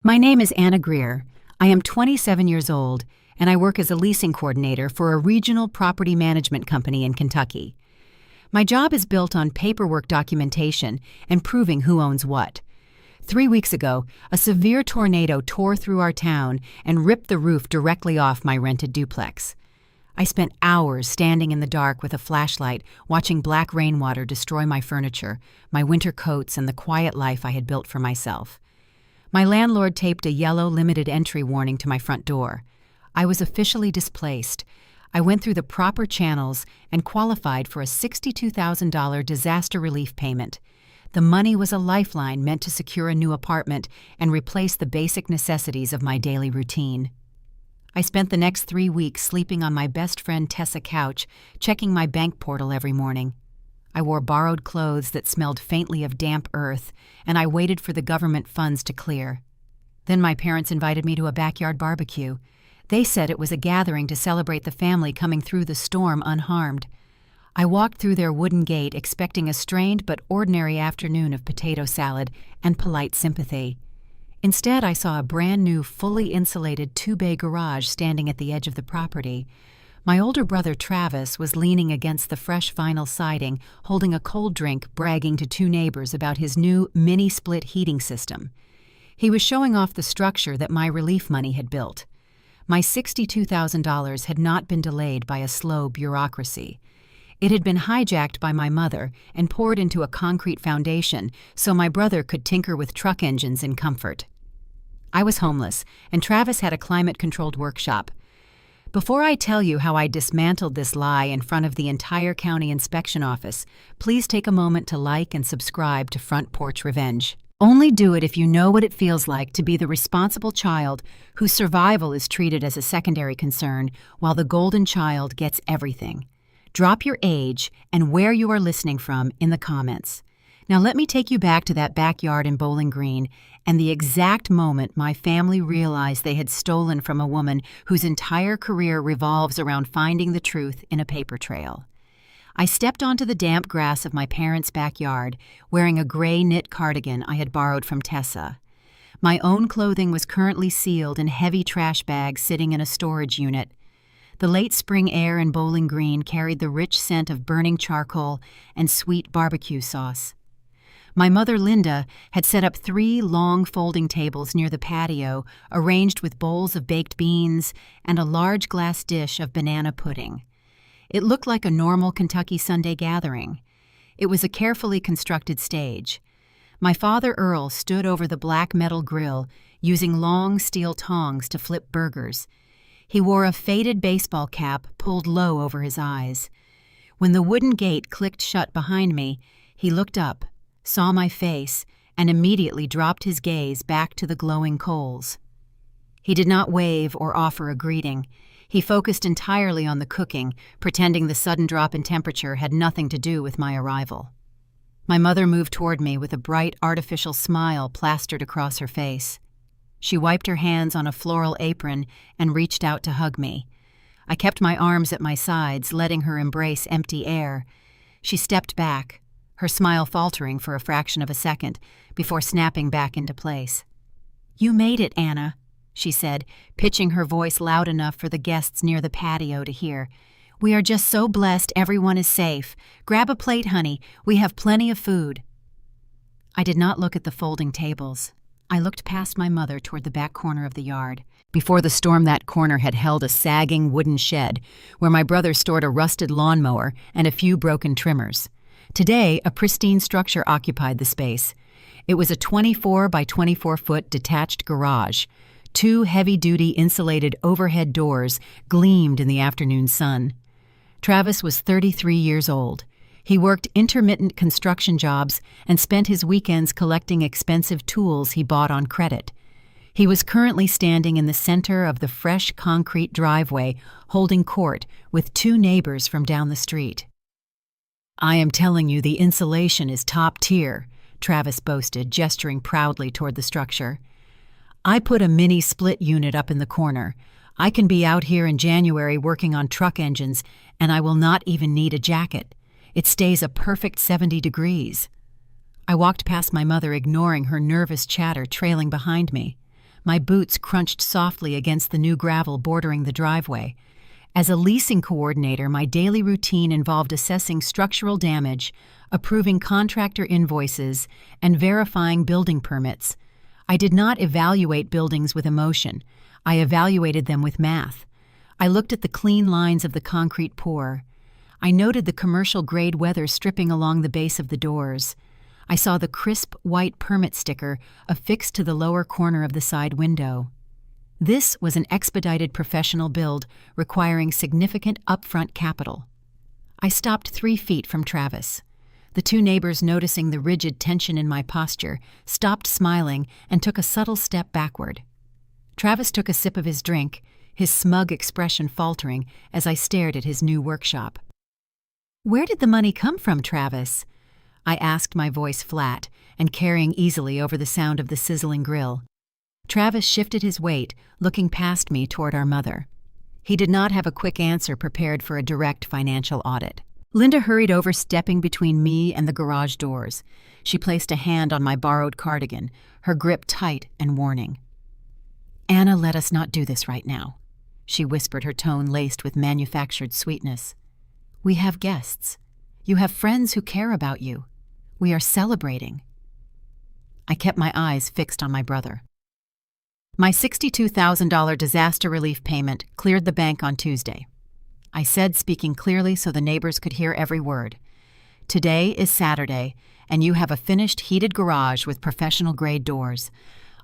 My name is Anna Greer. I am 27 years old, and I work as a leasing coordinator for a regional property management company in Kentucky. My job is built on paperwork documentation and proving who owns what. 3 weeks ago, a severe tornado tore through our town and ripped the roof directly off my rented duplex. I spent hours standing in the dark with a flashlight, watching black rainwater destroy my furniture, my winter coats, and the quiet life I had built for myself. My landlord taped a yellow limited entry warning to my front door. I was officially displaced. I went through the proper channels and qualified for a $62,000 disaster relief payment. The money was a lifeline meant to secure a new apartment and replace the basic necessities of my daily routine. I spent the next 3 weeks sleeping on my best friend Tessa's couch, checking my bank portal every morning. I wore borrowed clothes that smelled faintly of damp earth, and I waited for the government funds to clear. Then my parents invited me to a backyard barbecue. They said it was a gathering to celebrate the family coming through the storm unharmed. I walked through their wooden gate expecting a strained but ordinary afternoon of potato salad and polite sympathy. Instead, I saw a brand-new, fully insulated two-bay garage standing at the edge of the property. My older brother Travis was leaning against the fresh vinyl siding, holding a cold drink, bragging to two neighbors about his new mini-split heating system. He was showing off the structure that my relief money had built. My $62,000 had not been delayed by a slow bureaucracy. It had been hijacked by my mother and poured into a concrete foundation so my brother could tinker with truck engines in comfort. I was homeless, and Travis had a climate-controlled workshop. Before I tell you how I dismantled this lie in front of the entire county inspection office, please take a moment to like and subscribe to Front Porch Revenge. Only do it if you know what it feels like to be the responsible child whose survival is treated as a secondary concern while the golden child gets everything. Drop your age and where you are listening from in the comments. Now let me take you back to that backyard in Bowling Green and the exact moment my family realized they had stolen from a woman whose entire career revolves around finding the truth in a paper trail. I stepped onto the damp grass of my parents' backyard, wearing a gray knit cardigan I had borrowed from Tessa. My own clothing was currently sealed in heavy trash bags sitting in a storage unit. The late spring air in Bowling Green carried the rich scent of burning charcoal and sweet barbecue sauce. My mother, Linda, had set up 3 long folding tables near the patio, arranged with bowls of baked beans and a large glass dish of banana pudding. It looked like a normal Kentucky Sunday gathering. It was a carefully constructed stage. My father, Earl, stood over the black metal grill, using long steel tongs to flip burgers. He wore a faded baseball cap pulled low over his eyes. When the wooden gate clicked shut behind me, he looked up, saw my face, and immediately dropped his gaze back to the glowing coals. He did not wave or offer a greeting. He focused entirely on the cooking, pretending the sudden drop in temperature had nothing to do with my arrival. My mother moved toward me with a bright artificial smile plastered across her face. She wiped her hands on a floral apron and reached out to hug me. I kept my arms at my sides, letting her embrace empty air. She stepped back, her smile faltering for a fraction of a second before snapping back into place. "You made it, Anna," she said, pitching her voice loud enough for the guests near the patio to hear. "We are just so blessed everyone is safe. Grab a plate, honey. We have plenty of food." I did not look at the folding tables. I looked past my mother toward the back corner of the yard. Before the storm, that corner had held a sagging wooden shed where my brother stored a rusted lawnmower and a few broken trimmers. Today, a pristine structure occupied the space. It was a 24 by 24-foot detached garage. 2 heavy-duty insulated overhead doors gleamed in the afternoon sun. Travis was 33 years old. He worked intermittent construction jobs and spent his weekends collecting expensive tools he bought on credit. He was currently standing in the center of the fresh concrete driveway, holding court with 2 neighbors from down the street. "I am telling you, the insulation is top tier," Travis boasted, gesturing proudly toward the structure. "I put a mini split unit up in the corner. I can be out here in January working on truck engines, and I will not even need a jacket. It stays a perfect 70 degrees. I walked past my mother, ignoring her nervous chatter trailing behind me. My boots crunched softly against the new gravel bordering the driveway. As a leasing coordinator, my daily routine involved assessing structural damage, approving contractor invoices, and verifying building permits. I did not evaluate buildings with emotion. I evaluated them with math. I looked at the clean lines of the concrete pour. I noted the commercial-grade weather stripping along the base of the doors. I saw the crisp white permit sticker affixed to the lower corner of the side window. This was an expedited professional build requiring significant upfront capital. I stopped 3 feet from Travis. The two neighbors, noticing the rigid tension in my posture, stopped smiling and took a subtle step backward. Travis took a sip of his drink, his smug expression faltering as I stared at his new workshop. "Where did the money come from, Travis?" I asked, my voice flat and carrying easily over the sound of the sizzling grill. Travis shifted his weight, looking past me toward our mother. He did not have a quick answer prepared for a direct financial audit. Linda hurried over, stepping between me and the garage doors. She placed a hand on my borrowed cardigan, her grip tight and warning. "Anna, let us not do this right now," she whispered, her tone laced with manufactured sweetness. "We have guests. You have friends who care about you. We are celebrating." I kept my eyes fixed on my brother. My $62,000 disaster relief payment cleared the bank on Tuesday. I said, speaking clearly so the neighbors could hear every word. "Today is Saturday, and you have a finished heated garage with professional-grade doors.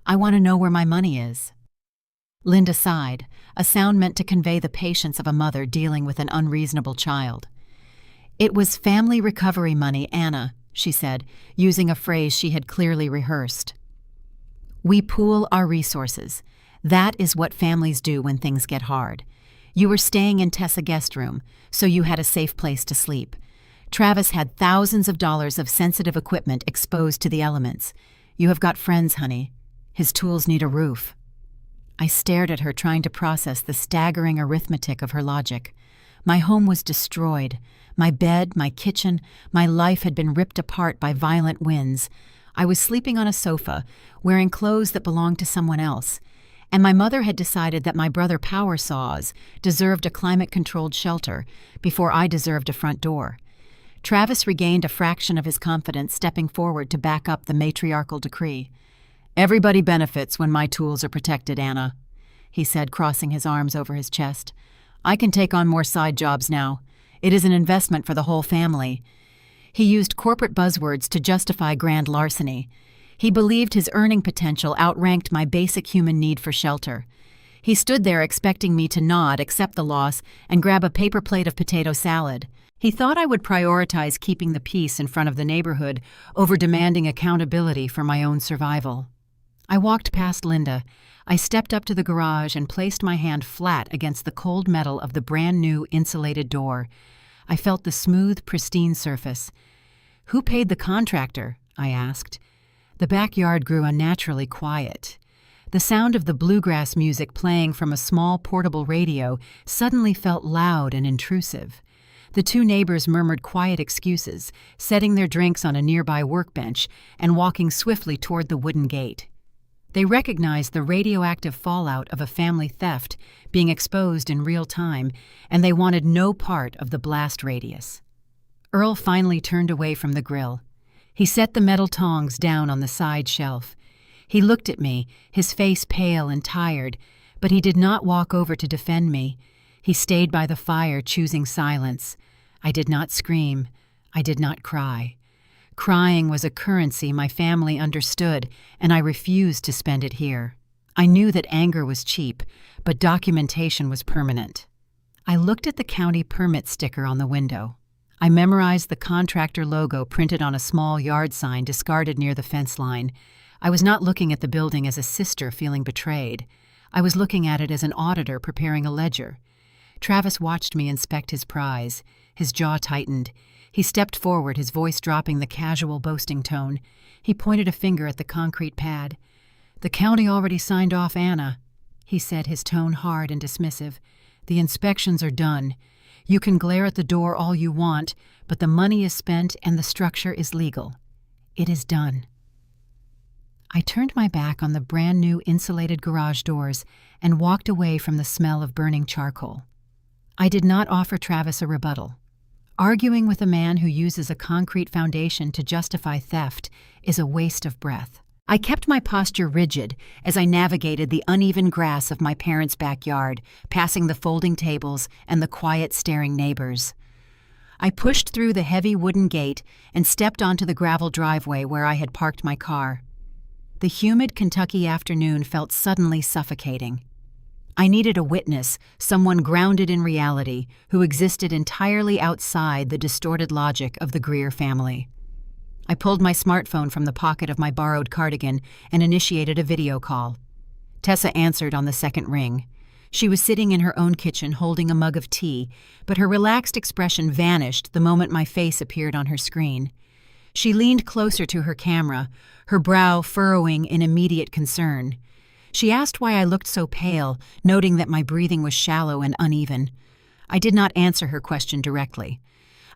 I want to know where my money is." Linda sighed, a sound meant to convey the patience of a mother dealing with an unreasonable child. "It was family recovery money, Anna," she said, using a phrase she had clearly rehearsed. "We pool our resources. That is what families do when things get hard. You were staying in Tessa guest room, so you had a safe place to sleep. Travis had thousands of dollars of sensitive equipment exposed to the elements. You have got friends, honey. His tools need a roof." I stared at her, trying to process the staggering arithmetic of her logic. My home was destroyed. My bed, my kitchen, my life had been ripped apart by violent winds. I was sleeping on a sofa, wearing clothes that belonged to someone else, and my mother had decided that my brother Power Saws deserved a climate-controlled shelter before I deserved a front door. Travis regained a fraction of his confidence, stepping forward to back up the matriarchal decree. "Everybody benefits when my tools are protected, Anna," he said, crossing his arms over his chest. "I can take on more side jobs now. It is an investment for the whole family." He used corporate buzzwords to justify grand larceny. He believed his earning potential outranked my basic human need for shelter. He stood there expecting me to nod, accept the loss, and grab a paper plate of potato salad. He thought I would prioritize keeping the peace in front of the neighborhood over demanding accountability for my own survival. I walked past Linda. I stepped up to the garage and placed my hand flat against the cold metal of the brand-new insulated door. I felt the smooth, pristine surface. "Who paid the contractor?" I asked. The backyard grew unnaturally quiet. The sound of the bluegrass music playing from a small portable radio suddenly felt loud and intrusive. The two neighbors murmured quiet excuses, setting their drinks on a nearby workbench and walking swiftly toward the wooden gate. They recognized the radioactive fallout of a family theft being exposed in real time, and they wanted no part of the blast radius. Earl finally turned away from the grill. He set the metal tongs down on the side shelf. He looked at me, his face pale and tired, but he did not walk over to defend me. He stayed by the fire, choosing silence. I did not scream. I did not cry. Crying was a currency my family understood, and I refused to spend it here. I knew that anger was cheap, but documentation was permanent. I looked at the county permit sticker on the window. I memorized the contractor logo printed on a small yard sign discarded near the fence line. I was not looking at the building as a sister feeling betrayed. I was looking at it as an auditor preparing a ledger. Travis watched me inspect his prize. His jaw tightened. He stepped forward, his voice dropping the casual, boasting tone. He pointed a finger at the concrete pad. "The county already signed off Anna," he said, his tone hard and dismissive. "The inspections are done. You can glare at the door all you want, but the money is spent and the structure is legal. It is done." I turned my back on the brand new insulated garage doors and walked away from the smell of burning charcoal. I did not offer Travis a rebuttal. Arguing with a man who uses a concrete foundation to justify theft is a waste of breath. I kept my posture rigid as I navigated the uneven grass of my parents' backyard, passing the folding tables and the quiet, staring neighbors. I pushed through the heavy wooden gate and stepped onto the gravel driveway where I had parked my car. The humid Kentucky afternoon felt suddenly suffocating. I needed a witness, someone grounded in reality, who existed entirely outside the distorted logic of the Greer family. I pulled my smartphone from the pocket of my borrowed cardigan and initiated a video call. Tessa answered on the second ring. She was sitting in her own kitchen holding a mug of tea, but her relaxed expression vanished the moment my face appeared on her screen. She leaned closer to her camera, her brow furrowing in immediate concern. She asked why I looked so pale, noting that my breathing was shallow and uneven. I did not answer her question directly.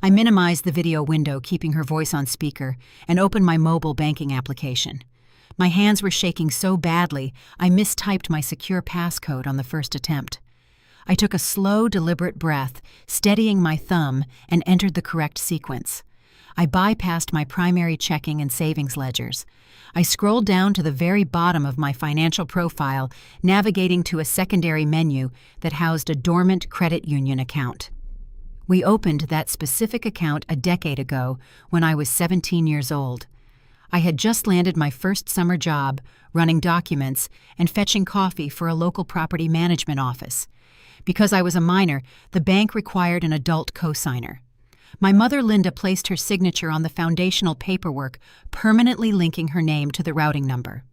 I minimized the video window, keeping her voice on speaker, and opened my mobile banking application. My hands were shaking so badly, I mistyped my secure passcode on the first attempt. I took a slow, deliberate breath, steadying my thumb, and entered the correct sequence. I bypassed my primary checking and savings ledgers. I scrolled down to the very bottom of my financial profile, navigating to a secondary menu that housed a dormant credit union account. We opened that specific account a decade ago when I was 17 years old. I had just landed my first summer job, running documents and fetching coffee for a local property management office. Because I was a minor, the bank required an adult cosigner. My mother, Linda, placed her signature on the foundational paperwork, permanently linking her name to the routing number.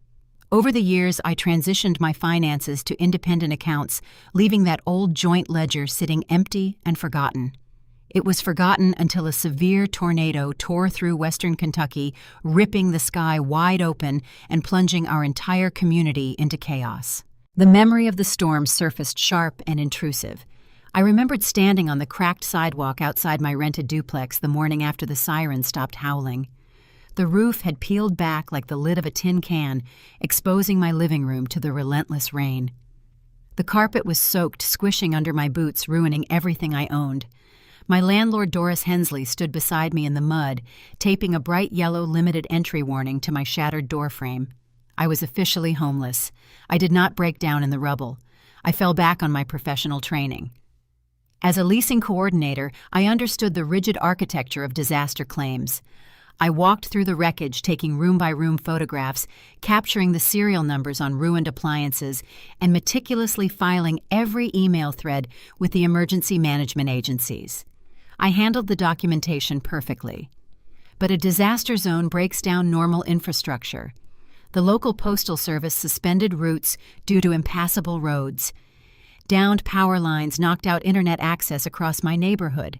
Over the years, I transitioned my finances to independent accounts, leaving that old joint ledger sitting empty and forgotten. It was forgotten until a severe tornado tore through western Kentucky, ripping the sky wide open and plunging our entire community into chaos. The memory of the storm surfaced sharp and intrusive. I remembered standing on the cracked sidewalk outside my rented duplex the morning after the siren stopped howling. The roof had peeled back like the lid of a tin can, exposing my living room to the relentless rain. The carpet was soaked, squishing under my boots, ruining everything I owned. My landlord, Doris Hensley, stood beside me in the mud, taping a bright yellow limited entry warning to my shattered doorframe. I was officially homeless. I did not break down in the rubble. I fell back on my professional training. As a leasing coordinator, I understood the rigid architecture of disaster claims. I walked through the wreckage, taking room-by-room photographs, capturing the serial numbers on ruined appliances, and meticulously filing every email thread with the emergency management agencies. I handled the documentation perfectly. But a disaster zone breaks down normal infrastructure. The local postal service suspended routes due to impassable roads. Downed power lines knocked out internet access across my neighborhood.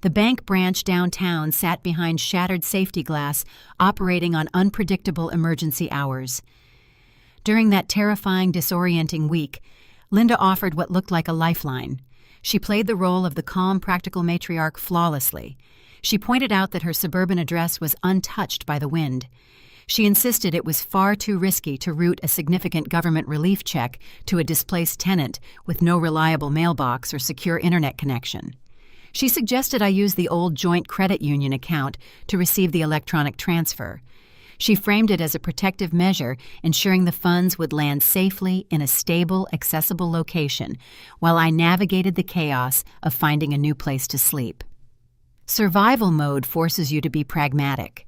The bank branch downtown sat behind shattered safety glass, operating on unpredictable emergency hours. During that terrifying, disorienting week, Linda offered what looked like a lifeline. She played the role of the calm, practical matriarch flawlessly. She pointed out that her suburban address was untouched by the wind. She insisted it was far too risky to route a significant government relief check to a displaced tenant with no reliable mailbox or secure internet connection. She suggested I use the old joint credit union account to receive the electronic transfer. She framed it as a protective measure, ensuring the funds would land safely in a stable, accessible location while I navigated the chaos of finding a new place to sleep. Survival mode forces you to be pragmatic.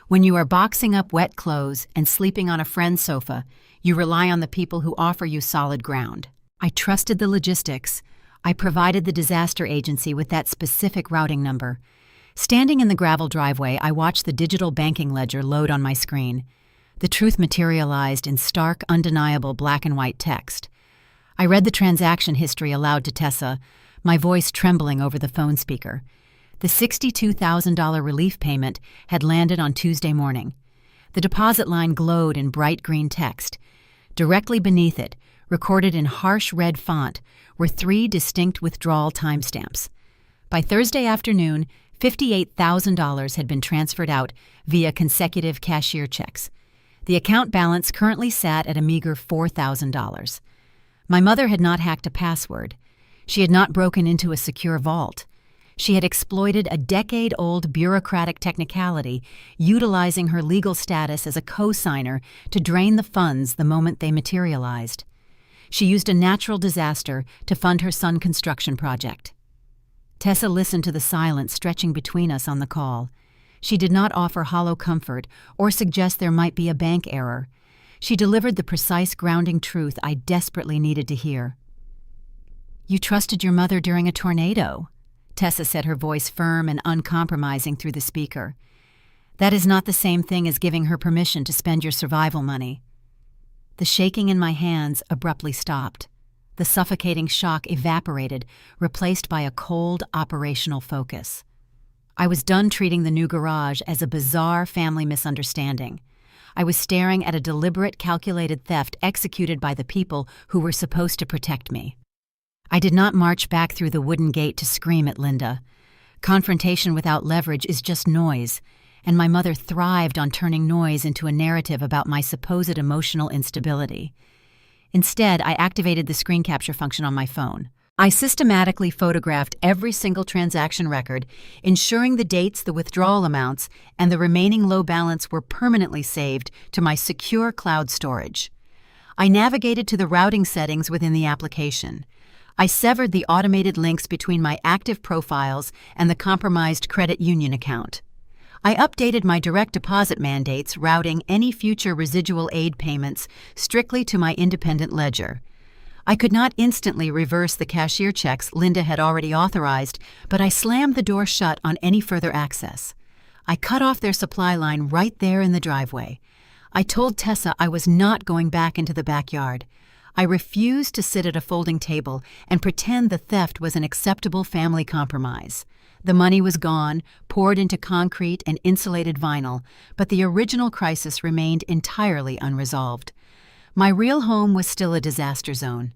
When you are boxing up wet clothes and sleeping on a friend's sofa, you rely on the people who offer you solid ground. I trusted the logistics. I provided the disaster agency with that specific routing number. Standing in the gravel driveway, I watched the digital banking ledger load on my screen. The truth materialized in stark, undeniable black and white text. I read the transaction history aloud to Tessa, my voice trembling over the phone speaker. The $62,000 relief payment had landed on Tuesday morning. The deposit line glowed in bright green text. Directly beneath it, recorded in harsh red font, were 3 distinct withdrawal timestamps. By Thursday afternoon, $58,000 had been transferred out via consecutive cashier checks. The account balance currently sat at a meager $4,000. My mother had not hacked a password. She had not broken into a secure vault. She had exploited a decade-old bureaucratic technicality, utilizing her legal status as a co-signer to drain the funds the moment they materialized. She used a natural disaster to fund her son construction project. Tessa listened to the silence stretching between us on the call. She did not offer hollow comfort or suggest there might be a bank error. She delivered the precise grounding truth I desperately needed to hear. "You trusted your mother during a tornado," Tessa said, her voice firm and uncompromising through the speaker. "That is not the same thing as giving her permission to spend your survival money." The shaking in my hands abruptly stopped. The suffocating shock evaporated, replaced by a cold operational focus. I was done treating the new garage as a bizarre family misunderstanding. I was staring at a deliberate, calculated theft executed by the people who were supposed to protect me. I did not march back through the wooden gate to scream at Linda. Confrontation without leverage is just noise, and my mother thrived on turning noise into a narrative about my supposed emotional instability. Instead, I activated the screen capture function on my phone. I systematically photographed every single transaction record, ensuring the dates, the withdrawal amounts, and the remaining low balance were permanently saved to my secure cloud storage. I navigated to the routing settings within the application. I severed the automated links between my active profiles and the compromised credit union account. I updated my direct deposit mandates, routing any future residual aid payments strictly to my independent ledger. I could not instantly reverse the cashier checks Linda had already authorized, but I slammed the door shut on any further access. I cut off their supply line right there in the driveway. I told Tessa I was not going back into the backyard. I refused to sit at a folding table and pretend the theft was an acceptable family compromise. The money was gone, poured into concrete and insulated vinyl, but the original crisis remained entirely unresolved. My real home was still a disaster zone.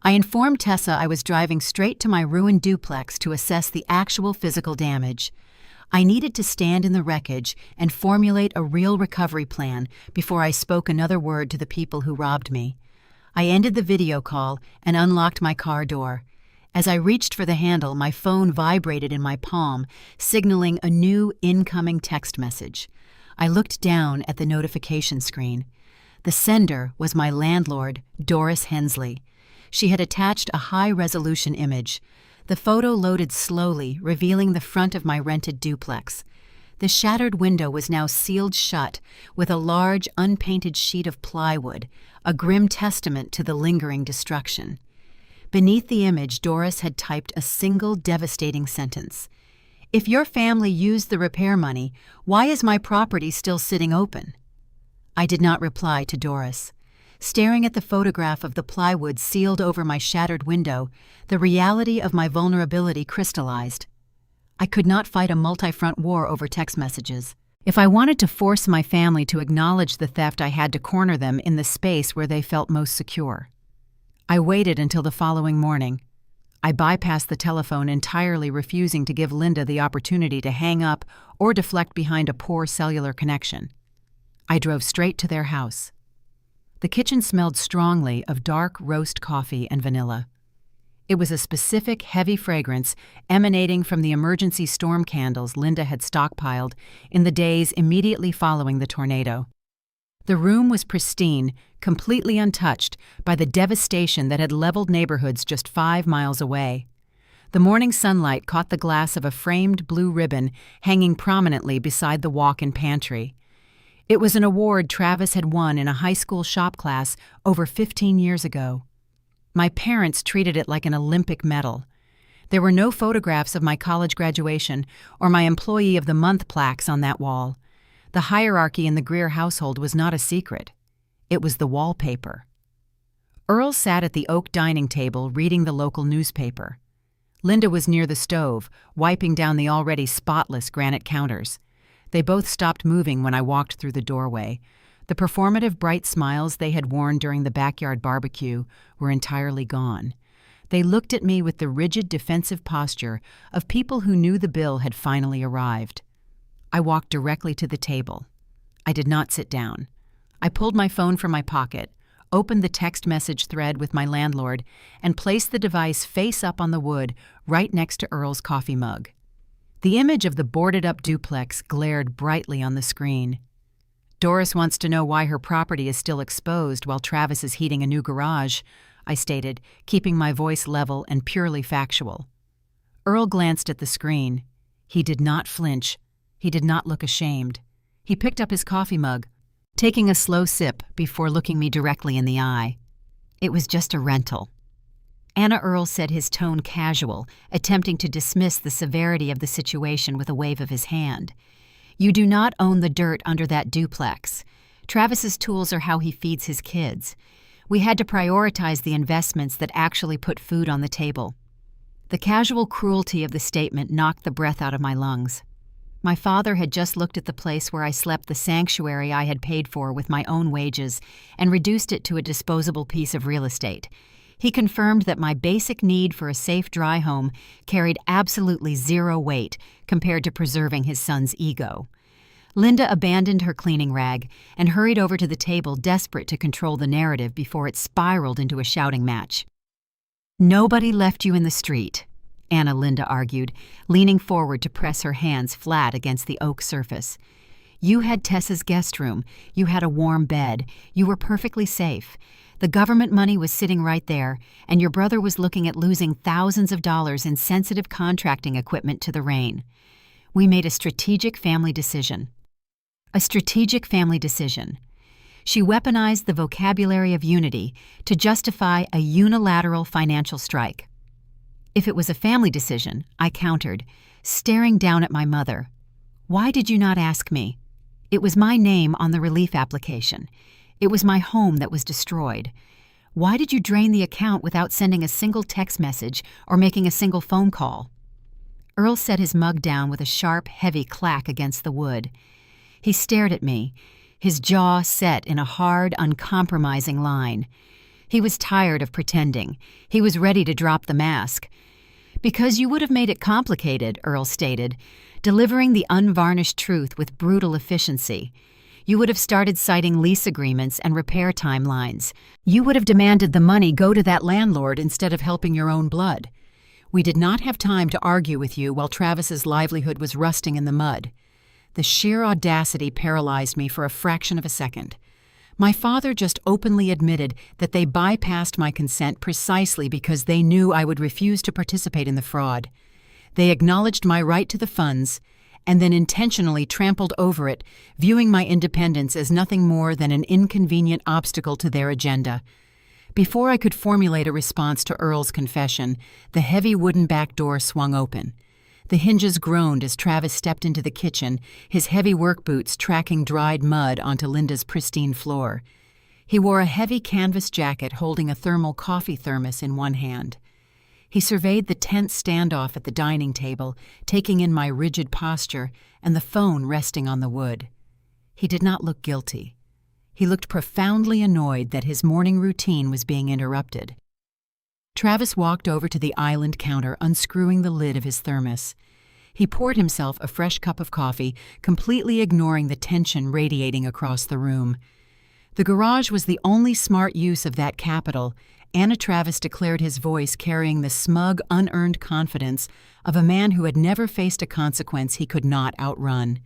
I informed Tessa I was driving straight to my ruined duplex to assess the actual physical damage. I needed to stand in the wreckage and formulate a real recovery plan before I spoke another word to the people who robbed me. I ended the video call and unlocked my car door. As I reached for the handle, my phone vibrated in my palm, signaling a new incoming text message. I looked down at the notification screen. The sender was my landlord, Doris Hensley. She had attached a high-resolution image. The photo loaded slowly, revealing the front of my rented duplex. The shattered window was now sealed shut with a large, unpainted sheet of plywood, a grim testament to the lingering destruction. Beneath the image, Doris had typed a single devastating sentence. "If your family used the repair money, why is my property still sitting open?" I did not reply to Doris. Staring at the photograph of the plywood sealed over my shattered window, the reality of my vulnerability crystallized. I could not fight a multi-front war over text messages. If I wanted to force my family to acknowledge the theft, I had to corner them in the space where they felt most secure. I waited until the following morning. I bypassed the telephone, entirely refusing to give Linda the opportunity to hang up or deflect behind a poor cellular connection. I drove straight to their house. The kitchen smelled strongly of dark roast coffee and vanilla. It was a specific, heavy fragrance emanating from the emergency storm candles Linda had stockpiled in the days immediately following the tornado. The room was pristine, completely untouched by the devastation that had leveled neighborhoods just 5 miles away. The morning sunlight caught the glass of a framed blue ribbon hanging prominently beside the walk-in pantry. It was an award Travis had won in a high school shop class over 15 years ago. My parents treated it like an Olympic medal. There were no photographs of my college graduation or my Employee of the Month plaques on that wall. The hierarchy in the Greer household was not a secret. It was the wallpaper. Earl sat at the oak dining table reading the local newspaper. Linda was near the stove, wiping down the already spotless granite counters. They both stopped moving when I walked through the doorway. The performative bright smiles they had worn during the backyard barbecue were entirely gone. They looked at me with the rigid defensive posture of people who knew the bill had finally arrived. I walked directly to the table. I did not sit down. I pulled my phone from my pocket, opened the text message thread with my landlord, and placed the device face up on the wood right next to Earl's coffee mug. The image of the boarded-up duplex glared brightly on the screen. "Doris wants to know why her property is still exposed while Travis is heating a new garage," I stated, keeping my voice level and purely factual. Earl glanced at the screen. He did not flinch. He did not look ashamed. He picked up his coffee mug, taking a slow sip before looking me directly in the eye. "It was just a rental." Anna Earl said, his tone casual, attempting to dismiss the severity of the situation with a wave of his hand. "You do not own the dirt under that duplex. Travis's tools are how he feeds his kids. We had to prioritize the investments that actually put food on the table." The casual cruelty of the statement knocked the breath out of my lungs. My father had just looked at the place where I slept, the sanctuary I had paid for with my own wages, and reduced it to a disposable piece of real estate. He confirmed that my basic need for a safe, dry home carried absolutely zero weight compared to preserving his son's ego. Linda abandoned her cleaning rag and hurried over to the table, desperate to control the narrative before it spiraled into a shouting match. "Nobody left you in the street," Linda argued, leaning forward to press her hands flat against the oak surface. "You had Tessa's guest room. You had a warm bed. You were perfectly safe. The government money was sitting right there, and your brother was looking at losing thousands of dollars in sensitive contracting equipment to the rain. We made a strategic family decision." A strategic family decision. She weaponized the vocabulary of unity to justify a unilateral financial strike. "If it was a family decision," I countered, staring down at my mother, "why did you not ask me? It was my name on the relief application. It was my home that was destroyed. Why did you drain the account without sending a single text message or making a single phone call?" Earl set his mug down with a sharp, heavy clack against the wood. He stared at me, his jaw set in a hard, uncompromising line. He was tired of pretending. He was ready to drop the mask. "Because you would have made it complicated," Earl stated, delivering the unvarnished truth with brutal efficiency. "You would have started citing lease agreements and repair timelines. You would have demanded the money go to that landlord instead of helping your own blood. We did not have time to argue with you while Travis's livelihood was rusting in the mud." The sheer audacity paralyzed me for a fraction of a second. My father just openly admitted that they bypassed my consent precisely because they knew I would refuse to participate in the fraud. They acknowledged my right to the funds and then intentionally trampled over it, viewing my independence as nothing more than an inconvenient obstacle to their agenda. Before I could formulate a response to Earl's confession, the heavy wooden back door swung open. The hinges groaned as Travis stepped into the kitchen, his heavy work boots tracking dried mud onto Linda's pristine floor. He wore a heavy canvas jacket holding a thermal coffee thermos in one hand. He surveyed the tense standoff at the dining table, taking in my rigid posture and the phone resting on the wood. He did not look guilty. He looked profoundly annoyed that his morning routine was being interrupted. Travis walked over to the island counter, unscrewing the lid of his thermos. He poured himself a fresh cup of coffee, completely ignoring the tension radiating across the room. The garage was the only smart use of that capital. Anna Travis declared, his voice carrying the smug, unearned confidence of a man who had never faced a consequence he could not outrun.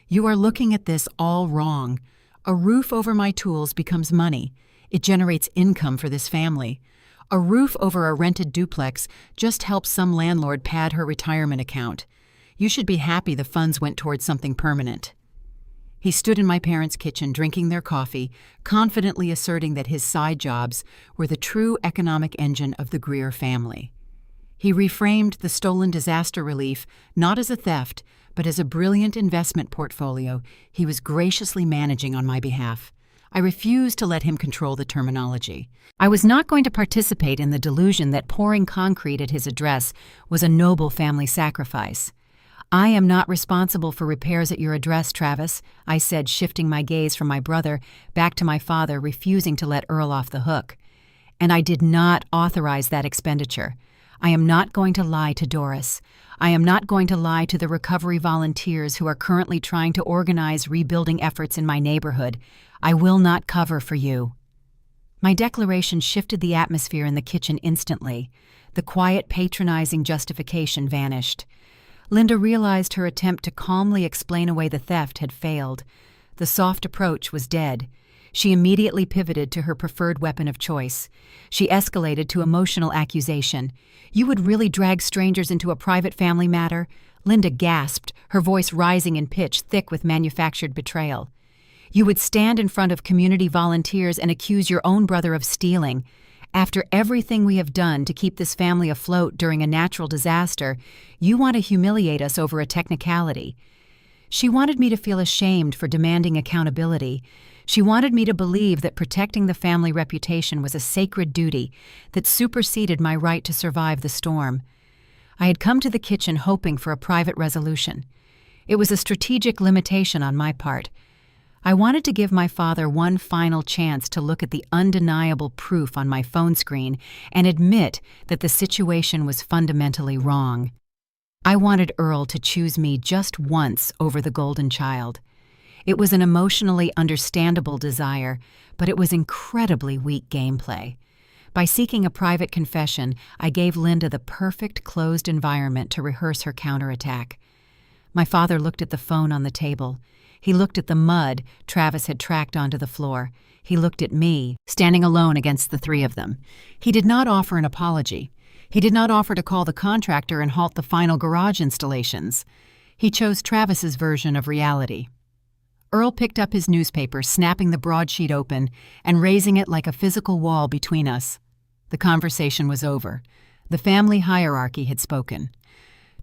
"You are looking at this all wrong. A roof over my tools becomes money. It generates income for this family. A roof over a rented duplex just helps some landlord pad her retirement account. You should be happy the funds went towards something permanent." He stood in my parents' kitchen drinking their coffee, confidently asserting that his side jobs were the true economic engine of the Greer family. He reframed the stolen disaster relief not as a theft, but as a brilliant investment portfolio he was graciously managing on my behalf. I refused to let him control the terminology. I was not going to participate in the delusion that pouring concrete at his address was a noble family sacrifice. "I am not responsible for repairs at your address, Travis," I said, shifting my gaze from my brother back to my father, refusing to let Earl off the hook. "And I did not authorize that expenditure. I am not going to lie to Doris. I am not going to lie to the recovery volunteers who are currently trying to organize rebuilding efforts in my neighborhood. I will not cover for you." My declaration shifted the atmosphere in the kitchen instantly. The quiet, patronizing justification vanished. Linda realized her attempt to calmly explain away the theft had failed. The soft approach was dead. She immediately pivoted to her preferred weapon of choice. She escalated to emotional accusation. "You would really drag strangers into a private family matter?" Linda gasped, her voice rising in pitch, thick with manufactured betrayal. "You would stand in front of community volunteers and accuse your own brother of stealing. After everything we have done to keep this family afloat during a natural disaster, you want to humiliate us over a technicality." She wanted me to feel ashamed for demanding accountability. She wanted me to believe that protecting the family reputation was a sacred duty that superseded my right to survive the storm. I had come to the kitchen hoping for a private resolution. It was a strategic limitation on my part. I wanted to give my father one final chance to look at the undeniable proof on my phone screen and admit that the situation was fundamentally wrong. I wanted Earl to choose me just once over the golden child. It was an emotionally understandable desire, but it was incredibly weak gameplay. By seeking a private confession, I gave Linda the perfect closed environment to rehearse her counterattack. My father looked at the phone on the table. He looked at the mud Travis had tracked onto the floor. He looked at me, standing alone against the three of them. He did not offer an apology. He did not offer to call the contractor and halt the final garage installations. He chose Travis's version of reality. Earl picked up his newspaper, snapping the broadsheet open and raising it like a physical wall between us. The conversation was over. The family hierarchy had spoken.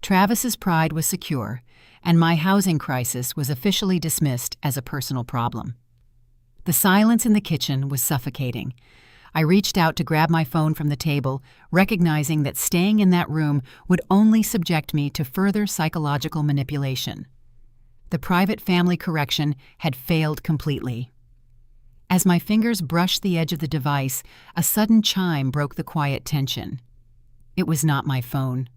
Travis's pride was secure, and my housing crisis was officially dismissed as a personal problem. The silence in the kitchen was suffocating. I reached out to grab my phone from the table, recognizing that staying in that room would only subject me to further psychological manipulation. The private family correction had failed completely. As my fingers brushed the edge of the device, a sudden chime broke the quiet tension. It was not my phone.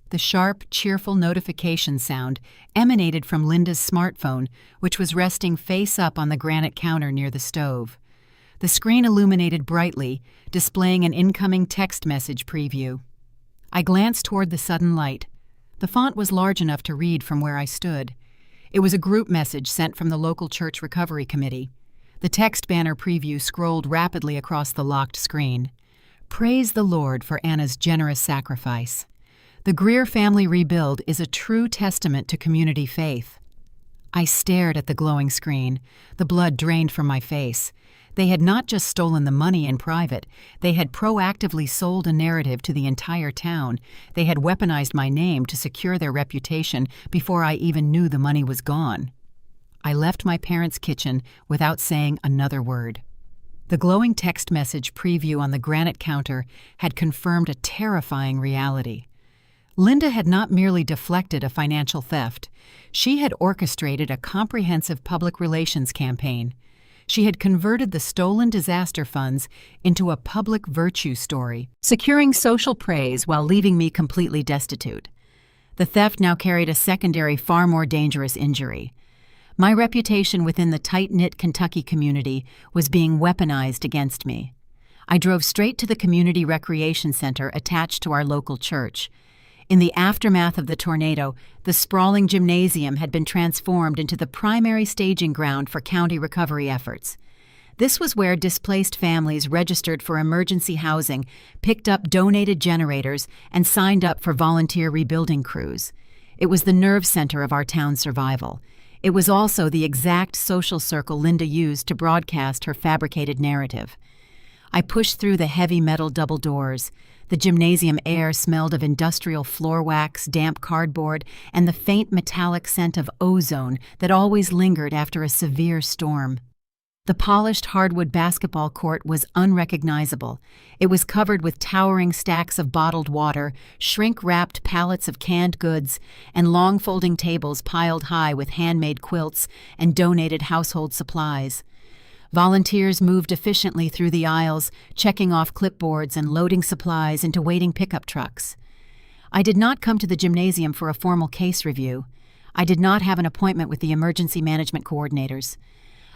The sharp, cheerful notification sound emanated from Linda's smartphone, which was resting face up on the granite counter near the stove. The screen illuminated brightly, displaying an incoming text message preview. I glanced toward the sudden light. The font was large enough to read from where I stood. It was a group message sent from the local church recovery committee. The text banner preview scrolled rapidly across the locked screen. "Praise the Lord for Anna's generous sacrifice. The Greer family rebuild is a true testament to community faith." I stared at the glowing screen. The blood drained from my face. They had not just stolen the money in private. They had proactively sold a narrative to the entire town. They had weaponized my name to secure their reputation before I even knew the money was gone. I left my parents' kitchen without saying another word. The glowing text message preview on the granite counter had confirmed a terrifying reality. Linda had not merely deflected a financial theft. She had orchestrated a comprehensive public relations campaign. She had converted the stolen disaster funds into a public virtue story, securing social praise while leaving me completely destitute. The theft now carried a secondary, far more dangerous injury. My reputation within the tight-knit Kentucky community was being weaponized against me. I drove straight to the community recreation center attached to our local church. In the aftermath of the tornado, the sprawling gymnasium had been transformed into the primary staging ground for county recovery efforts. This was where displaced families registered for emergency housing, picked up donated generators, and signed up for volunteer rebuilding crews. It was the nerve center of our town's survival. It was also the exact social circle Linda used to broadcast her fabricated narrative. I pushed through the heavy metal double doors. The gymnasium air smelled of industrial floor wax, damp cardboard, and the faint metallic scent of ozone that always lingered after a severe storm. The polished hardwood basketball court was unrecognizable. It was covered with towering stacks of bottled water, shrink-wrapped pallets of canned goods, and long folding tables piled high with handmade quilts and donated household supplies. Volunteers moved efficiently through the aisles, checking off clipboards and loading supplies into waiting pickup trucks. I did not come to the gymnasium for a formal case review. I did not have an appointment with the emergency management coordinators.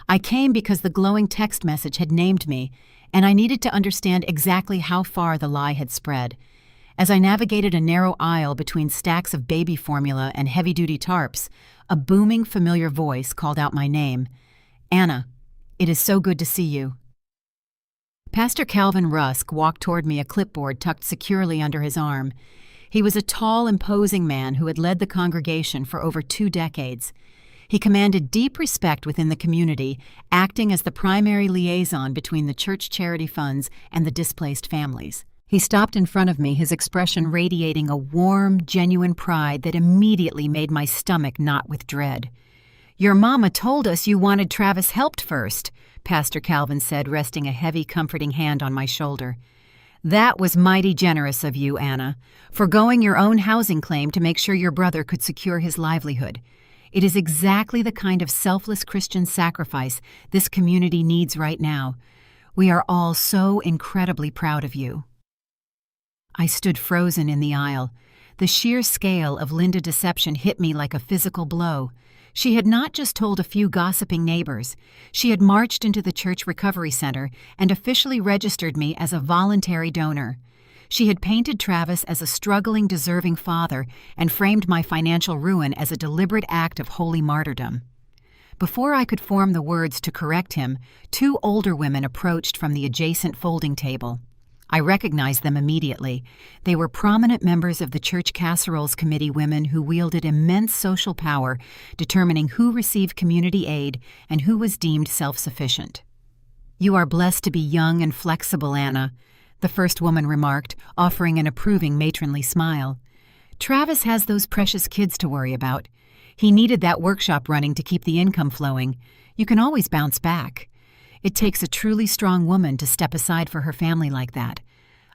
I came because the glowing text message had named me, and I needed to understand exactly how far the lie had spread. As I navigated a narrow aisle between stacks of baby formula and heavy-duty tarps, a booming, familiar voice called out my name. "Anna, it is so good to see you." Pastor Calvin Rusk walked toward me, a clipboard tucked securely under his arm. He was a tall, imposing man who had led the congregation for over 2 decades. He commanded deep respect within the community, acting as the primary liaison between the church charity funds and the displaced families. He stopped in front of me, his expression radiating a warm, genuine pride that immediately made my stomach knot with dread. "Your mama told us you wanted Travis helped first," Pastor Calvin said, resting a heavy, comforting hand on my shoulder. "That was mighty generous of you, Anna, forgoing your own housing claim to make sure your brother could secure his livelihood. It is exactly the kind of selfless Christian sacrifice this community needs right now. We are all so incredibly proud of you." I stood frozen in the aisle. The sheer scale of Linda deception hit me like a physical blow. She had not just told a few gossiping neighbors. She had marched into the church recovery center and officially registered me as a voluntary donor. She had painted Travis as a struggling, deserving father and framed my financial ruin as a deliberate act of holy martyrdom. Before I could form the words to correct him, 2 older women approached from the adjacent folding table. I recognized them immediately. They were prominent members of the Church Casseroles Committee, women who wielded immense social power, determining who received community aid and who was deemed self-sufficient. "You are blessed to be young and flexible, Anna," the first woman remarked, offering an approving matronly smile. "Travis has those precious kids to worry about. He needed that workshop running to keep the income flowing. You can always bounce back. It takes a truly strong woman to step aside for her family like that."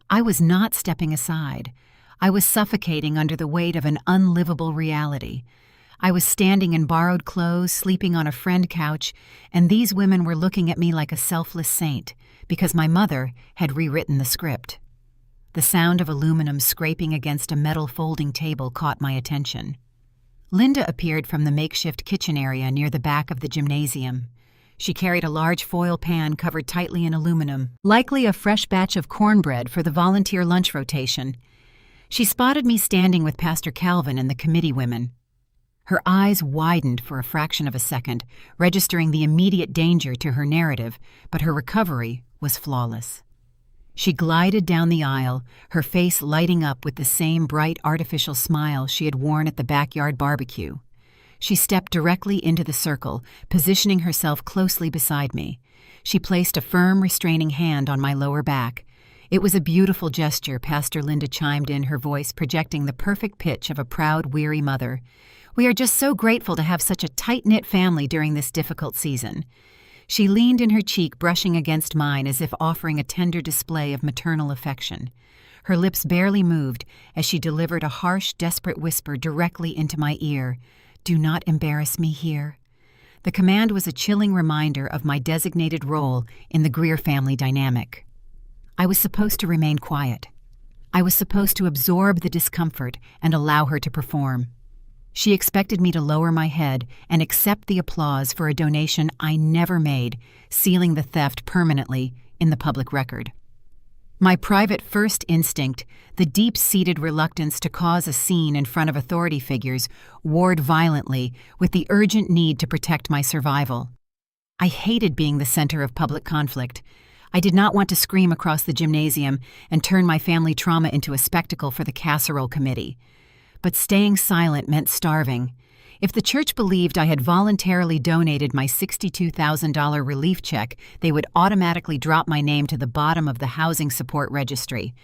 I was not stepping aside. I was suffocating under the weight of an unlivable reality. I was standing in borrowed clothes, sleeping on a friend couch, and these women were looking at me like a selfless saint, because my mother had rewritten the script. The sound of aluminum scraping against a metal folding table caught my attention. Linda appeared from the makeshift kitchen area near the back of the gymnasium. She carried a large foil pan covered tightly in aluminum, likely a fresh batch of cornbread for the volunteer lunch rotation. She spotted me standing with Pastor Calvin and the committee women. Her eyes widened for a fraction of a second, registering the immediate danger to her narrative, but her recovery was flawless. She glided down the aisle, her face lighting up with the same bright artificial smile she had worn at the backyard barbecue. She stepped directly into the circle, positioning herself closely beside me. She placed a firm, restraining hand on my lower back. "It was a beautiful gesture," Pastor Linda chimed in, her voice projecting the perfect pitch of a proud, weary mother. "We are just so grateful to have such a tight-knit family during this difficult season." She leaned in her cheek, brushing against mine as if offering a tender display of maternal affection. Her lips barely moved as she delivered a harsh, desperate whisper directly into my ear. "Do not embarrass me here." The command was a chilling reminder of my designated role in the Greer family dynamic. I was supposed to remain quiet. I was supposed to absorb the discomfort and allow her to perform. She expected me to lower my head and accept the applause for a donation I never made, sealing the theft permanently in the public record. My private first instinct, the deep-seated reluctance to cause a scene in front of authority figures, warred violently with the urgent need to protect my survival. I hated being the center of public conflict. I did not want to scream across the gymnasium and turn my family trauma into a spectacle for the casserole committee. But staying silent meant starving. If the church believed I had voluntarily donated my $62,000 relief check, they would automatically drop my name to the bottom of the housing support registry.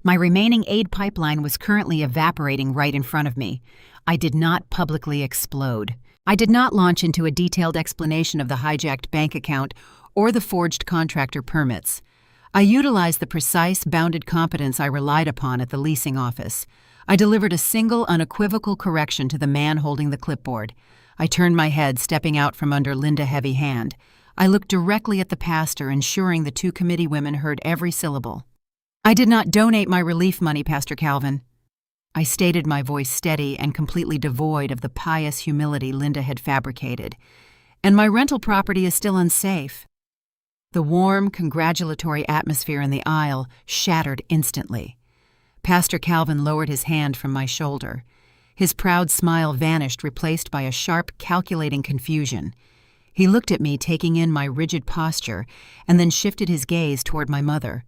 My remaining aid pipeline was currently evaporating right in front of me. I did not publicly explode. I did not launch into a detailed explanation of the hijacked bank account or the forged contractor permits. I utilized the precise, bounded competence I relied upon at the leasing office. I delivered a single, unequivocal correction to the man holding the clipboard. I turned my head, stepping out from under Linda's heavy hand. I looked directly at the pastor, ensuring the two committee women heard every syllable. "I did not donate my relief money, Pastor Calvin." I stated, my voice steady and completely devoid of the pious humility Linda had fabricated. "And my rental property is still unsafe." The warm, congratulatory atmosphere in the aisle shattered instantly. Pastor Calvin lowered his hand from my shoulder. His proud smile vanished, replaced by a sharp, calculating confusion. He looked at me, taking in my rigid posture, and then shifted his gaze toward my mother.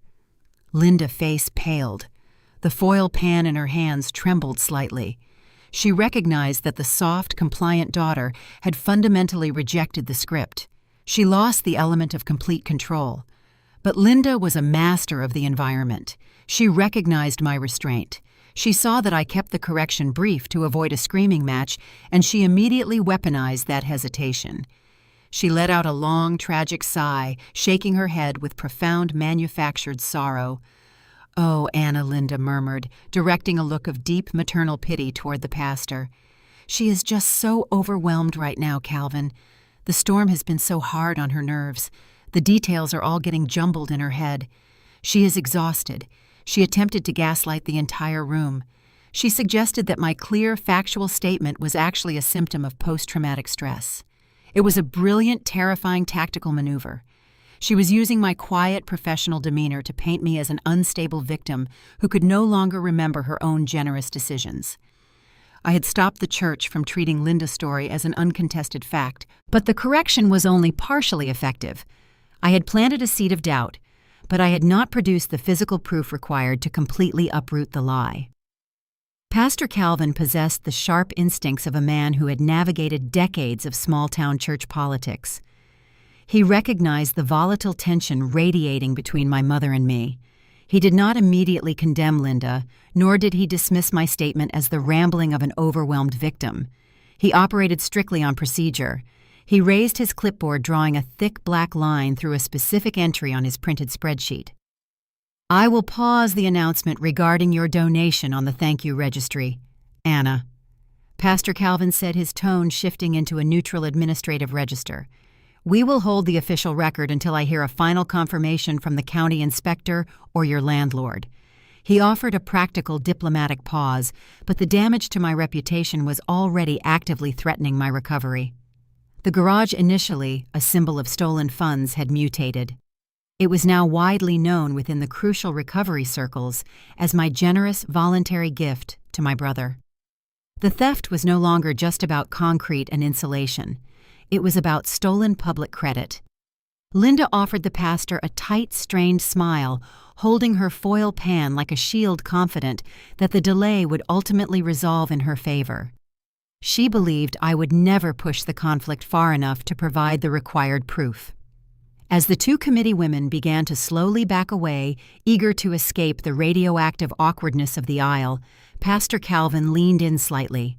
Linda's face paled. The foil pan in her hands trembled slightly. She recognized that the soft, compliant daughter had fundamentally rejected the script. She lost the element of complete control. But Linda was a master of the environment. She recognized my restraint. She saw that I kept the correction brief to avoid a screaming match, and she immediately weaponized that hesitation. She let out a long, tragic sigh, shaking her head with profound manufactured sorrow. "Oh, Anna," Linda murmured, directing a look of deep maternal pity toward the pastor. "She is just so overwhelmed right now, Calvin. The storm has been so hard on her nerves. The details are all getting jumbled in her head. She is exhausted. She attempted to gaslight the entire room. She suggested that my clear, factual statement was actually a symptom of post-traumatic stress. It was a brilliant, terrifying tactical maneuver. She was using my quiet, professional demeanor to paint me as an unstable victim who could no longer remember her own generous decisions. I had stopped the church from treating Linda's story as an uncontested fact, but the correction was only partially effective. I had planted a seed of doubt, but I had not produced the physical proof required to completely uproot the lie. Pastor Calvin possessed the sharp instincts of a man who had navigated decades of small-town church politics. He recognized the volatile tension radiating between my mother and me. He did not immediately condemn Linda, nor did he dismiss my statement as the rambling of an overwhelmed victim. He operated strictly on procedure. He raised his clipboard, drawing a thick black line through a specific entry on his printed spreadsheet. "I will pause the announcement regarding your donation on the thank you registry, Anna." Pastor Calvin said, his tone shifting into a neutral administrative register. "We will hold the official record until I hear a final confirmation from the county inspector or your landlord." He offered a practical diplomatic pause, but the damage to my reputation was already actively threatening my recovery. The garage, initially a symbol of stolen funds, had mutated. It was now widely known within the crucial recovery circles as my generous voluntary gift to my brother. The theft was no longer just about concrete and insulation. It was about stolen public credit. Linda offered the pastor a tight, strained smile, holding her foil pan like a shield, confident that the delay would ultimately resolve in her favor. She believed I would never push the conflict far enough to provide the required proof. As the two committee women began to slowly back away, eager to escape the radioactive awkwardness of the aisle, Pastor Calvin leaned in slightly.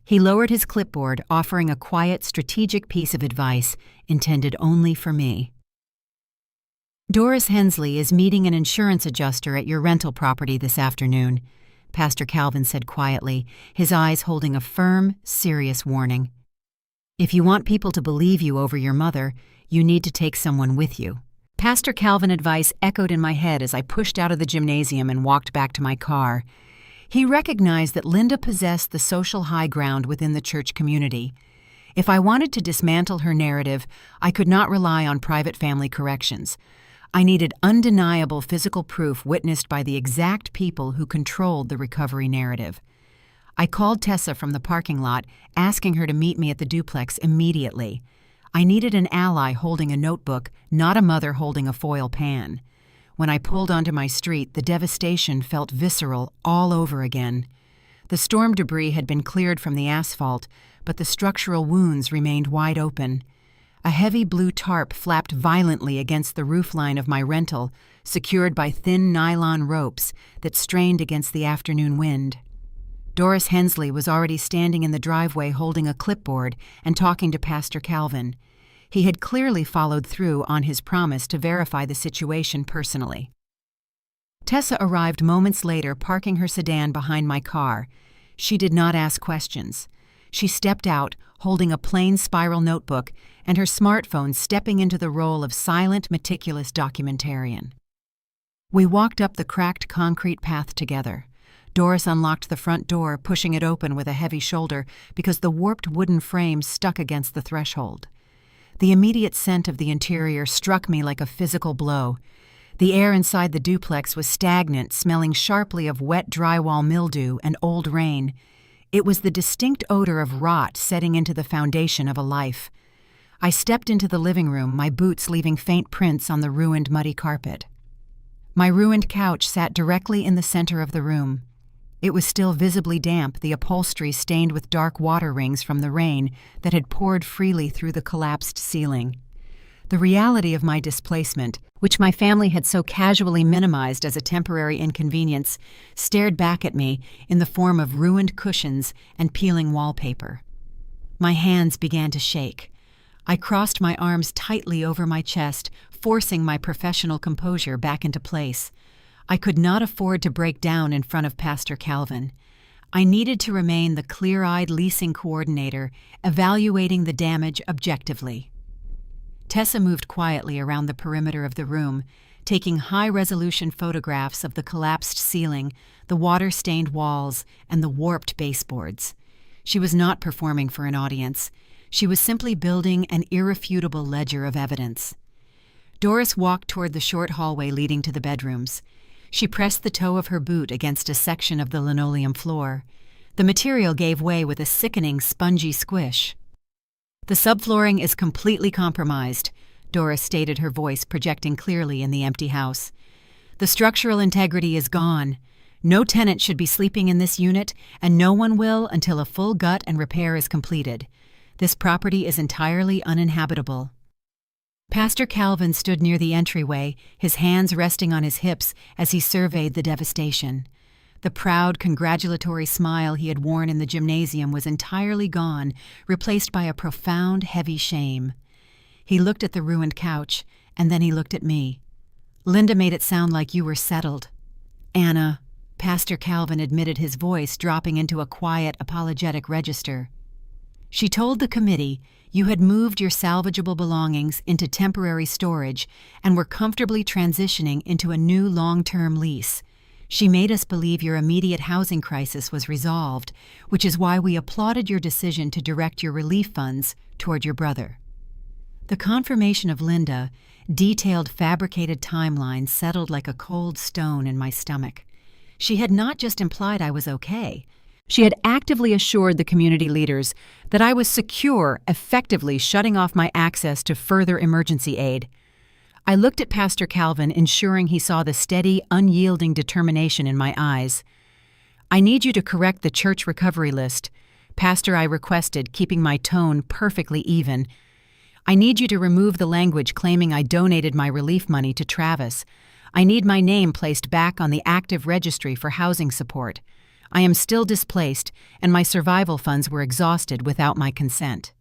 He lowered his clipboard, offering a quiet, strategic piece of advice intended only for me. "Doris Hensley is meeting an insurance adjuster at your rental property this afternoon," Pastor Calvin said quietly, his eyes holding a firm, serious warning. "If you want people to believe you over your mother, you need to take someone with you." Pastor Calvin's advice echoed in my head as I pushed out of the gymnasium and walked back to my car. He recognized that Linda possessed the social high ground within the church community. If I wanted to dismantle her narrative, I could not rely on private family corrections. I needed undeniable physical proof witnessed by the exact people who controlled the recovery narrative. I called Tessa from the parking lot, asking her to meet me at the duplex immediately. I needed an ally holding a notebook, not a mother holding a foil pan. When I pulled onto my street, the devastation felt visceral all over again. The storm debris had been cleared from the asphalt, but the structural wounds remained wide open. A heavy blue tarp flapped violently against the roofline of my rental, secured by thin nylon ropes that strained against the afternoon wind. Doris Hensley was already standing in the driveway holding a clipboard and talking to Pastor Calvin. He had clearly followed through on his promise to verify the situation personally. Tessa arrived moments later, parking her sedan behind my car. She did not ask questions. She stepped out, holding a plain spiral notebook and her smartphone, stepping into the role of silent, meticulous documentarian. We walked up the cracked concrete path together. Doris unlocked the front door, pushing it open with a heavy shoulder because the warped wooden frame stuck against the threshold. The immediate scent of the interior struck me like a physical blow. The air inside the duplex was stagnant, smelling sharply of wet drywall mildew and old rain. It was the distinct odor of rot setting into the foundation of a life. I stepped into the living room, my boots leaving faint prints on the ruined, muddy carpet. My ruined couch sat directly in the center of the room. It was still visibly damp, the upholstery stained with dark water rings from the rain that had poured freely through the collapsed ceiling. The reality of my displacement, which my family had so casually minimized as a temporary inconvenience, stared back at me in the form of ruined cushions and peeling wallpaper. My hands began to shake. I crossed my arms tightly over my chest, forcing my professional composure back into place. I could not afford to break down in front of Pastor Calvin. I needed to remain the clear-eyed leasing coordinator, evaluating the damage objectively. Tessa moved quietly around the perimeter of the room, taking high-resolution photographs of the collapsed ceiling, the water-stained walls, and the warped baseboards. She was not performing for an audience. She was simply building an irrefutable ledger of evidence. Doris walked toward the short hallway leading to the bedrooms. She pressed the toe of her boot against a section of the linoleum floor. The material gave way with a sickening, spongy squish. "The subflooring is completely compromised," Doris stated, her voice projecting clearly in the empty house. "The structural integrity is gone. No tenant should be sleeping in this unit, and no one will until a full gut and repair is completed. This property is entirely uninhabitable." Pastor Calvin stood near the entryway, his hands resting on his hips as he surveyed the devastation. The proud, congratulatory smile he had worn in the gymnasium was entirely gone, replaced by a profound, heavy shame. He looked at the ruined couch, and then he looked at me. "Linda made it sound like you were settled." "Anna," Pastor Calvin admitted, his voice dropping into a quiet, apologetic register. "She told the committee you had moved your salvageable belongings into temporary storage and were comfortably transitioning into a new long-term lease. She made us believe your immediate housing crisis was resolved, which is why we applauded your decision to direct your relief funds toward your brother." The confirmation of Linda, detailed fabricated timeline settled like a cold stone in my stomach. She had not just implied I was okay. She had actively assured the community leaders that I was secure, effectively shutting off my access to further emergency aid. I looked at Pastor Calvin, ensuring he saw the steady, unyielding determination in my eyes. "I need you to correct the church recovery list," Pastor, I requested, keeping my tone perfectly even. "I need you to remove the language claiming I donated my relief money to Travis. I need my name placed back on the active registry for housing support. I am still displaced, and my survival funds were exhausted without my consent."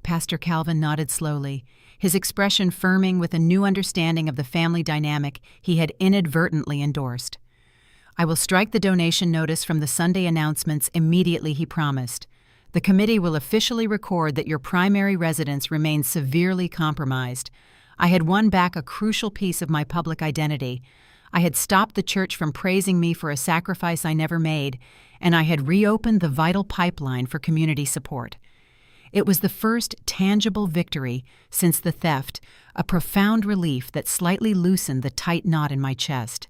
Pastor Calvin nodded slowly, his expression firming with a new understanding of the family dynamic he had inadvertently endorsed. "I will strike the donation notice from the Sunday announcements immediately," he promised. "The committee will officially record that your primary residence remains severely compromised. I had won back a crucial piece of my public identity. I had stopped the church from praising me for a sacrifice I never made, and I had reopened the vital pipeline for community support." It was the first tangible victory since the theft, a profound relief that slightly loosened the tight knot in my chest.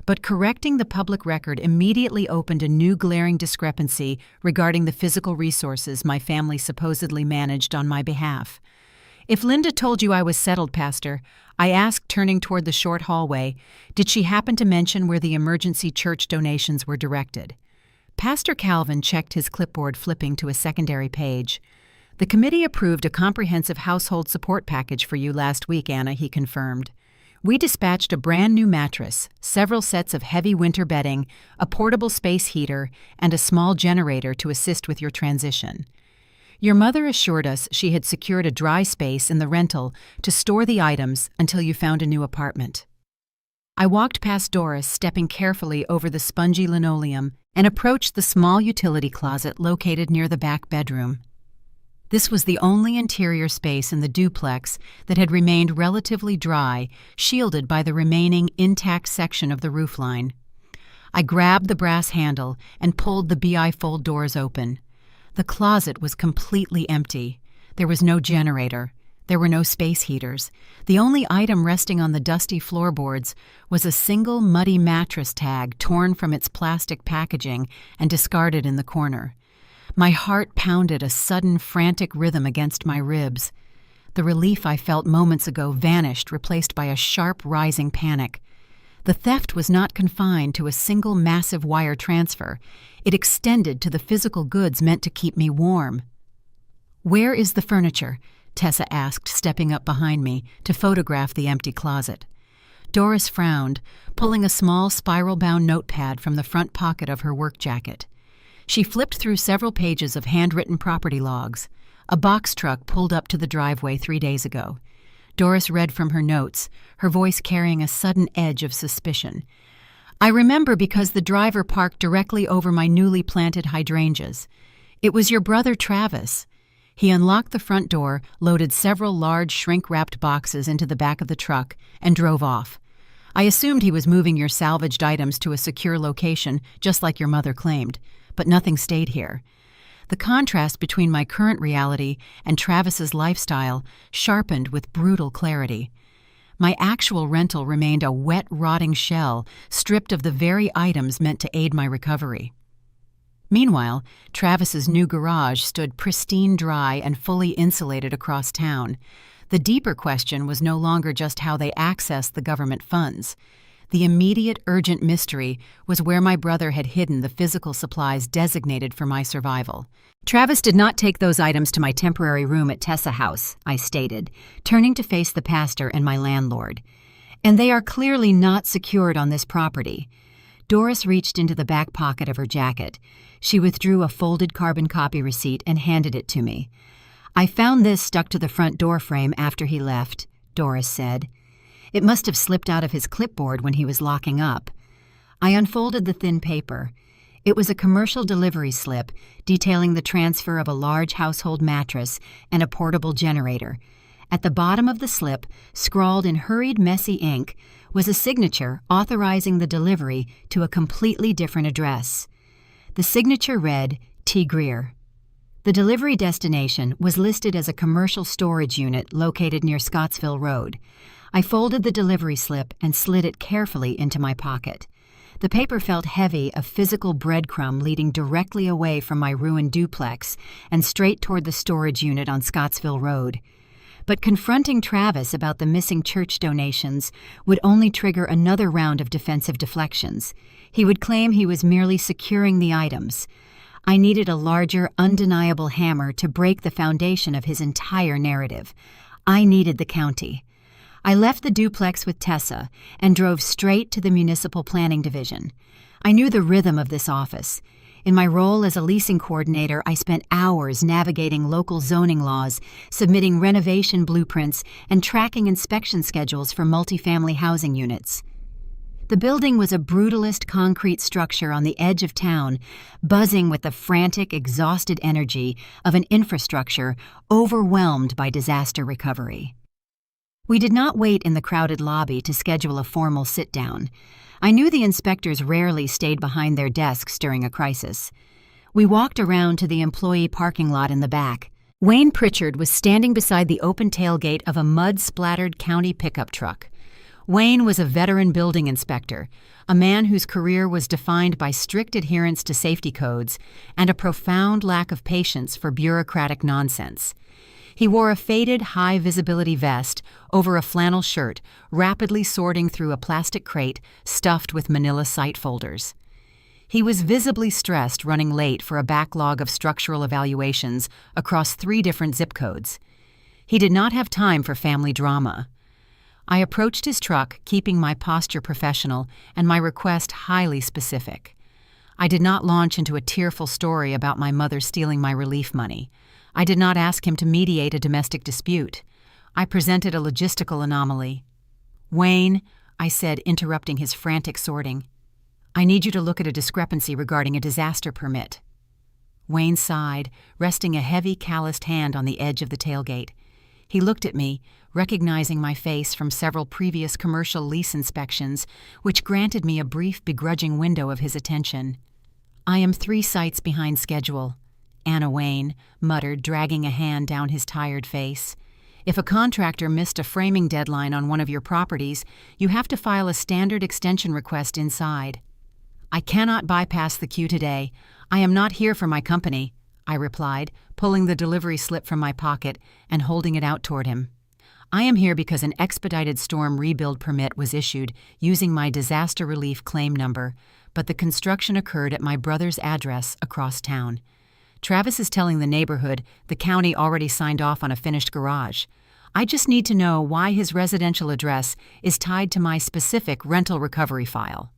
But correcting the public record immediately opened a new glaring discrepancy regarding the physical resources my family supposedly managed on my behalf. "If Linda told you I was settled, Pastor," I asked, turning toward the short hallway, "did she happen to mention where the emergency church donations were directed?" Pastor Calvin checked his clipboard, flipping to a secondary page. "The committee approved a comprehensive household support package for you last week, Anna," he confirmed. "We dispatched a brand new mattress, several sets of heavy winter bedding, a portable space heater, and a small generator to assist with your transition. Your mother assured us she had secured a dry space in the rental to store the items until you found a new apartment." I walked past Doris, stepping carefully over the spongy linoleum, and approached the small utility closet located near the back bedroom. This was the only interior space in the duplex that had remained relatively dry, shielded by the remaining intact section of the roofline. I grabbed the brass handle and pulled the bi-fold doors open. The closet was completely empty. There was no generator. There were no space heaters. The only item resting on the dusty floorboards was a single muddy mattress tag torn from its plastic packaging and discarded in the corner. My heart pounded a sudden, frantic rhythm against my ribs. The relief I felt moments ago vanished, replaced by a sharp, rising panic. The theft was not confined to a single massive wire transfer. It extended to the physical goods meant to keep me warm. "Where is the furniture?" Tessa asked, stepping up behind me to photograph the empty closet. Doris frowned, pulling a small spiral-bound notepad from the front pocket of her work jacket. She flipped through several pages of handwritten property logs. A box truck pulled up to the driveway 3 days ago. Doris read from her notes, her voice carrying a sudden edge of suspicion. "I remember because the driver parked directly over my newly planted hydrangeas. It was your brother Travis." He unlocked the front door, loaded several large shrink-wrapped boxes into the back of the truck, and drove off. "I assumed he was moving your salvaged items to a secure location, just like your mother claimed, but nothing stayed here." The contrast between my current reality and Travis's lifestyle sharpened with brutal clarity. My actual rental remained a wet, rotting shell, stripped of the very items meant to aid my recovery. Meanwhile, Travis's new garage stood pristine, dry, and fully insulated across town. The deeper question was no longer just how they accessed the government funds. The immediate, urgent mystery was where my brother had hidden the physical supplies designated for my survival. "Travis did not take those items to my temporary room at Tessa House," I stated, turning to face the pastor and my landlord. "And they are clearly not secured on this property." Doris reached into the back pocket of her jacket. She withdrew a folded carbon copy receipt and handed it to me. "I found this stuck to the front door frame after he left," Doris said. "It must have slipped out of his clipboard when he was locking up." I unfolded the thin paper. It was a commercial delivery slip detailing the transfer of a large household mattress and a portable generator. At the bottom of the slip, scrawled in hurried, messy ink, was a signature authorizing the delivery to a completely different address. The signature read, T. Greer. The delivery destination was listed as a commercial storage unit located near Scottsville Road. I folded the delivery slip and slid it carefully into my pocket. The paper felt heavy, a physical breadcrumb leading directly away from my ruined duplex and straight toward the storage unit on Scottsville Road. But confronting Travis about the missing church donations would only trigger another round of defensive deflections. He would claim he was merely securing the items. I needed a larger, undeniable hammer to break the foundation of his entire narrative. I needed the county. I left the duplex with Tessa and drove straight to the Municipal Planning Division. I knew the rhythm of this office. In my role as a leasing coordinator, I spent hours navigating local zoning laws, submitting renovation blueprints, and tracking inspection schedules for multifamily housing units. The building was a brutalist concrete structure on the edge of town, buzzing with the frantic, exhausted energy of an infrastructure overwhelmed by disaster recovery. We did not wait in the crowded lobby to schedule a formal sit-down. I knew the inspectors rarely stayed behind their desks during a crisis. We walked around to the employee parking lot in the back. Wayne Pritchard was standing beside the open tailgate of a mud-splattered county pickup truck. Wayne was a veteran building inspector, a man whose career was defined by strict adherence to safety codes and a profound lack of patience for bureaucratic nonsense. He wore a faded, high-visibility vest over a flannel shirt, rapidly sorting through a plastic crate stuffed with manila site folders. He was visibly stressed, running late for a backlog of structural evaluations across 3 different zip codes. He did not have time for family drama. I approached his truck, keeping my posture professional and my request highly specific. I did not launch into a tearful story about my mother stealing my relief money. I did not ask him to mediate a domestic dispute. I presented a logistical anomaly. "Wayne," I said, interrupting his frantic sorting, I need you to look at a discrepancy regarding a disaster permit." Wayne sighed, resting a heavy, calloused hand on the edge of the tailgate. He looked at me, recognizing my face from several previous commercial lease inspections, which granted me a brief, begrudging window of his attention. "I am 3 sites behind schedule," Anna Wayne muttered, dragging a hand down his tired face. "If a contractor missed a framing deadline on one of your properties, you have to file a standard extension request inside." "I cannot bypass the queue today. I am not here for my company," I replied, pulling the delivery slip from my pocket and holding it out toward him. "I am here because an expedited storm rebuild permit was issued using my disaster relief claim number, but the construction occurred at my brother's address across town. Travis is telling the neighborhood the county already signed off on a finished garage. I just need to know why his residential address is tied to my specific rental recovery file."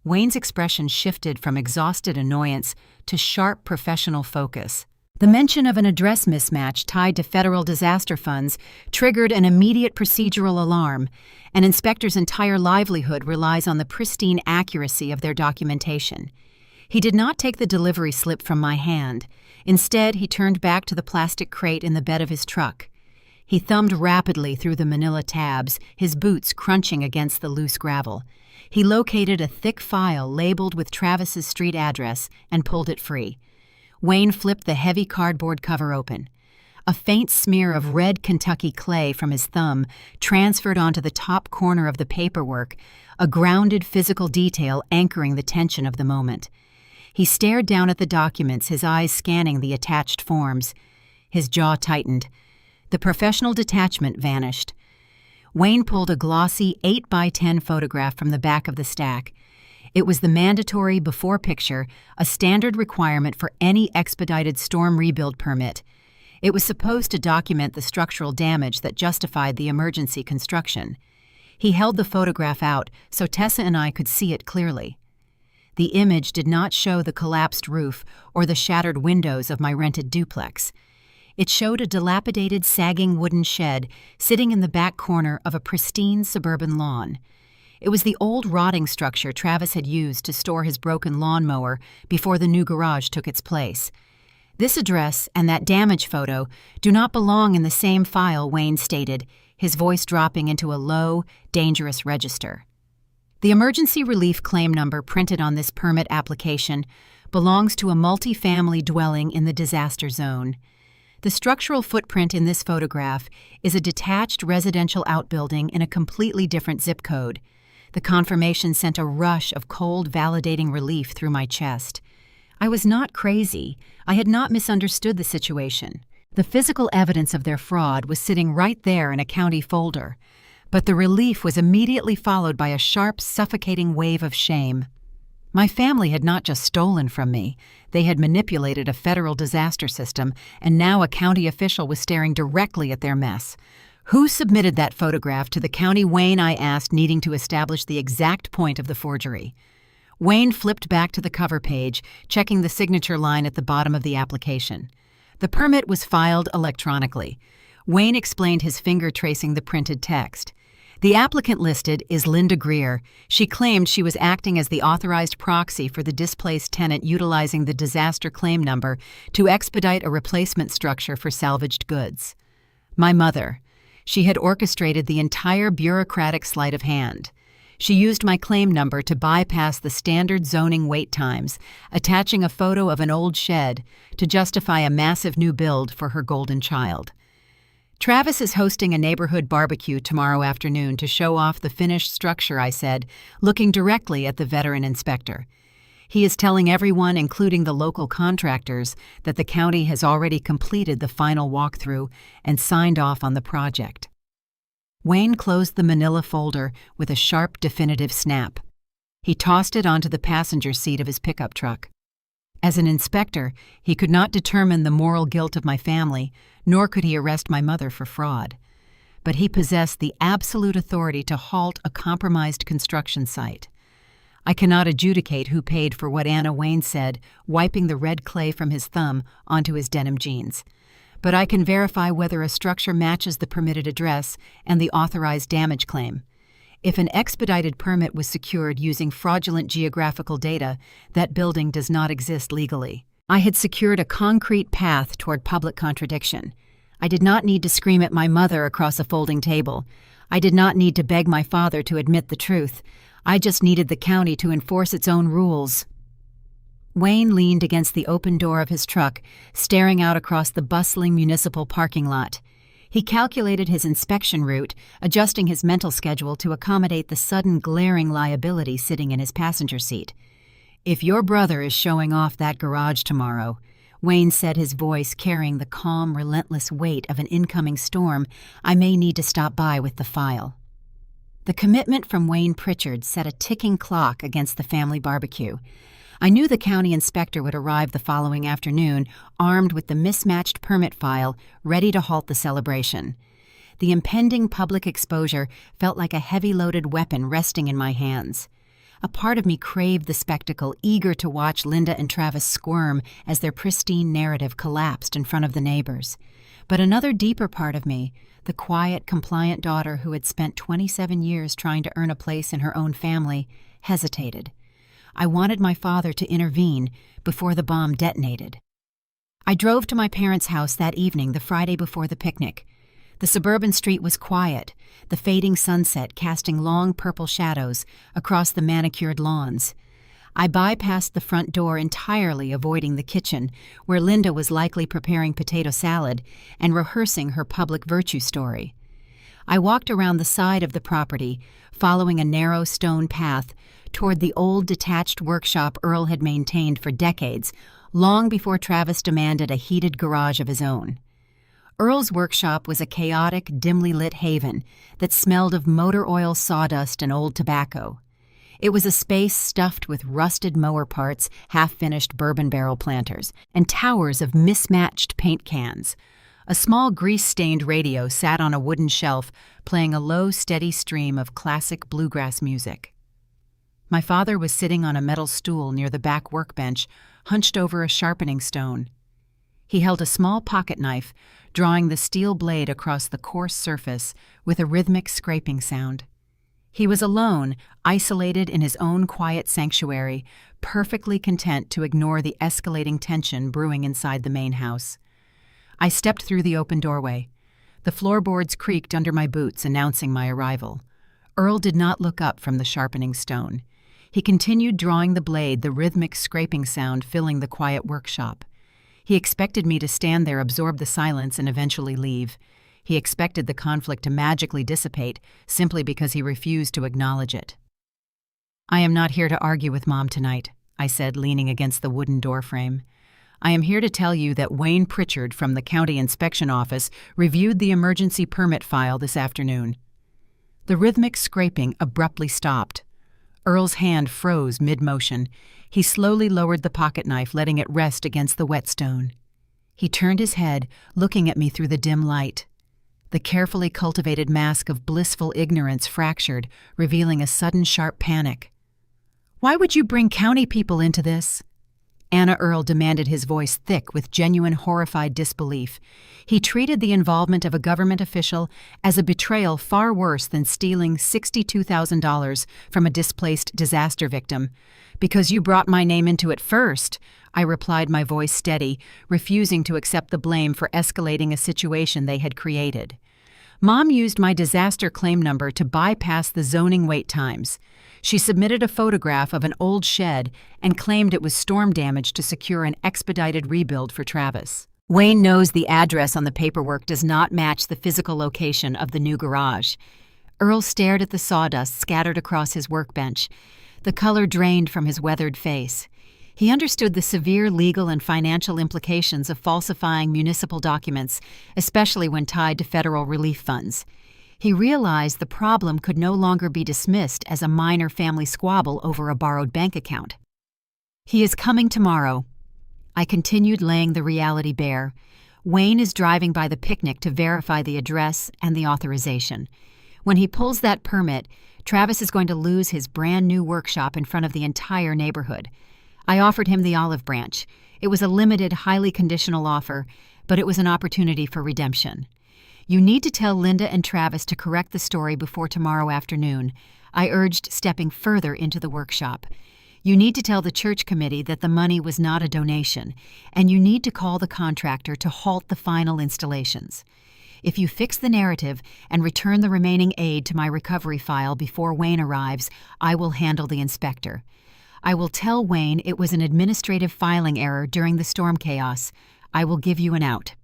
Wayne's expression shifted from exhausted annoyance to sharp professional focus. The mention of an address mismatch tied to federal disaster funds triggered an immediate procedural alarm. An inspector's entire livelihood relies on the pristine accuracy of their documentation. He did not take the delivery slip from my hand. Instead, he turned back to the plastic crate in the bed of his truck. He thumbed rapidly through the manila tabs, his boots crunching against the loose gravel. He located a thick file labeled with Travis's street address and pulled it free. Wayne flipped the heavy cardboard cover open. A faint smear of red Kentucky clay from his thumb transferred onto the top corner of the paperwork, a grounded physical detail anchoring the tension of the moment. He stared down at the documents, his eyes scanning the attached forms. His jaw tightened. The professional detachment vanished. Wayne pulled a glossy 8x10 photograph from the back of the stack. It was the mandatory before picture, a standard requirement for any expedited storm rebuild permit. It was supposed to document the structural damage that justified the emergency construction. He held the photograph out so Tessa and I could see it clearly. The image did not show the collapsed roof or the shattered windows of my rented duplex. It showed a dilapidated, sagging wooden shed sitting in the back corner of a pristine suburban lawn. It was the old rotting structure Travis had used to store his broken lawnmower before the new garage took its place. "This address and that damage photo do not belong in the same file," Wayne stated, his voice dropping into a low, dangerous register. "The emergency relief claim number printed on this permit application belongs to a multi-family dwelling in the disaster zone. The structural footprint in this photograph is a detached residential outbuilding in a completely different zip code." The confirmation sent a rush of cold, validating relief through my chest. I was not crazy. I had not misunderstood the situation. The physical evidence of their fraud was sitting right there in a county folder. But the relief was immediately followed by a sharp, suffocating wave of shame. My family had not just stolen from me. They had manipulated a federal disaster system, and now a county official was staring directly at their mess. "Who submitted that photograph to the county?" Wayne, I asked, needing to establish the exact point of the forgery. Wayne flipped back to the cover page, checking the signature line at the bottom of the application. The permit was filed electronically. Wayne explained, his finger tracing the printed text. "The applicant listed is Linda Greer. She claimed she was acting as the authorized proxy for the displaced tenant, utilizing the disaster claim number to expedite a replacement structure for salvaged goods. My mother. She had orchestrated the entire bureaucratic sleight of hand. She used my claim number to bypass the standard zoning wait times, attaching a photo of an old shed to justify a massive new build for her golden child. Travis is hosting a neighborhood barbecue tomorrow afternoon to show off the finished structure," I said, looking directly at the veteran inspector. "He is telling everyone, including the local contractors, that the county has already completed the final walkthrough and signed off on the project." Wayne closed the manila folder with a sharp, definitive snap. He tossed it onto the passenger seat of his pickup truck. As an inspector, he could not determine the moral guilt of my family, nor could he arrest my mother for fraud. But he possessed the absolute authority to halt a compromised construction site. I cannot adjudicate who paid for what Anna Wayne said, wiping the red clay from his thumb onto his denim jeans. But I can verify whether a structure matches the permitted address and the authorized damage claim. If an expedited permit was secured using fraudulent geographical data, that building does not exist legally. I had secured a concrete path toward public contradiction. I did not need to scream at my mother across a folding table. I did not need to beg my father to admit the truth. I just needed the county to enforce its own rules. Wayne leaned against the open door of his truck, staring out across the bustling municipal parking lot. He calculated his inspection route, adjusting his mental schedule to accommodate the sudden glaring liability sitting in his passenger seat. "If your brother is showing off that garage tomorrow," Wayne said, his voice carrying the calm, relentless weight of an incoming storm, "I may need to stop by with the file." The commitment from Wayne Pritchard set a ticking clock against the family barbecue. I knew the county inspector would arrive the following afternoon, armed with the mismatched permit file, ready to halt the celebration. The impending public exposure felt like a heavy-loaded weapon resting in my hands. A part of me craved the spectacle, eager to watch Linda and Travis squirm as their pristine narrative collapsed in front of the neighbors. But another deeper part of me, the quiet, compliant daughter who had spent 27 years trying to earn a place in her own family, hesitated. I wanted my father to intervene before the bomb detonated. I drove to my parents' house that evening, the Friday before the picnic. The suburban street was quiet, the fading sunset casting long purple shadows across the manicured lawns. I bypassed the front door entirely, avoiding the kitchen, where Linda was likely preparing potato salad and rehearsing her public virtue story. I walked around the side of the property, following a narrow stone path toward the old detached workshop Earl had maintained for decades, long before Travis demanded a heated garage of his own. Earl's workshop was a chaotic, dimly lit haven that smelled of motor oil, sawdust, and old tobacco. It was a space stuffed with rusted mower parts, half-finished bourbon barrel planters, and towers of mismatched paint cans. A small grease-stained radio sat on a wooden shelf, playing a low, steady stream of classic bluegrass music. My father was sitting on a metal stool near the back workbench, hunched over a sharpening stone. He held a small pocket knife, drawing the steel blade across the coarse surface with a rhythmic scraping sound. He was alone, isolated in his own quiet sanctuary, perfectly content to ignore the escalating tension brewing inside the main house. I stepped through the open doorway. The floorboards creaked under my boots, announcing my arrival. Earl did not look up from the sharpening stone. He continued drawing the blade, the rhythmic scraping sound filling the quiet workshop. He expected me to stand there, absorb the silence, and eventually leave. He expected the conflict to magically dissipate simply because he refused to acknowledge it. "I am not here to argue with Mom tonight," I said, leaning against the wooden doorframe. "I am here to tell you that Wayne Pritchard from the County Inspection Office reviewed the emergency permit file this afternoon." The rhythmic scraping abruptly stopped. Earl's hand froze mid-motion. He slowly lowered the pocket knife, letting it rest against the whetstone. He turned his head, looking at me through the dim light. The carefully cultivated mask of blissful ignorance fractured, revealing a sudden sharp panic. "Why would you bring county people into this?" Anna Earl demanded, his voice thick with genuine horrified disbelief. He treated the involvement of a government official as a betrayal far worse than stealing $62,000 from a displaced disaster victim. "Because you brought my name into it first," I replied, my voice steady, refusing to accept the blame for escalating a situation they had created. Mom used my disaster claim number to bypass the zoning wait times. She submitted a photograph of an old shed and claimed it was storm damage to secure an expedited rebuild for Travis. Wayne knows the address on the paperwork does not match the physical location of the new garage. Earl stared at the sawdust scattered across his workbench. The color drained from his weathered face. He understood the severe legal and financial implications of falsifying municipal documents, especially when tied to federal relief funds. He realized the problem could no longer be dismissed as a minor family squabble over a borrowed bank account. "He is coming tomorrow." I continued, laying the reality bare. Wayne is driving by the picnic to verify the address and the authorization. When he pulls that permit, Travis is going to lose his brand new workshop in front of the entire neighborhood. I offered him the olive branch. It was a limited, highly conditional offer, but it was an opportunity for redemption. You need to tell Linda and Travis to correct the story before tomorrow afternoon, I urged, stepping further into the workshop. You need to tell the church committee that the money was not a donation, and you need to call the contractor to halt the final installations. If you fix the narrative and return the remaining aid to my recovery file before Wayne arrives, I will handle the inspector. I will tell Wayne it was an administrative filing error during the storm chaos. I will give you an out.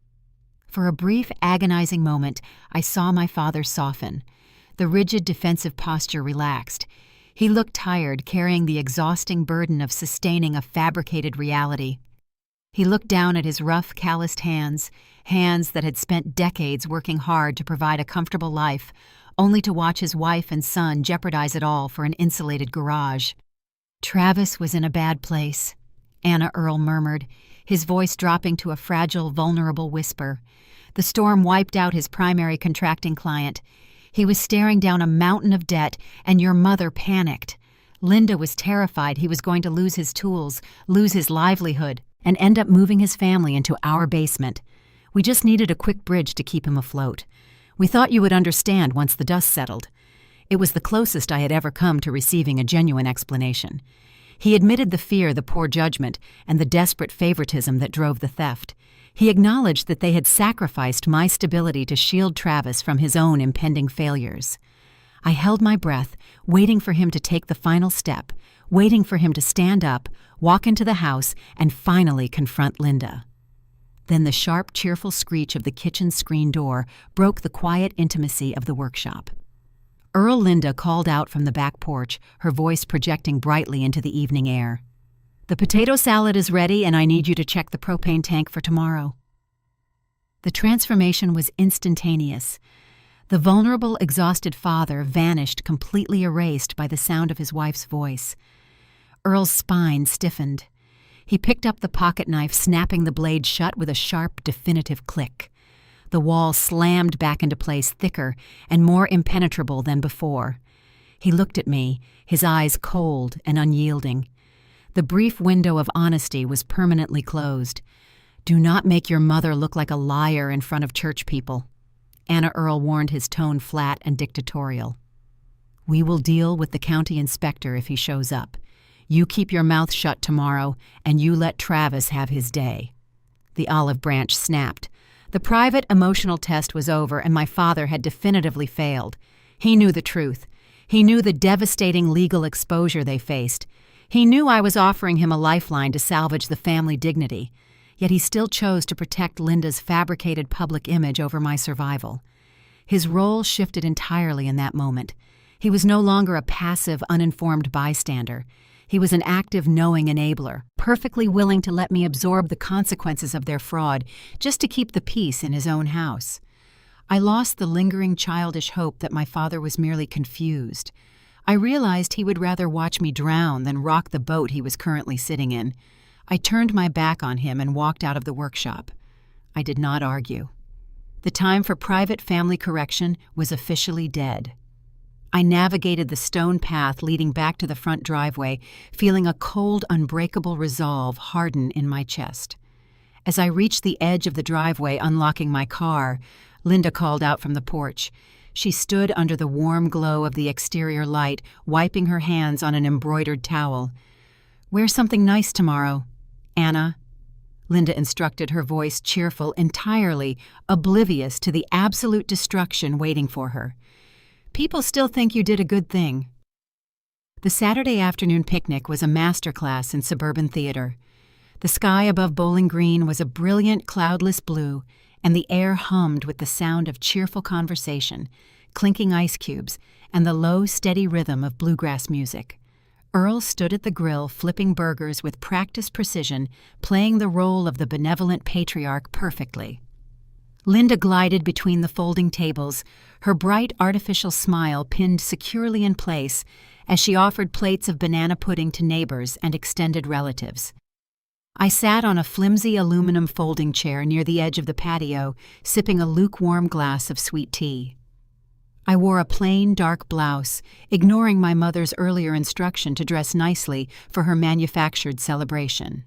For a brief, agonizing moment, I saw my father soften. The rigid defensive posture relaxed. He looked tired, carrying the exhausting burden of sustaining a fabricated reality. He looked down at his rough, calloused hands that had spent decades working hard to provide a comfortable life, only to watch his wife and son jeopardize it all for an insulated garage. Travis was in a bad place, Anna Earl murmured, his voice dropping to a fragile, vulnerable whisper. The storm wiped out his primary contracting client. He was staring down a mountain of debt, and your mother panicked. Linda was terrified he was going to lose his tools, lose his livelihood, and end up moving his family into our basement. We just needed a quick bridge to keep him afloat. We thought you would understand once the dust settled. It was the closest I had ever come to receiving a genuine explanation. He admitted the fear, the poor judgment, and the desperate favoritism that drove the theft. He acknowledged that they had sacrificed my stability to shield Travis from his own impending failures. I held my breath, waiting for him to take the final step, waiting for him to stand up, walk into the house, and finally confront Linda. Then the sharp, cheerful screech of the kitchen screen door broke the quiet intimacy of the workshop. Earl Linda called out from the back porch, her voice projecting brightly into the evening air. "The potato salad is ready, and I need you to check the propane tank for tomorrow." The transformation was instantaneous. The vulnerable, exhausted father vanished, completely erased by the sound of his wife's voice. Earl's spine stiffened. He picked up the pocket knife, snapping the blade shut with a sharp, definitive click. The wall slammed back into place, thicker and more impenetrable than before. He looked at me, his eyes cold and unyielding. The brief window of honesty was permanently closed. "Do not make your mother look like a liar in front of church people," Anna Earl warned, his tone flat and dictatorial. "We will deal with the county inspector if he shows up. You keep your mouth shut tomorrow, and you let Travis have his day." The olive branch snapped. The private emotional test was over, and my father had definitively failed. He knew the truth. He knew the devastating legal exposure they faced. He knew I was offering him a lifeline to salvage the family dignity. Yet he still chose to protect Linda's fabricated public image over my survival. His role shifted entirely in that moment. He was no longer a passive, uninformed bystander. He was an active, knowing enabler, perfectly willing to let me absorb the consequences of their fraud just to keep the peace in his own house. I lost the lingering childish hope that my father was merely confused. I realized he would rather watch me drown than rock the boat he was currently sitting in. I turned my back on him and walked out of the workshop. I did not argue. The time for private family correction was officially dead. I navigated the stone path leading back to the front driveway, feeling a cold, unbreakable resolve harden in my chest. As I reached the edge of the driveway, unlocking my car, Linda called out from the porch. She stood under the warm glow of the exterior light, wiping her hands on an embroidered towel. "Wear something nice tomorrow, Anna," Linda instructed, her voice cheerful, entirely oblivious to the absolute destruction waiting for her. "People still think you did a good thing." The Saturday afternoon picnic was a masterclass in suburban theater. The sky above Bowling Green was a brilliant, cloudless blue, and the air hummed with the sound of cheerful conversation, clinking ice cubes, and the low, steady rhythm of bluegrass music. Earl stood at the grill flipping burgers with practiced precision, playing the role of the benevolent patriarch perfectly. Linda glided between the folding tables, her bright artificial smile pinned securely in place as she offered plates of banana pudding to neighbors and extended relatives. I sat on a flimsy aluminum folding chair near the edge of the patio, sipping a lukewarm glass of sweet tea. I wore a plain, dark blouse, ignoring my mother's earlier instruction to dress nicely for her manufactured celebration.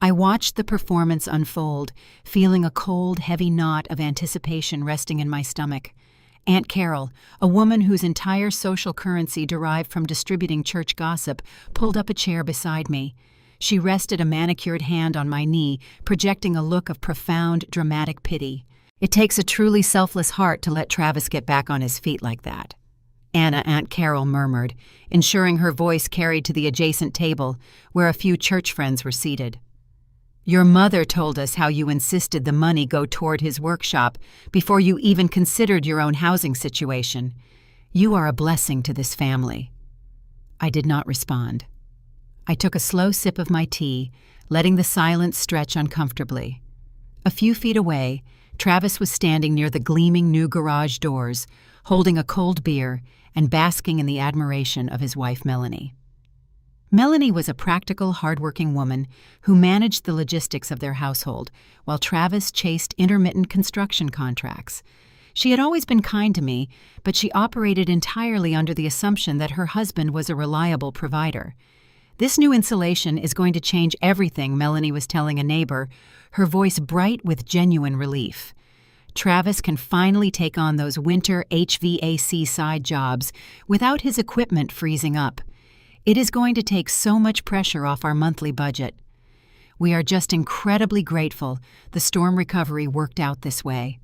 I watched the performance unfold, feeling a cold, heavy knot of anticipation resting in my stomach. Aunt Carol, a woman whose entire social currency derived from distributing church gossip, pulled up a chair beside me. She rested a manicured hand on my knee, projecting a look of profound, dramatic pity. "It takes a truly selfless heart to let Travis get back on his feet like that," Aunt Carol murmured, ensuring her voice carried to the adjacent table, where a few church friends were seated. "Your mother told us how you insisted the money go toward his workshop before you even considered your own housing situation. You are a blessing to this family." I did not respond. I took a slow sip of my tea, letting the silence stretch uncomfortably. A few feet away, Travis was standing near the gleaming new garage doors, holding a cold beer and basking in the admiration of his wife Melanie. Melanie was a practical, hardworking woman who managed the logistics of their household, while Travis chased intermittent construction contracts. She had always been kind to me, but she operated entirely under the assumption that her husband was a reliable provider. "This new insulation is going to change everything," Melanie was telling a neighbor, her voice bright with genuine relief. "Travis can finally take on those winter HVAC side jobs without his equipment freezing up. It is going to take so much pressure off our monthly budget. We are just incredibly grateful the storm recovery worked out this way."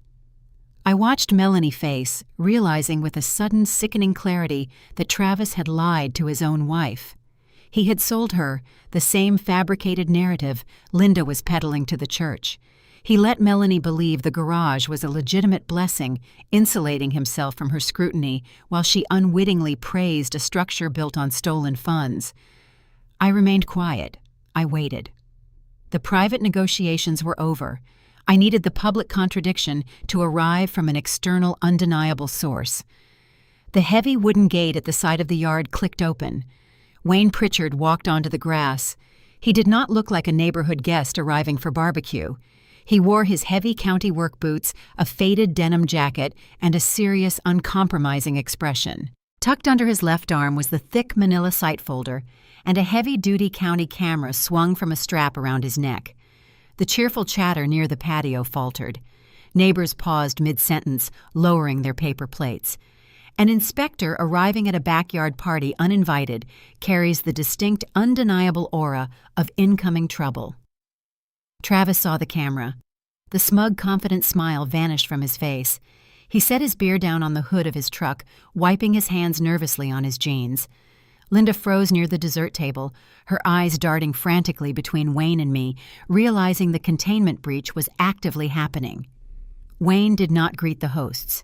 I watched Melanie face, realizing with a sudden sickening clarity that Travis had lied to his own wife. He had sold her the same fabricated narrative Linda was peddling to the church. He let Melanie believe the garage was a legitimate blessing, insulating himself from her scrutiny, while she unwittingly praised a structure built on stolen funds. I remained quiet. I waited. The private negotiations were over. I needed the public contradiction to arrive from an external, undeniable source. The heavy wooden gate at the side of the yard clicked open. Wayne Pritchard walked onto the grass. He did not look like a neighborhood guest arriving for barbecue. He wore his heavy county work boots, a faded denim jacket, and a serious, uncompromising expression. Tucked under his left arm was the thick manila sight folder, and a heavy-duty county camera swung from a strap around his neck. The cheerful chatter near the patio faltered. Neighbors paused mid-sentence, lowering their paper plates. An inspector arriving at a backyard party uninvited carries the distinct, undeniable aura of incoming trouble. Travis saw the camera. The smug, confident smile vanished from his face. He set his beer down on the hood of his truck, wiping his hands nervously on his jeans. Linda froze near the dessert table, her eyes darting frantically between Wayne and me, realizing the containment breach was actively happening. Wayne did not greet the hosts.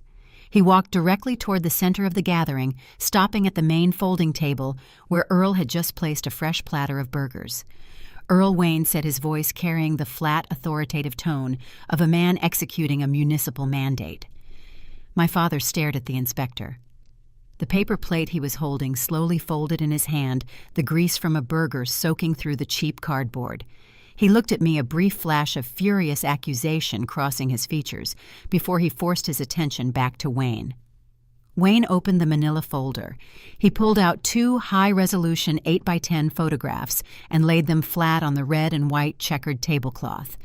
He walked directly toward the center of the gathering, stopping at the main folding table where Earl had just placed a fresh platter of burgers. Earl Wayne said, his voice carrying the flat, authoritative tone of a man executing a municipal mandate. My father stared at the inspector. The paper plate he was holding slowly folded in his hand, the grease from a burger soaking through the cheap cardboard. He looked at me, a brief flash of furious accusation crossing his features, before he forced his attention back to Wayne. Wayne opened the manila folder. He pulled out 2 high-resolution 8x10 photographs and laid them flat on the red and white checkered tablecloth.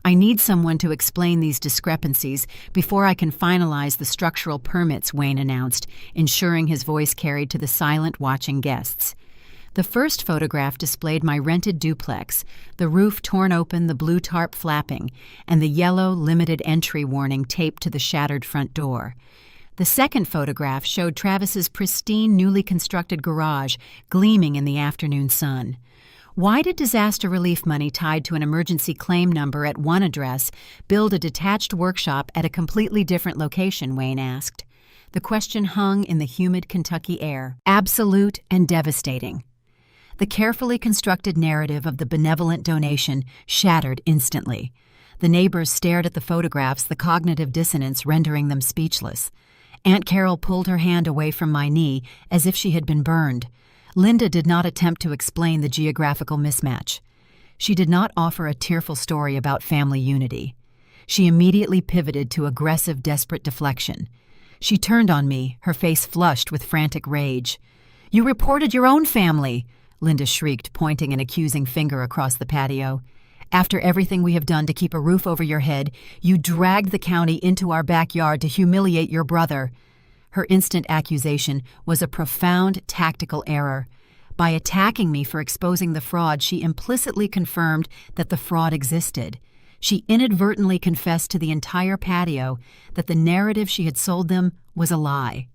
"I need someone to explain these discrepancies before I can finalize the structural permits," Wayne announced, ensuring his voice carried to the silent, watching guests. The first photograph displayed my rented duplex, the roof torn open, the blue tarp flapping, and the yellow limited entry warning taped to the shattered front door. The second photograph showed Travis's pristine, newly constructed garage gleaming in the afternoon sun. Why did disaster relief money tied to an emergency claim number at one address build a detached workshop at a completely different location, Wayne asked. The question hung in the humid Kentucky air, absolute and devastating. The carefully constructed narrative of the benevolent donation shattered instantly. The neighbors stared at the photographs, the cognitive dissonance rendering them speechless. Aunt Carol pulled her hand away from my knee as if she had been burned. Linda did not attempt to explain the geographical mismatch. She did not offer a tearful story about family unity. She immediately pivoted to aggressive, desperate deflection. She turned on me, her face flushed with frantic rage. "You reported your own family!" Linda shrieked, pointing an accusing finger across the patio. After everything we have done to keep a roof over your head, you dragged the county into our backyard to humiliate your brother." Her instant accusation was a profound tactical error. By attacking me for exposing the fraud, she implicitly confirmed that the fraud existed. She inadvertently confessed to the entire patio that the narrative she had sold them was a lie.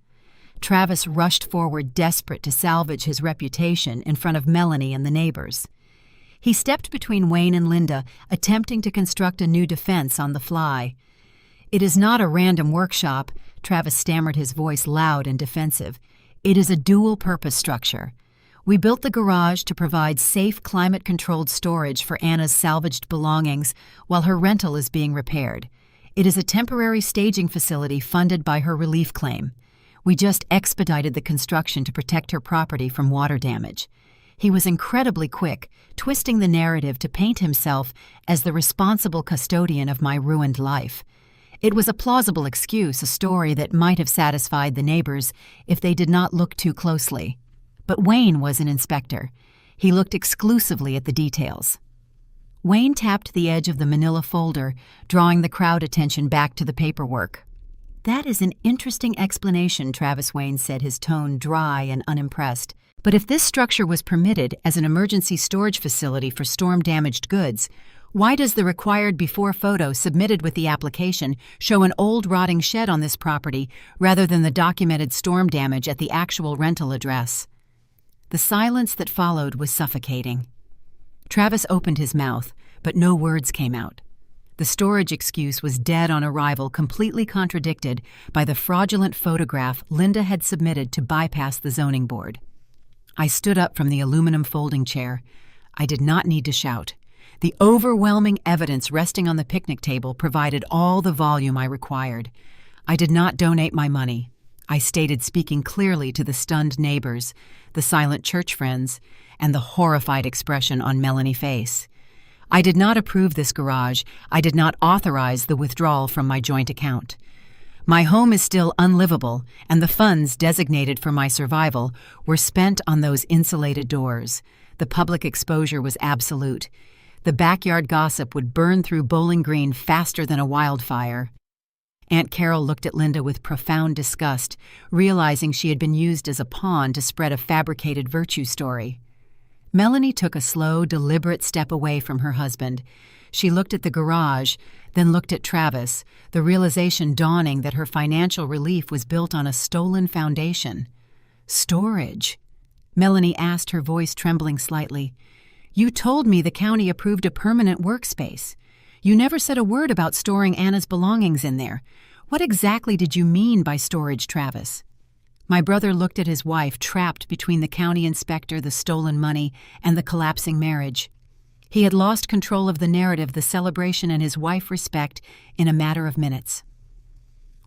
Travis rushed forward, desperate to salvage his reputation in front of Melanie and the neighbors. He stepped between Wayne and Linda, attempting to construct a new defense on the fly. "It is not a random workshop," Travis stammered, his voice loud and defensive. "It is a dual-purpose structure. We built the garage to provide safe, climate-controlled storage for Anna's salvaged belongings while her rental is being repaired. It is a temporary staging facility funded by her relief claim. We just expedited the construction to protect her property from water damage." He was incredibly quick, twisting the narrative to paint himself as the responsible custodian of my ruined life. It was a plausible excuse, a story that might have satisfied the neighbors if they did not look too closely. But Wayne was an inspector. He looked exclusively at the details. Wayne tapped the edge of the manila folder, drawing the crowd attention back to the paperwork. "That is an interesting explanation," Travis Wayne said, his tone dry and unimpressed. "But if this structure was permitted as an emergency storage facility for storm-damaged goods, why does the required before photo submitted with the application show an old rotting shed on this property rather than the documented storm damage at the actual rental address?" The silence that followed was suffocating. Travis opened his mouth, but no words came out. The storage excuse was dead on arrival, completely contradicted by the fraudulent photograph Linda had submitted to bypass the zoning board. I stood up from the aluminum folding chair. I did not need to shout. The overwhelming evidence resting on the picnic table provided all the volume I required. I did not donate my money, I stated, speaking clearly to the stunned neighbors, the silent church friends, and the horrified expression on Melanie's face. I did not approve this garage. I did not authorize the withdrawal from my joint account. My home is still unlivable, and the funds designated for my survival were spent on those insulated doors. The public exposure was absolute. The backyard gossip would burn through Bowling Green faster than a wildfire. Aunt Carol looked at Linda with profound disgust, realizing she had been used as a pawn to spread a fabricated virtue story. Melanie took a slow, deliberate step away from her husband. She looked at the garage, then looked at Travis, the realization dawning that her financial relief was built on a stolen foundation. "Storage?" Melanie asked, her voice trembling slightly. "You told me the county approved a permanent workspace. You never said a word about storing Anna's belongings in there. What exactly did you mean by storage, Travis?" My brother looked at his wife, trapped between the county inspector, the stolen money, and the collapsing marriage. He had lost control of the narrative the celebration and his wife respect in a matter of minutes.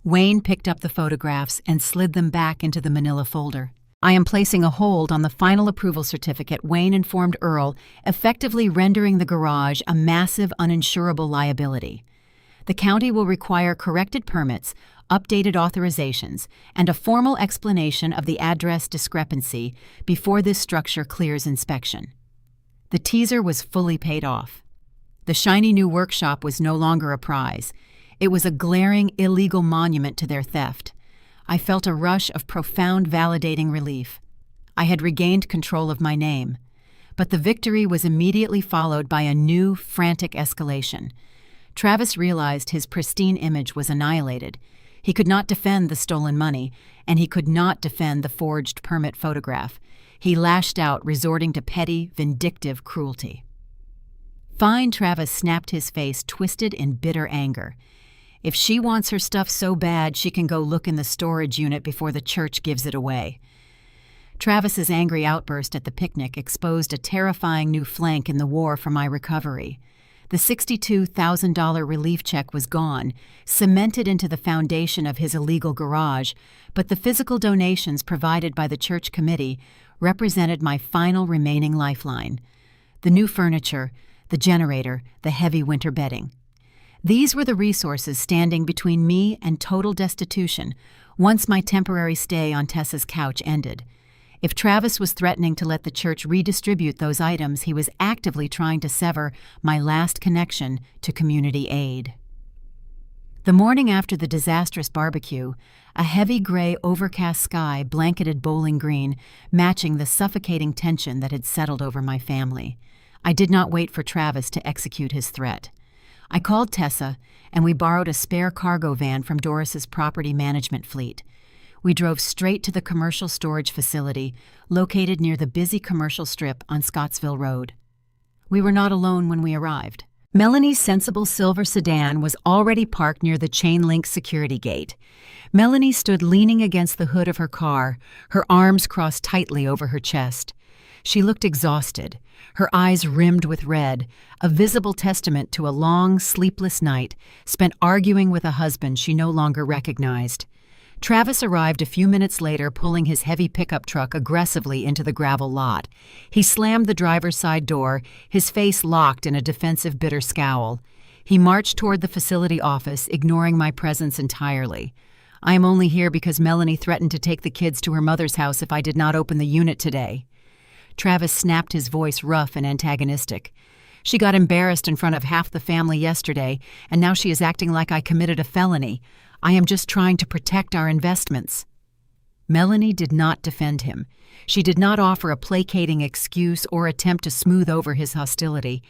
Wayne picked up the photographs and slid them back into the manila folder. "I am placing a hold on the final approval certificate," Wayne informed Earl, effectively rendering the garage a massive, uninsurable liability. "The county will require corrected permits, updated authorizations, and a formal explanation of the address discrepancy before this structure clears inspection." The teaser was fully paid off. The shiny new workshop was no longer a prize. It was a glaring, illegal monument to their theft. I felt a rush of profound, validating relief. I had regained control of my name. But the victory was immediately followed by a new, frantic escalation. Travis realized his pristine image was annihilated. He could not defend the stolen money, and he could not defend the forged permit photograph. He lashed out, resorting to petty, vindictive cruelty. Fine, Travis snapped, his face twisted in bitter anger. If she wants her stuff so bad, she can go look in the storage unit before the church gives it away. Travis's angry outburst at the picnic exposed a terrifying new flank in the war for my recovery. The $62,000 relief check was gone, cemented into the foundation of his illegal garage, but the physical donations provided by the church committee represented my final remaining lifeline. The new furniture, the generator, the heavy winter bedding. These were the resources standing between me and total destitution once my temporary stay on Tessa's couch ended. If Travis was threatening to let the church redistribute those items, he was actively trying to sever my last connection to community aid. The morning after the disastrous barbecue, a heavy gray overcast sky blanketed Bowling Green, matching the suffocating tension that had settled over my family. I did not wait for Travis to execute his threat. I called Tessa, and we borrowed a spare cargo van from Doris's property management fleet. We drove straight to the commercial storage facility located near the busy commercial strip on Scottsville Road. We were not alone when we arrived. Melanie's sensible silver sedan was already parked near the chain-link security gate. Melanie stood leaning against the hood of her car, her arms crossed tightly over her chest. She looked exhausted, her eyes rimmed with red, a visible testament to a long, sleepless night spent arguing with a husband she no longer recognized. Travis arrived a few minutes later, pulling his heavy pickup truck aggressively into the gravel lot. He slammed the driver's side door, his face locked in a defensive, bitter scowl. He marched toward the facility office, ignoring my presence entirely. "I am only here because Melanie threatened to take the kids to her mother's house if I did not open the unit today." Travis snapped, his voice rough and antagonistic. "She got embarrassed in front of half the family yesterday, and now she is acting like I committed a felony. I am just trying to protect our investments." Melanie did not defend him. She did not offer a placating excuse or attempt to smooth over his hostility.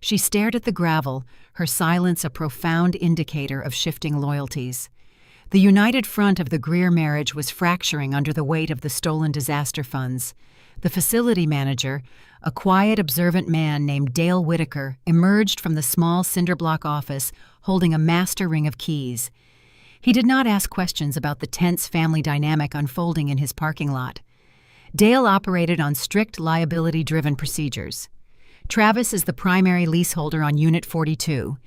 She stared at the gravel, her silence a profound indicator of shifting loyalties. The united front of the Greer marriage was fracturing under the weight of the stolen disaster funds. The facility manager, a quiet, observant man named Dale Whitaker, emerged from the small cinder-block office holding a master ring of keys. He did not ask questions about the tense family dynamic unfolding in his parking lot. Dale operated on strict liability-driven procedures. "Travis is the primary leaseholder on Unit 42,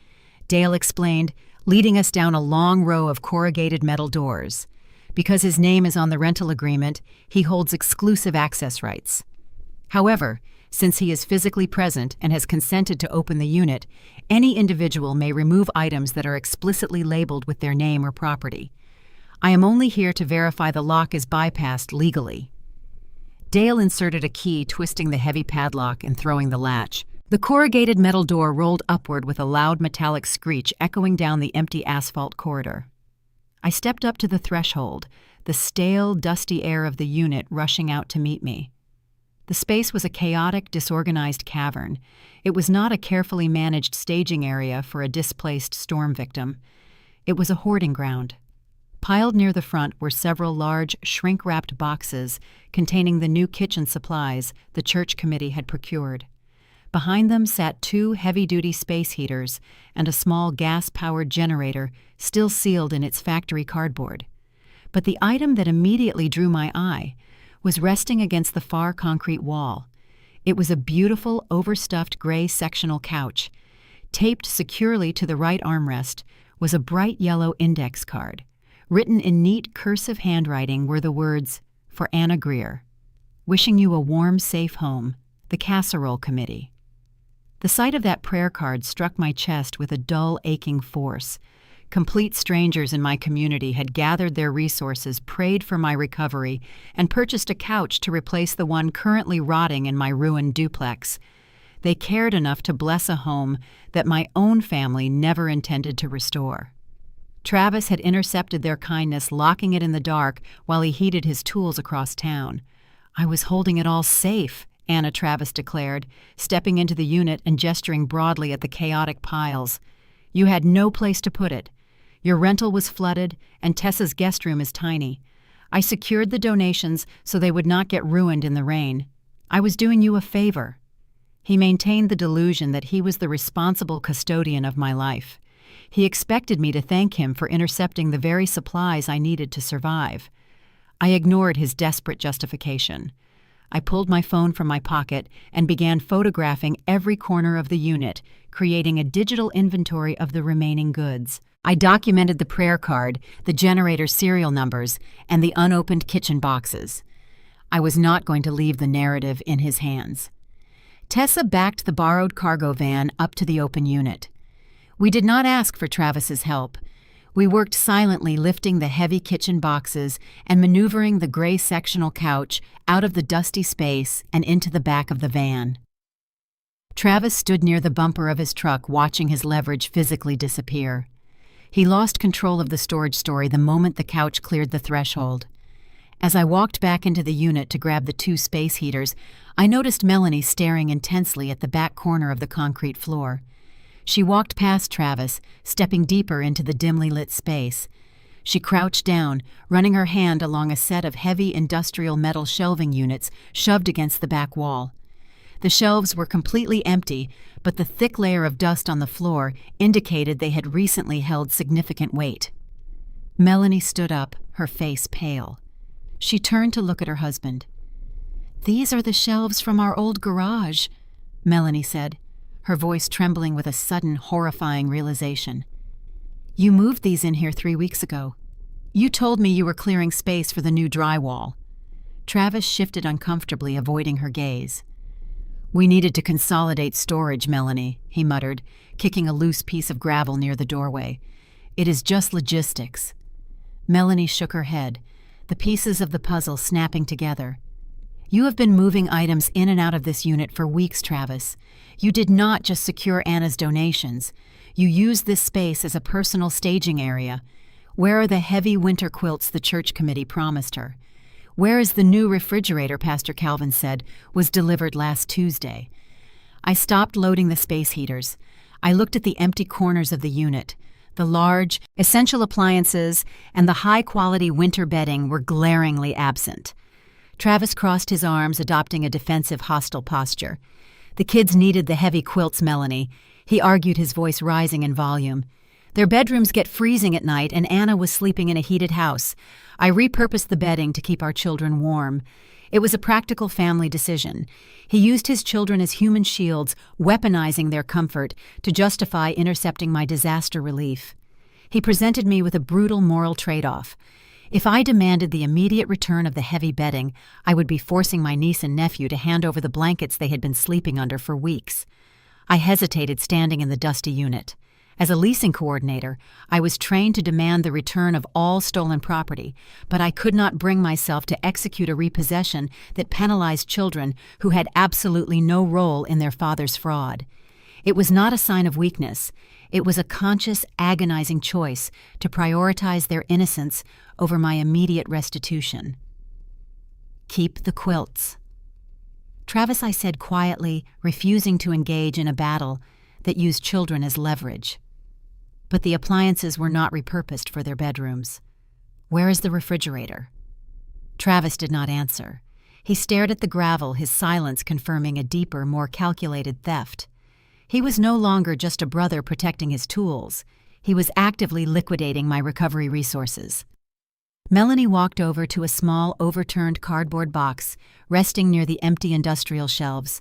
Dale explained, leading us down a long row of corrugated metal doors. Because his name is on the rental agreement, he holds exclusive access rights. However, since he is physically present and has consented to open the unit, any individual may remove items that are explicitly labeled with their name or property. I am only here to verify the lock is bypassed legally." Dale inserted a key, twisting the heavy padlock and throwing the latch. The corrugated metal door rolled upward with a loud metallic screech echoing down the empty asphalt corridor. I stepped up to the threshold, the stale, dusty air of the unit rushing out to meet me. The space was a chaotic, disorganized cavern. It was not a carefully managed staging area for a displaced storm victim. It was a hoarding ground. Piled near the front were several large, shrink-wrapped boxes containing the new kitchen supplies the church committee had procured. Behind them sat 2 heavy-duty space heaters and a small gas-powered generator still sealed in its factory cardboard. But the item that immediately drew my eye was resting against the far concrete wall. It was a beautiful, overstuffed gray sectional couch. Taped securely to the right armrest was a bright yellow index card. Written in neat cursive handwriting were the words, "For Anna Greer. Wishing you a warm, safe home. The Casserole Committee." The sight of that prayer card struck my chest with a dull, aching force. Complete strangers in my community had gathered their resources, prayed for my recovery, and purchased a couch to replace the one currently rotting in my ruined duplex. They cared enough to bless a home that my own family never intended to restore. Travis had intercepted their kindness, locking it in the dark while he heated his tools across town. "I was holding it all safe," Anna Travis declared, stepping into the unit and gesturing broadly at the chaotic piles. "You had no place to put it. Your rental was flooded, and Tessa's guest room is tiny. I secured the donations so they would not get ruined in the rain. I was doing you a favor." He maintained the delusion that he was the responsible custodian of my life. He expected me to thank him for intercepting the very supplies I needed to survive. I ignored his desperate justification. I pulled my phone from my pocket and began photographing every corner of the unit, creating a digital inventory of the remaining goods. I documented the prayer card, the generator serial numbers, and the unopened kitchen boxes. I was not going to leave the narrative in his hands. Tessa backed the borrowed cargo van up to the open unit. We did not ask for Travis's help. We worked silently, lifting the heavy kitchen boxes and maneuvering the gray sectional couch out of the dusty space and into the back of the van. Travis stood near the bumper of his truck, watching his leverage physically disappear. He lost control of the storage story the moment the couch cleared the threshold. As I walked back into the unit to grab the 2 space heaters, I noticed Melanie staring intensely at the back corner of the concrete floor. She walked past Travis, stepping deeper into the dimly lit space. She crouched down, running her hand along a set of heavy industrial metal shelving units shoved against the back wall. The shelves were completely empty, but the thick layer of dust on the floor indicated they had recently held significant weight. Melanie stood up, her face pale. She turned to look at her husband. "These are the shelves from our old garage," Melanie said, her voice trembling with a sudden, horrifying realization. "You moved these in here 3 weeks ago. You told me you were clearing space for the new drywall." Travis shifted uncomfortably, avoiding her gaze. "We needed to consolidate storage, Melanie," he muttered, kicking a loose piece of gravel near the doorway. "It is just logistics." Melanie shook her head, the pieces of the puzzle snapping together. "You have been moving items in and out of this unit for weeks, Travis. You did not just secure Anna's donations. You used this space as a personal staging area. Where are the heavy winter quilts the church committee promised her? Where is the new refrigerator Pastor Calvin said was delivered last Tuesday?" I stopped loading the space heaters. I looked at the empty corners of the unit. The large, essential appliances and the high-quality winter bedding were glaringly absent. Travis crossed his arms, adopting a defensive, hostile posture. "The kids needed the heavy quilts, Melanie," he argued, his voice rising in volume. "Their bedrooms get freezing at night, and Anna was sleeping in a heated house. I repurposed the bedding to keep our children warm. It was a practical family decision. He used his children as human shields, weaponizing their comfort to justify intercepting my disaster relief. He presented me with a brutal moral trade-off. If I demanded the immediate return of the heavy bedding, I would be forcing my niece and nephew to hand over the blankets they had been sleeping under for weeks. I hesitated, standing in the dusty unit. As a leasing coordinator, I was trained to demand the return of all stolen property, but I could not bring myself to execute a repossession that penalized children who had absolutely no role in their father's fraud. It was not a sign of weakness. It was a conscious, agonizing choice to prioritize their innocence over my immediate restitution. "Keep the quilts." "Travis," I said quietly, refusing to engage in a battle that used children as leverage. But the appliances were not repurposed for their bedrooms. "Where is the refrigerator?" Travis did not answer. He stared at the gravel, his silence confirming a deeper, more calculated theft. He was no longer just a brother protecting his tools. He was actively liquidating my recovery resources. Melanie walked over to a small, overturned cardboard box resting near the empty industrial shelves.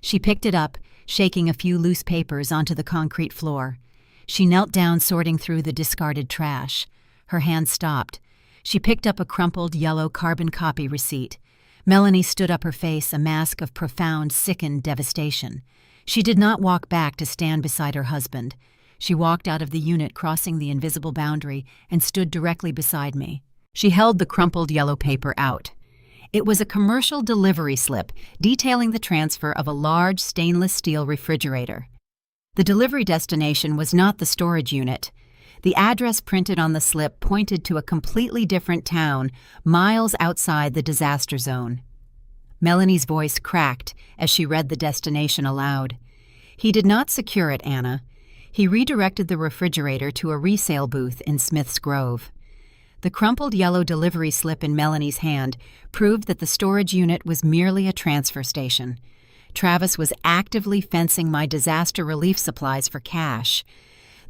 She picked it up, shaking a few loose papers onto the concrete floor. She knelt down, sorting through the discarded trash. Her hand stopped. She picked up a crumpled yellow carbon copy receipt. Melanie stood up, her face a mask of profound, sickened devastation. She did not walk back to stand beside her husband. She walked out of the unit, crossing the invisible boundary, and stood directly beside me. She held the crumpled yellow paper out. It was a commercial delivery slip detailing the transfer of a large stainless steel refrigerator. The delivery destination was not the storage unit. The address printed on the slip pointed to a completely different town, miles outside the disaster zone. Melanie's voice cracked as she read the destination aloud. "He did not secure it, Anna. He redirected the refrigerator to a resale booth in Smith's Grove." The crumpled yellow delivery slip in Melanie's hand proved that the storage unit was merely a transfer station. Travis was actively fencing my disaster relief supplies for cash.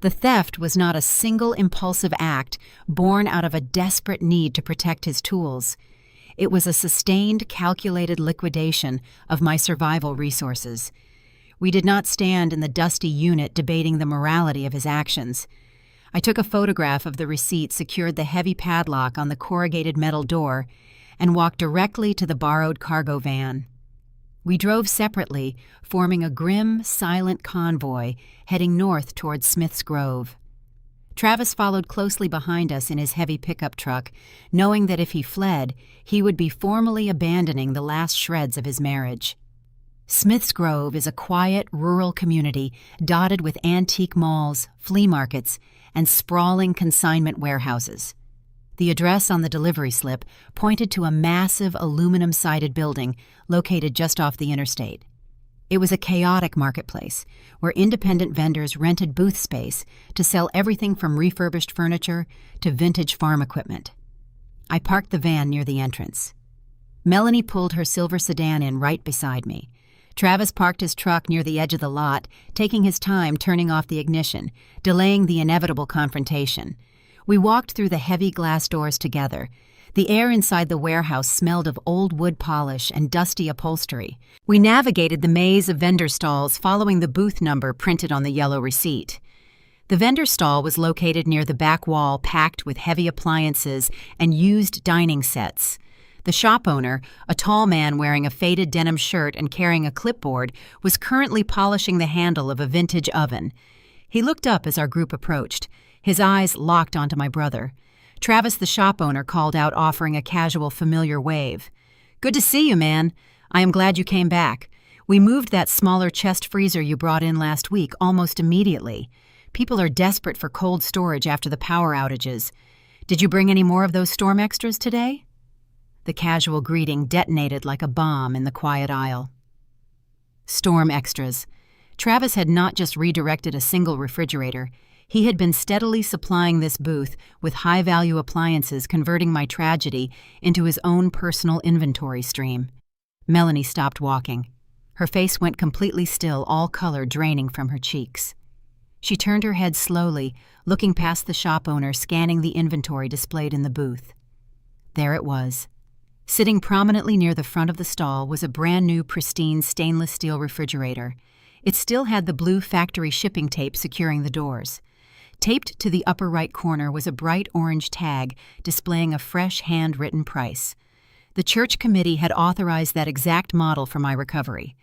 The theft was not a single impulsive act born out of a desperate need to protect his tools. It was a sustained, calculated liquidation of my survival resources. We did not stand in the dusty unit debating the morality of his actions. I took a photograph of the receipt, secured the heavy padlock on the corrugated metal door, and walked directly to the borrowed cargo van. We drove separately, forming a grim, silent convoy heading north towards Smith's Grove. Travis followed closely behind us in his heavy pickup truck, knowing that if he fled, he would be formally abandoning the last shreds of his marriage. Smith's Grove is a quiet, rural community dotted with antique malls, flea markets, and sprawling consignment warehouses. The address on the delivery slip pointed to a massive aluminum-sided building located just off the interstate. It was a chaotic marketplace where independent vendors rented booth space to sell everything from refurbished furniture to vintage farm equipment. I parked the van near the entrance. Melanie pulled her silver sedan in right beside me. Travis parked his truck near the edge of the lot, taking his time turning off the ignition, delaying the inevitable confrontation. We walked through the heavy glass doors together. The air inside the warehouse smelled of old wood polish and dusty upholstery. We navigated the maze of vendor stalls following the booth number printed on the yellow receipt. The vendor stall was located near the back wall, packed with heavy appliances and used dining sets. The shop owner, a tall man wearing a faded denim shirt and carrying a clipboard, was currently polishing the handle of a vintage oven. He looked up as our group approached. His eyes locked onto my brother. Travis, the shop owner, called out, offering a casual, familiar wave. "Good to see you, man. I am glad you came back. We moved that smaller chest freezer you brought in last week almost immediately. People are desperate for cold storage after the power outages. Did you bring any more of those storm extras today?" The casual greeting detonated like a bomb in the quiet aisle. Storm extras. Travis had not just redirected a single refrigerator. He had been steadily supplying this booth with high-value appliances, converting my tragedy into his own personal inventory stream. Melanie stopped walking. Her face went completely still, all color draining from her cheeks. She turned her head slowly, looking past the shop owner, scanning the inventory displayed in the booth. There it was. Sitting prominently near the front of the stall was a brand-new, pristine stainless steel refrigerator. It still had the blue factory shipping tape securing the doors. Taped to the upper right corner was a bright orange tag displaying a fresh hand-written price. The church committee had authorized that exact model for my recovery.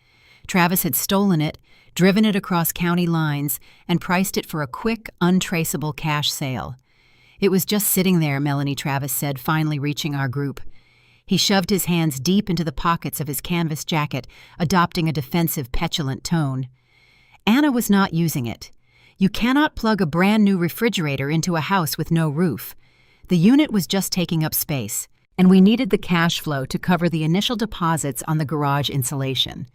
Travis had stolen it, driven it across county lines, and priced it for a quick, untraceable cash sale. It was just sitting there, Melanie Travis said, finally reaching our group. He shoved his hands deep into the pockets of his canvas jacket, adopting a defensive, petulant tone. Anna was not using it. You cannot plug a brand-new refrigerator into a house with no roof. The unit was just taking up space, and we needed the cash flow to cover the initial deposits on the garage insulation.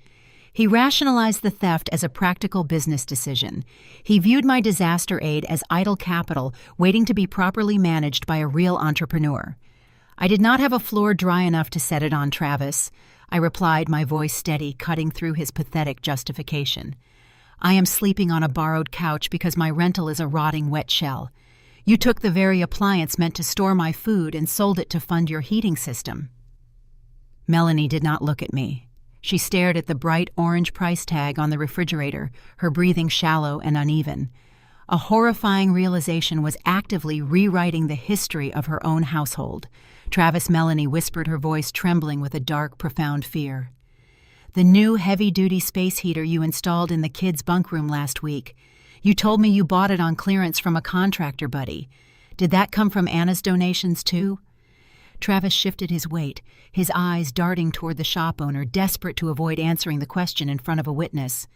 He rationalized the theft as a practical business decision. He viewed my disaster aid as idle capital waiting to be properly managed by a real entrepreneur. I did not have a floor dry enough to set it on, Travis, I replied, my voice steady, cutting through his pathetic justification. I am sleeping on a borrowed couch because my rental is a rotting wet shell. You took the very appliance meant to store my food and sold it to fund your heating system. Melanie did not look at me. She stared at the bright orange price tag on the refrigerator, her breathing shallow and uneven. A horrifying realization was actively rewriting the history of her own household. Travis, Melanie whispered, her voice trembling with a dark, profound fear. The new heavy-duty space heater you installed in the kids' bunk room last week. You told me you bought it on clearance from a contractor buddy. Did that come from Anna's donations too? Travis shifted his weight, his eyes darting toward the shop owner, desperate to avoid answering the question in front of a witness.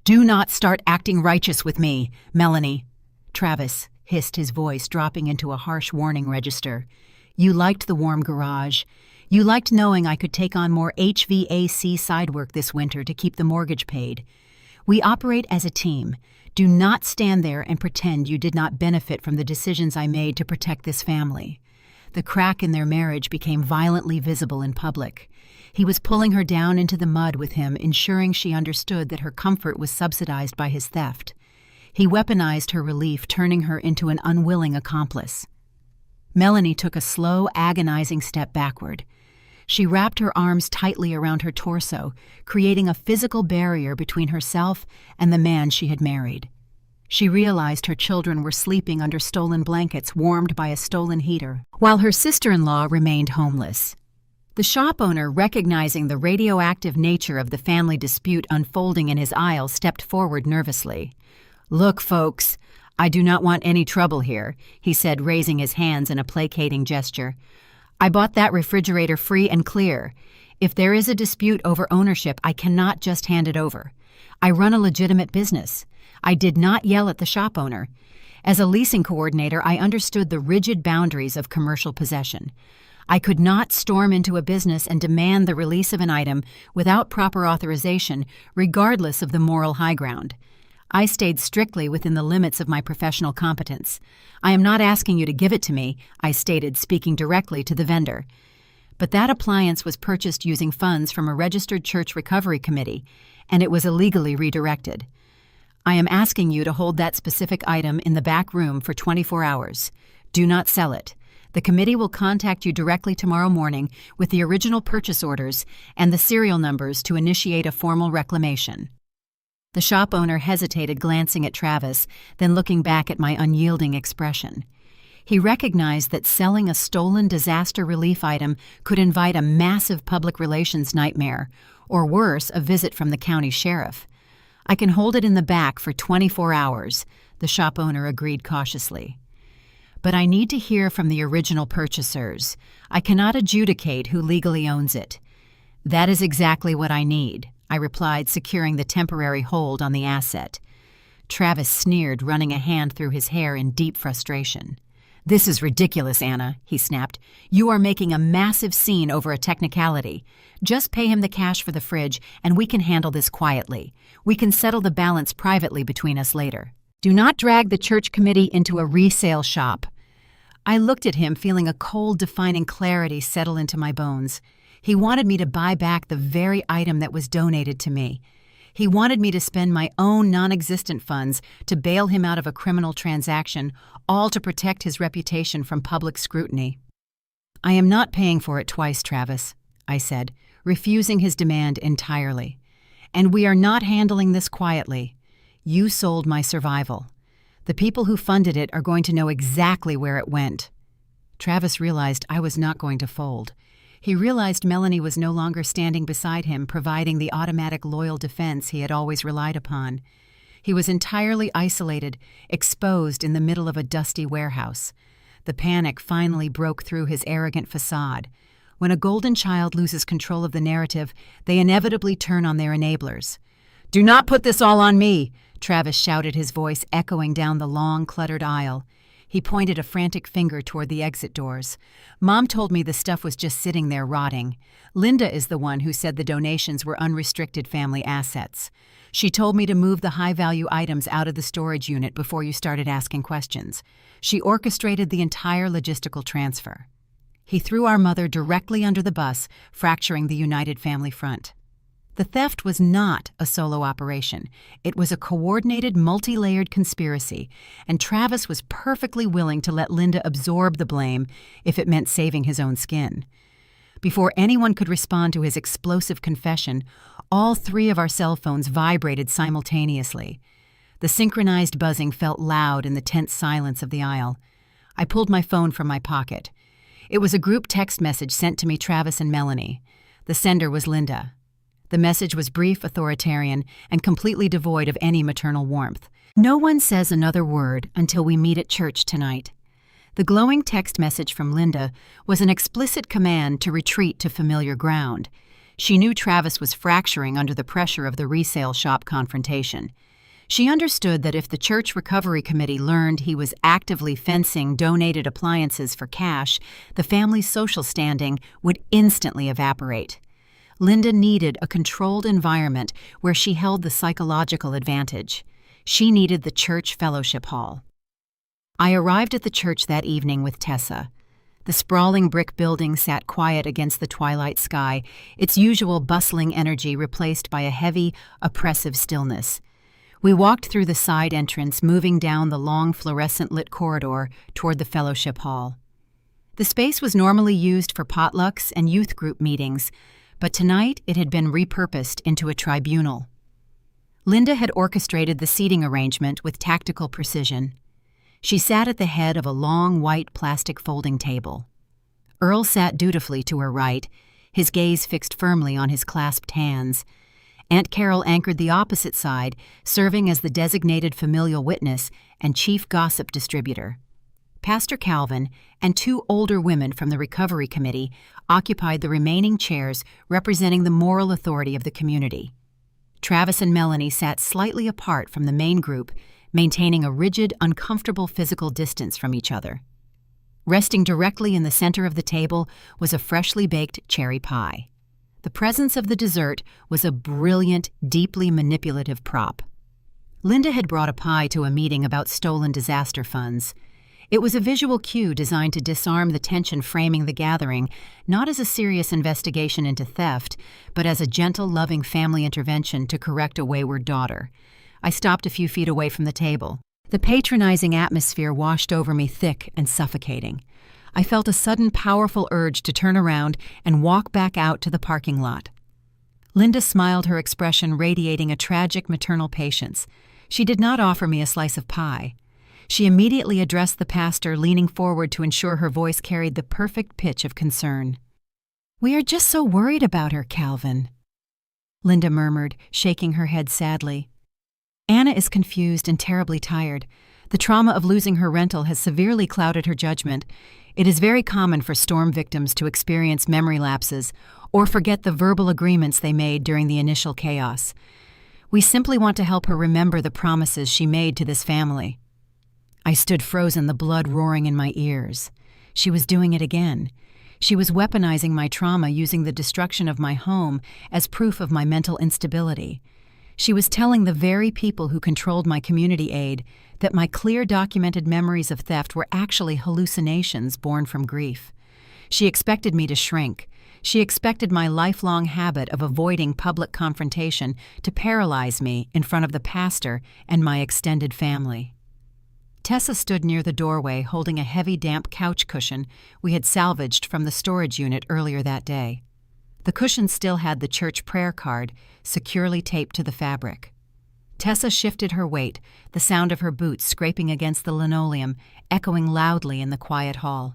Do not start acting righteous with me, Melanie. Travis hissed, his voice dropping into a harsh warning register. You liked the warm garage. You liked knowing I could take on more HVAC side work this winter to keep the mortgage paid. We operate as a team. Do not stand there and pretend you did not benefit from the decisions I made to protect this family. The crack in their marriage became violently visible in public. He was pulling her down into the mud with him, ensuring she understood that her comfort was subsidized by his theft. He weaponized her relief, turning her into an unwilling accomplice. Melanie took a slow, agonizing step backward. She wrapped her arms tightly around her torso, creating a physical barrier between herself and the man she had married. She realized her children were sleeping under stolen blankets warmed by a stolen heater, while her sister-in-law remained homeless. The shop owner, recognizing the radioactive nature of the family dispute unfolding in his aisle, stepped forward nervously. Look, folks, "I do not want any trouble here," he said, raising his hands in a placating gesture. "I bought that refrigerator free and clear. If there is a dispute over ownership, I cannot just hand it over. I run a legitimate business. I did not yell at the shop owner. As a leasing coordinator, I understood the rigid boundaries of commercial possession. I could not storm into a business and demand the release of an item without proper authorization, regardless of the moral high ground. I stayed strictly within the limits of my professional competence. I am not asking you to give it to me," I stated, speaking directly to the vendor. "But that appliance was purchased using funds from a registered church recovery committee, and it was illegally redirected. I am asking you to hold that specific item in the back room for 24 hours. Do not sell it. The committee will contact you directly tomorrow morning with the original purchase orders and the serial numbers to initiate a formal reclamation." The shop owner hesitated, glancing at Travis, then looking back at my unyielding expression. He recognized that selling a stolen disaster relief item could invite a massive public relations nightmare, or worse, a visit from the county sheriff. "I can hold it in the back for 24 hours, the shop owner agreed cautiously. "But I need to hear from the original purchasers. I cannot adjudicate who legally owns it." "That is exactly what I need," I replied, securing the temporary hold on the asset. Travis sneered, running a hand through his hair in deep frustration. "This is ridiculous, Anna," he snapped. "You are making a massive scene over a technicality. Just pay him the cash for the fridge, and we can handle this quietly. We can settle the balance privately between us later. Do not drag the church committee into a resale shop." I looked at him, feeling a cold, defining clarity settle into my bones. He wanted me to buy back the very item that was donated to me. He wanted me to spend my own non-existent funds to bail him out of a criminal transaction, all to protect his reputation from public scrutiny. "I am not paying for it twice, Travis," I said, refusing his demand entirely. "And we are not handling this quietly. You sold my survival. The people who funded it are going to know exactly where it went." Travis realized I was not going to fold. He realized Melanie was no longer standing beside him, providing the automatic loyal defense he had always relied upon. He was entirely isolated, exposed in the middle of a dusty warehouse. The panic finally broke through his arrogant facade. When a golden child loses control of the narrative, they inevitably turn on their enablers. "Do not put this all on me," Travis shouted, his voice echoing down the long, cluttered aisle. He pointed a frantic finger toward the exit doors. "Mom told me the stuff was just sitting there rotting. Linda is the one who said the donations were unrestricted family assets. She told me to move the high-value items out of the storage unit before you started asking questions. She orchestrated the entire logistical transfer." He threw our mother directly under the bus, fracturing the united family front. The theft was not a solo operation. It was a coordinated, multi-layered conspiracy, and Travis was perfectly willing to let Linda absorb the blame if it meant saving his own skin. Before anyone could respond to his explosive confession, all three of our cell phones vibrated simultaneously. The synchronized buzzing felt loud in the tense silence of the aisle. I pulled my phone from my pocket. It was a group text message sent to me, Travis and Melanie. The sender was Linda. The message was brief, authoritarian, and completely devoid of any maternal warmth. "No one says another word until we meet at church tonight." The glowing text message from Linda was an explicit command to retreat to familiar ground. She knew Travis was fracturing under the pressure of the resale shop confrontation. She understood that if the church recovery committee learned he was actively fencing donated appliances for cash, the family's social standing would instantly evaporate. Linda needed a controlled environment where she held the psychological advantage. She needed the church fellowship hall. I arrived at the church that evening with Tessa. The sprawling brick building sat quiet against the twilight sky, its usual bustling energy replaced by a heavy, oppressive stillness. We walked through the side entrance, moving down the long fluorescent-lit corridor toward the fellowship hall. The space was normally used for potlucks and youth group meetings, but tonight it had been repurposed into a tribunal. Linda had orchestrated the seating arrangement with tactical precision. She sat at the head of a long white plastic folding table. Earl sat dutifully to her right, his gaze fixed firmly on his clasped hands. Aunt Carol anchored the opposite side, serving as the designated familial witness and chief gossip distributor. Pastor Calvin and two older women from the recovery committee occupied the remaining chairs representing the moral authority of the community. Travis and Melanie sat slightly apart from the main group, maintaining a rigid, uncomfortable physical distance from each other. Resting directly in the center of the table was a freshly baked cherry pie. The presence of the dessert was a brilliant, deeply manipulative prop. Linda had brought a pie to a meeting about stolen disaster funds. It was a visual cue designed to disarm the tension framing the gathering, not as a serious investigation into theft, but as a gentle, loving family intervention to correct a wayward daughter. I stopped a few feet away from the table. The patronizing atmosphere washed over me thick and suffocating. I felt a sudden, powerful urge to turn around and walk back out to the parking lot. Linda smiled, her expression radiating a tragic maternal patience. She did not offer me a slice of pie. She immediately addressed the pastor, leaning forward to ensure her voice carried the perfect pitch of concern. "We are just so worried about her, Calvin," Linda murmured, shaking her head sadly. "Anna is confused and terribly tired. The trauma of losing her rental has severely clouded her judgment. It is very common for storm victims to experience memory lapses or forget the verbal agreements they made during the initial chaos. We simply want to help her remember the promises she made to this family." I stood frozen, the blood roaring in my ears. She was doing it again. She was weaponizing my trauma, using the destruction of my home as proof of my mental instability. She was telling the very people who controlled my community aid that my clear documented memories of theft were actually hallucinations born from grief. She expected me to shrink. She expected my lifelong habit of avoiding public confrontation to paralyze me in front of the pastor and my extended family. Tessa stood near the doorway holding a heavy, damp couch cushion we had salvaged from the storage unit earlier that day. The cushion still had the church prayer card securely taped to the fabric. Tessa shifted her weight, the sound of her boots scraping against the linoleum echoing loudly in the quiet hall.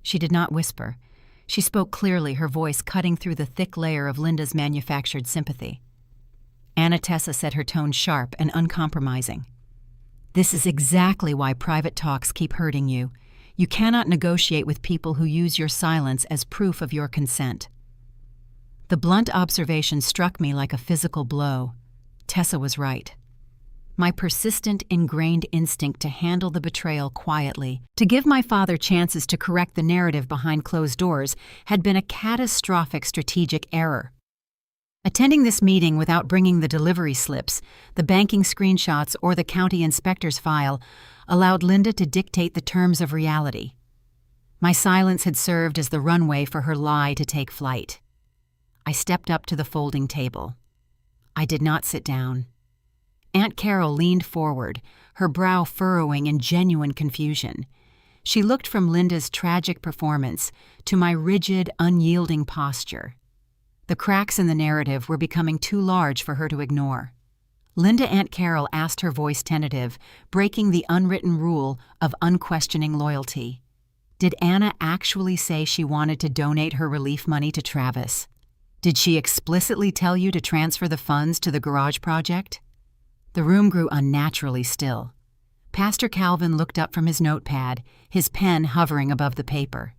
She did not whisper. She spoke clearly, her voice cutting through the thick layer of Linda's manufactured sympathy. "Anna," Tessa said, her tone sharp and uncompromising. "This is exactly why private talks keep hurting you. You cannot negotiate with people who use your silence as proof of your consent." The blunt observation struck me like a physical blow. Tessa was right. My persistent, ingrained instinct to handle the betrayal quietly, to give my father chances to correct the narrative behind closed doors, had been a catastrophic strategic error. Attending this meeting without bringing the delivery slips, the banking screenshots, or the county inspector's file allowed Linda to dictate the terms of reality. My silence had served as the runway for her lie to take flight. I stepped up to the folding table. I did not sit down. Aunt Carol leaned forward, her brow furrowing in genuine confusion. She looked from Linda's tragic performance to my rigid, unyielding posture. The cracks in the narrative were becoming too large for her to ignore. Linda, Aunt Carol asked, her voice tentative, breaking the unwritten rule of unquestioning loyalty. "Did Anna actually say she wanted to donate her relief money to Travis? Did she explicitly tell you to transfer the funds to the garage project?" The room grew unnaturally still. Pastor Calvin looked up from his notepad, his pen hovering above the paper.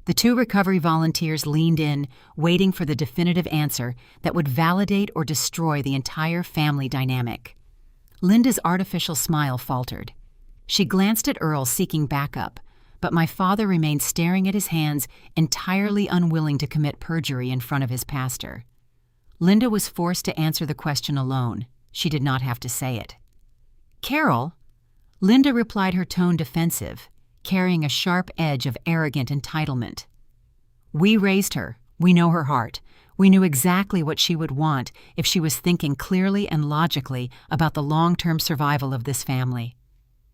The two recovery volunteers leaned in, waiting for the definitive answer that would validate or destroy the entire family dynamic. Linda's artificial smile faltered. She glanced at Earl, seeking backup, but my father remained staring at his hands, entirely unwilling to commit perjury in front of his pastor. Linda was forced to answer the question alone. She did not have to say it. "Carol?" Linda replied, her tone defensive, carrying a sharp edge of arrogant entitlement. "We raised her. We know her heart. We knew exactly what she would want if she was thinking clearly and logically about the long-term survival of this family."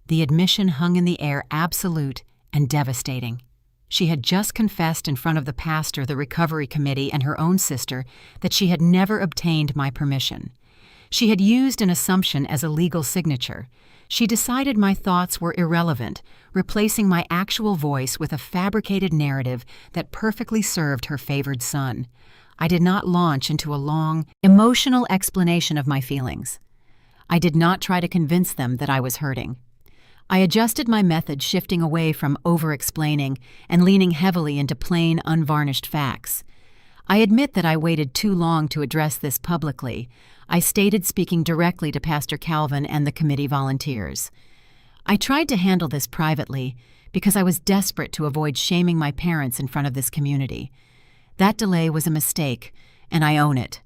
The admission hung in the air, absolute and devastating. She had just confessed in front of the pastor, the recovery committee, and her own sister that she had never obtained my permission. She had used an assumption as a legal signature. She decided my thoughts were irrelevant, replacing my actual voice with a fabricated narrative that perfectly served her favored son. I did not launch into a long, emotional explanation of my feelings. I did not try to convince them that I was hurting. I adjusted my method, shifting away from over-explaining and leaning heavily into plain, unvarnished facts. I admit that I waited too long to address this publicly. I stated, speaking directly to Pastor Calvin and the committee volunteers. I tried to handle this privately because I was desperate to avoid shaming my parents in front of this community. That delay was a mistake, and I own it.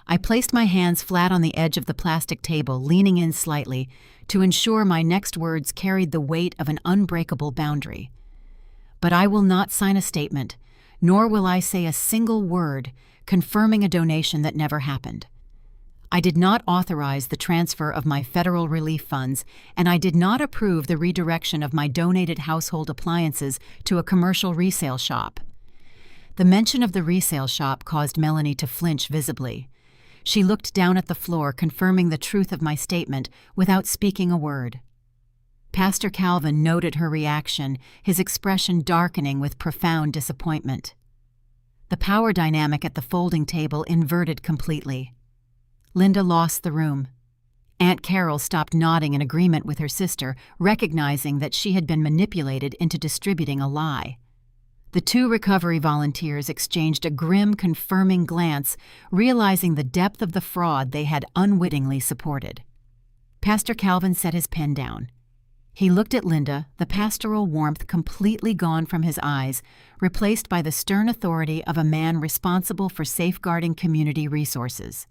I placed my hands flat on the edge of the plastic table, leaning in slightly to ensure my next words carried the weight of an unbreakable boundary. But I will not sign a statement, nor will I say a single word confirming a donation that never happened. I did not authorize the transfer of my federal relief funds, and I did not approve the redirection of my donated household appliances to a commercial resale shop. The mention of the resale shop caused Melanie to flinch visibly. She looked down at the floor, confirming the truth of my statement without speaking a word. Pastor Calvin noted her reaction, his expression darkening with profound disappointment. The power dynamic at the folding table inverted completely. Linda lost the room. Aunt Carol stopped nodding in agreement with her sister, recognizing that she had been manipulated into distributing a lie. The two recovery volunteers exchanged a grim, confirming glance, realizing the depth of the fraud they had unwittingly supported. Pastor Calvin set his pen down. He looked at Linda, the pastoral warmth completely gone from his eyes, replaced by the stern authority of a man responsible for safeguarding community resources.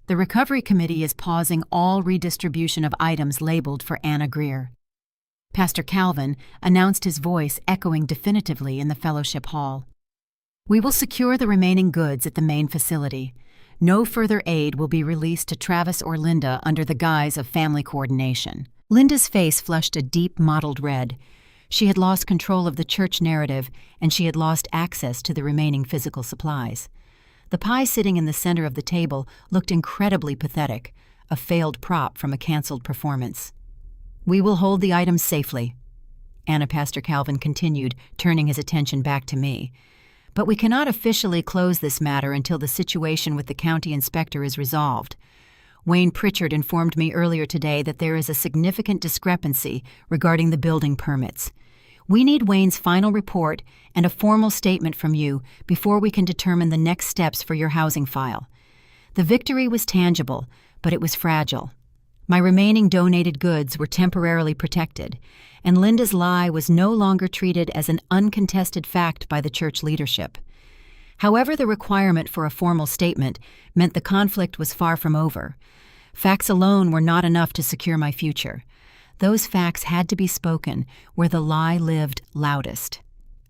The recovery committee is pausing all redistribution of items labeled for Anna Greer. Pastor Calvin announced, his voice echoing definitively in the fellowship hall. We will secure the remaining goods at the main facility. No further aid will be released to Travis or Linda under the guise of family coordination. Linda's face flushed a deep mottled red. She had lost control of the church narrative, and she had lost access to the remaining physical supplies. The pie sitting in the center of the table looked incredibly pathetic, a failed prop from a canceled performance. We will hold the items safely, Pastor Calvin continued, turning his attention back to me. But we cannot officially close this matter until the situation with the county inspector is resolved. Wayne Pritchard informed me earlier today that there is a significant discrepancy regarding the building permits. We need Wayne's final report and a formal statement from you before we can determine the next steps for your housing file. The victory was tangible, but it was fragile. My remaining donated goods were temporarily protected, and Linda's lie was no longer treated as an uncontested fact by the church leadership. However, the requirement for a formal statement meant the conflict was far from over. Facts alone were not enough to secure my future. Those facts had to be spoken where the lie lived loudest.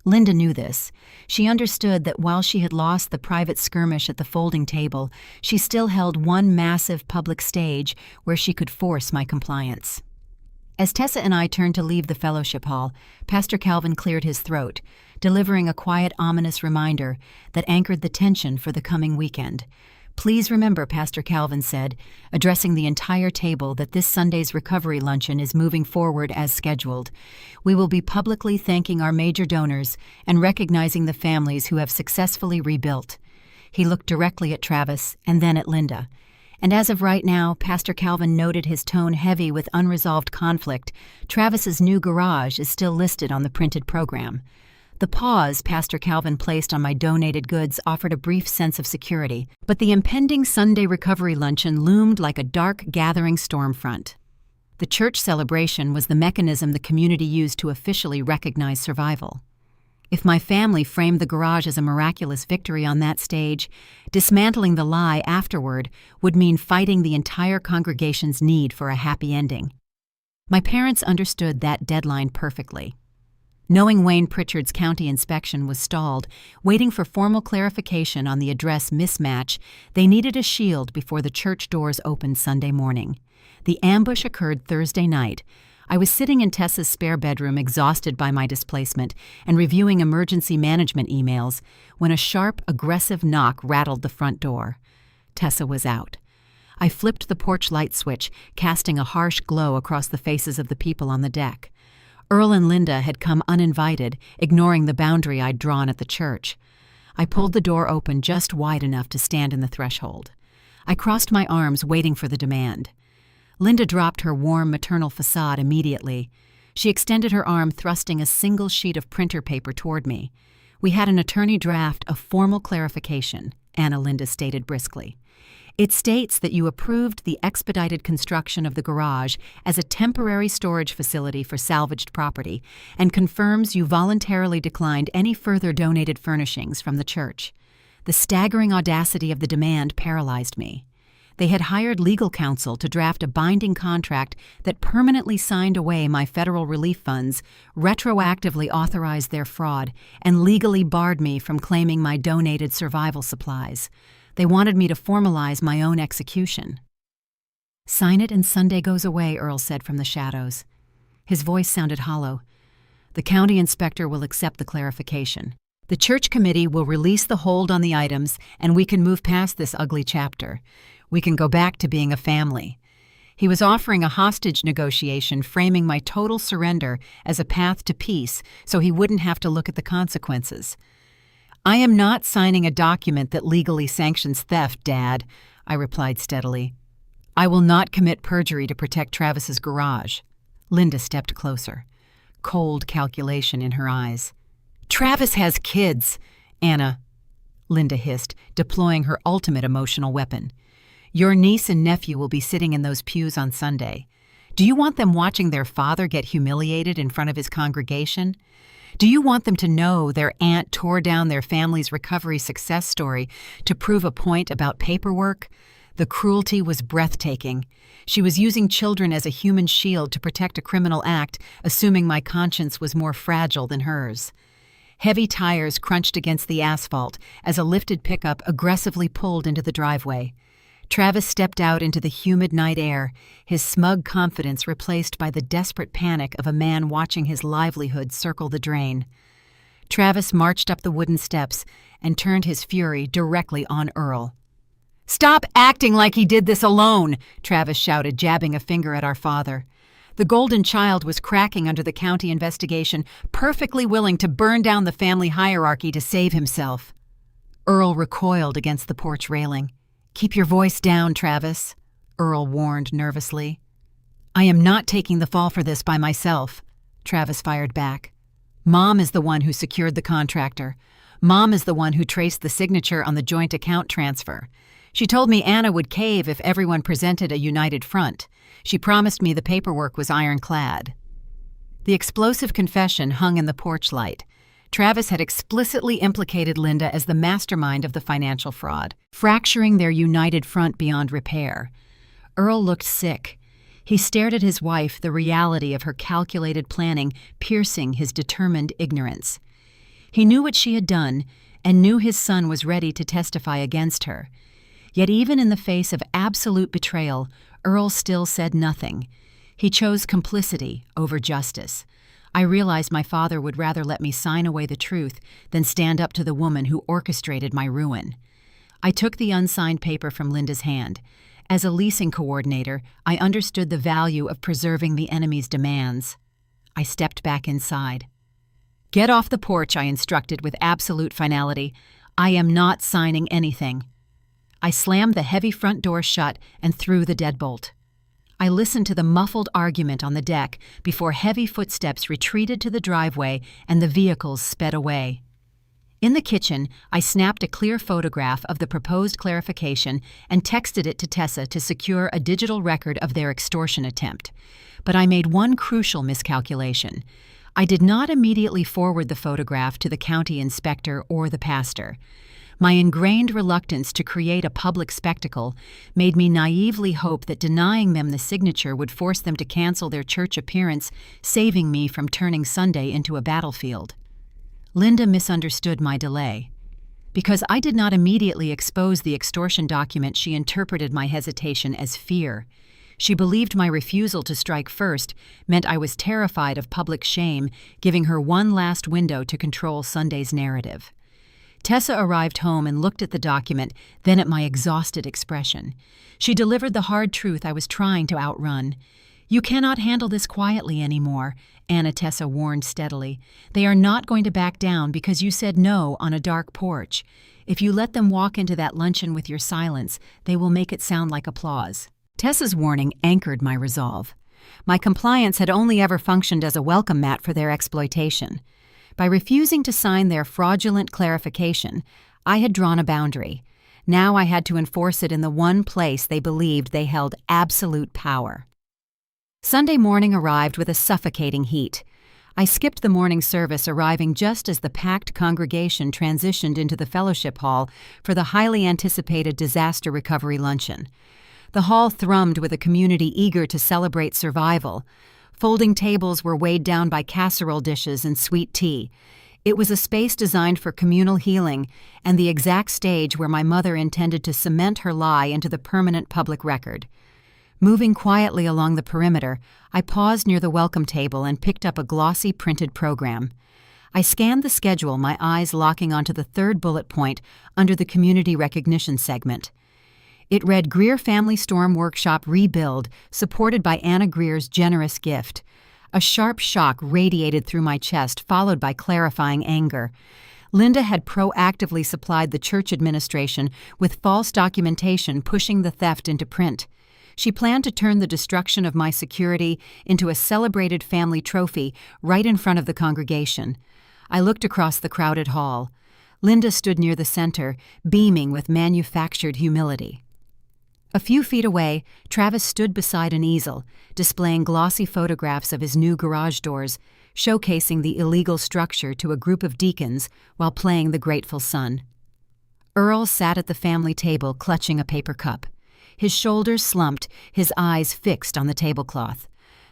Linda knew this. She understood that while she had lost the private skirmish at the folding table, she still held one massive public stage where she could force my compliance. As Tessa and I turned to leave the fellowship hall, Pastor Calvin cleared his throat, delivering a quiet, ominous reminder that anchored the tension for the coming weekend. Please remember, Pastor Calvin said, addressing the entire table, that this Sunday's recovery luncheon is moving forward as scheduled. We will be publicly thanking our major donors and recognizing the families who have successfully rebuilt. He looked directly at Travis and then at Linda. And as of right now, Pastor Calvin noted, his tone heavy with unresolved conflict, Travis's new garage is still listed on the printed program. The pause Pastor Calvin placed on my donated goods offered a brief sense of security, but the impending Sunday recovery luncheon loomed like a dark, gathering stormfront. The church celebration was the mechanism the community used to officially recognize survival. If my family framed the garage as a miraculous victory on that stage, dismantling the lie afterward would mean fighting the entire congregation's need for a happy ending. My parents understood that deadline perfectly. Knowing Wayne Pritchard's county inspection was stalled, waiting for formal clarification on the address mismatch, they needed a shield before the church doors opened Sunday morning. The ambush occurred Thursday night. I was sitting in Tessa's spare bedroom, exhausted by my displacement, and reviewing emergency management emails, when a sharp, aggressive knock rattled the front door. Tessa was out. I flipped the porch light switch, casting a harsh glow across the faces of the people on the deck. Earl and Linda had come uninvited, ignoring the boundary I'd drawn at the church. I pulled the door open just wide enough to stand in the threshold. I crossed my arms, waiting for the demand. Linda dropped her warm maternal facade immediately. She extended her arm, thrusting a single sheet of printer paper toward me. "We had an attorney draft a formal clarification," Anna Linda stated briskly. "It states that you approved the expedited construction of the garage as a temporary storage facility for salvaged property and confirms you voluntarily declined any further donated furnishings from the church." The staggering audacity of the demand paralyzed me. They had hired legal counsel to draft a binding contract that permanently signed away my federal relief funds, retroactively authorized their fraud, and legally barred me from claiming my donated survival supplies. They wanted me to formalize my own execution. "Sign it and Sunday goes away," Earl said from the shadows. His voice sounded hollow. "The county inspector will accept the clarification. The church committee will release the hold on the items, and we can move past this ugly chapter. We can go back to being a family." He was offering a hostage negotiation, framing my total surrender as a path to peace so he wouldn't have to look at the consequences. "I am not signing a document that legally sanctions theft, Dad," I replied steadily. "I will not commit perjury to protect Travis's garage." Linda stepped closer, cold calculation in her eyes. "Travis has kids, Anna," Linda hissed, deploying her ultimate emotional weapon. "Your niece and nephew will be sitting in those pews on Sunday. Do you want them watching their father get humiliated in front of his congregation? Do you want them to know their aunt tore down their family's recovery success story to prove a point about paperwork? The cruelty was breathtaking. She was using children as a human shield to protect a criminal act, assuming my conscience was more fragile than hers." Heavy tires crunched against the asphalt as a lifted pickup aggressively pulled into the driveway. Travis stepped out into the humid night air, his smug confidence replaced by the desperate panic of a man watching his livelihood circle the drain. Travis marched up the wooden steps and turned his fury directly on Earl. "Stop acting like he did this alone!" Travis shouted, jabbing a finger at our father. The golden child was cracking under the county investigation, perfectly willing to burn down the family hierarchy to save himself. Earl recoiled against the porch railing. "Keep your voice down, Travis," Earl warned nervously. "I am not taking the fall for this by myself," Travis fired back. "Mom is the one who secured the contractor. Mom is the one who traced the signature on the joint account transfer. She told me Anna would cave if everyone presented a united front. She promised me the paperwork was ironclad." The explosive confession hung in the porch light. Travis had explicitly implicated Linda as the mastermind of the financial fraud, fracturing their united front beyond repair. Earl looked sick. He stared at his wife, the reality of her calculated planning piercing his determined ignorance. He knew what she had done and knew his son was ready to testify against her. Yet even in the face of absolute betrayal, Earl still said nothing. He chose complicity over justice. I realized my father would rather let me sign away the truth than stand up to the woman who orchestrated my ruin. I took the unsigned paper from Linda's hand. As a leasing coordinator, I understood the value of preserving the enemy's demands. I stepped back inside. "Get off the porch," I instructed with absolute finality. "I am not signing anything." I slammed the heavy front door shut and threw the deadbolt. I listened to the muffled argument on the deck before heavy footsteps retreated to the driveway and the vehicles sped away. In the kitchen, I snapped a clear photograph of the proposed clarification and texted it to Tessa to secure a digital record of their extortion attempt. But I made one crucial miscalculation. I did not immediately forward the photograph to the county inspector or the pastor. My ingrained reluctance to create a public spectacle made me naively hope that denying them the signature would force them to cancel their church appearance, saving me from turning Sunday into a battlefield. Linda misunderstood my delay. Because I did not immediately expose the extortion document, she interpreted my hesitation as fear. She believed my refusal to strike first meant I was terrified of public shame, giving her one last window to control Sunday's narrative. Tessa arrived home and looked at the document, then at my exhausted expression. She delivered the hard truth I was trying to outrun. "You cannot handle this quietly anymore," Anna Tessa warned steadily. "They are not going to back down because you said no on a dark porch. If you let them walk into that luncheon with your silence, they will make it sound like applause." Tessa's warning anchored my resolve. My compliance had only ever functioned as a welcome mat for their exploitation. By refusing to sign their fraudulent clarification, I had drawn a boundary. Now I had to enforce it in the one place they believed they held absolute power. Sunday morning arrived with a suffocating heat. I skipped the morning service, arriving just as the packed congregation transitioned into the fellowship hall for the highly anticipated disaster recovery luncheon. The hall thrummed with a community eager to celebrate survival. Folding tables were weighed down by casserole dishes and sweet tea. It was a space designed for communal healing and the exact stage where my mother intended to cement her lie into the permanent public record. Moving quietly along the perimeter, I paused near the welcome table and picked up a glossy printed program. I scanned the schedule, my eyes locking onto the third bullet point under the community recognition segment. It read Greer Family Storm Workshop Rebuild, supported by Anna Greer's generous gift. A sharp shock radiated through my chest, followed by clarifying anger. Linda had proactively supplied the church administration with false documentation, pushing the theft into print. She planned to turn the destruction of my security into a celebrated family trophy right in front of the congregation. I looked across the crowded hall. Linda stood near the center, beaming with manufactured humility. A few feet away, Travis stood beside an easel, displaying glossy photographs of his new garage doors, showcasing the illegal structure to a group of deacons while playing the Grateful Son. Earl sat at the family table, clutching a paper cup. His shoulders slumped, his eyes fixed on the tablecloth.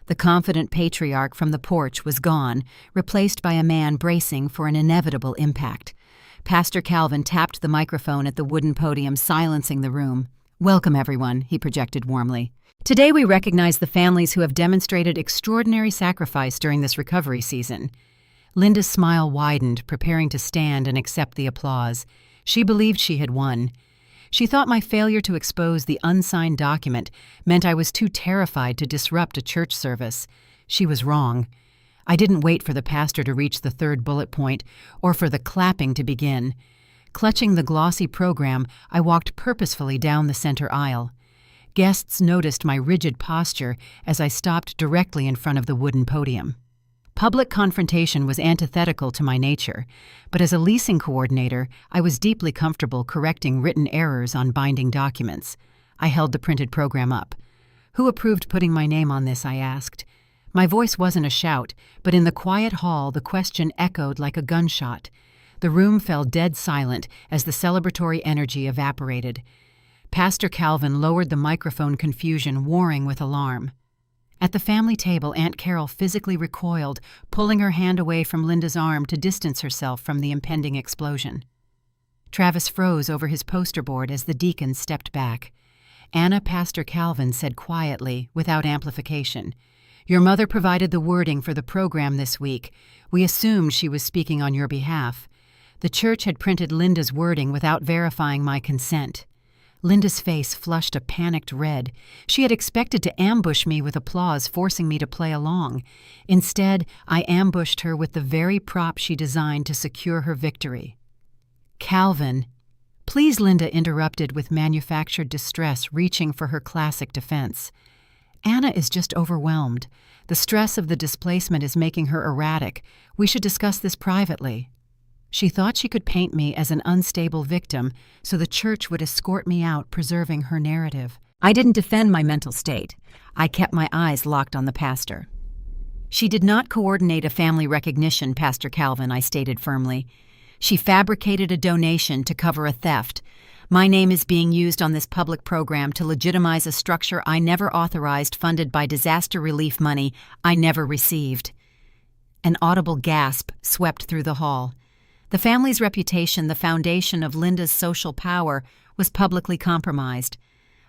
The confident patriarch from the porch was gone, replaced by a man bracing for an inevitable impact. Pastor Calvin tapped the microphone at the wooden podium, silencing the room. "Welcome, everyone," he projected warmly. "Today we recognize the families who have demonstrated extraordinary sacrifice during this recovery season." Linda's smile widened, preparing to stand and accept the applause. She believed she had won. She thought my failure to expose the unsigned document meant I was too terrified to disrupt a church service. She was wrong. I didn't wait for the pastor to reach the third bullet point or for the clapping to begin. Clutching the glossy program, I walked purposefully down the center aisle. Guests noticed my rigid posture as I stopped directly in front of the wooden podium. Public confrontation was antithetical to my nature, but as a leasing coordinator, I was deeply comfortable correcting written errors on binding documents. I held the printed program up. "Who approved putting my name on this?" I asked. My voice wasn't a shout, but in the quiet hall the question echoed like a gunshot. The room fell dead silent as the celebratory energy evaporated. Pastor Calvin lowered the microphone, confusion warring with alarm. At the family table, Aunt Carol physically recoiled, pulling her hand away from Linda's arm to distance herself from the impending explosion. Travis froze over his poster board as the deacons stepped back. Anna, Pastor Calvin said quietly, without amplification, "Your mother provided the wording for the program this week. We assumed she was speaking on your behalf. The church had printed Linda's wording without verifying my consent." Linda's face flushed a panicked red. She had expected to ambush me with applause, forcing me to play along. Instead, I ambushed her with the very prop she designed to secure her victory. "Calvin." "Please," Linda interrupted with manufactured distress, reaching for her classic defense. "Anna is just overwhelmed. The stress of the displacement is making her erratic. We should discuss this privately." She thought she could paint me as an unstable victim, so the church would escort me out, preserving her narrative. I didn't defend my mental state. I kept my eyes locked on the pastor. "She did not coordinate a family recognition, Pastor Calvin," I stated firmly. "She fabricated a donation to cover a theft. My name is being used on this public program to legitimize a structure I never authorized, funded by disaster relief money I never received." An audible gasp swept through the hall. The family's reputation, the foundation of Linda's social power, was publicly compromised.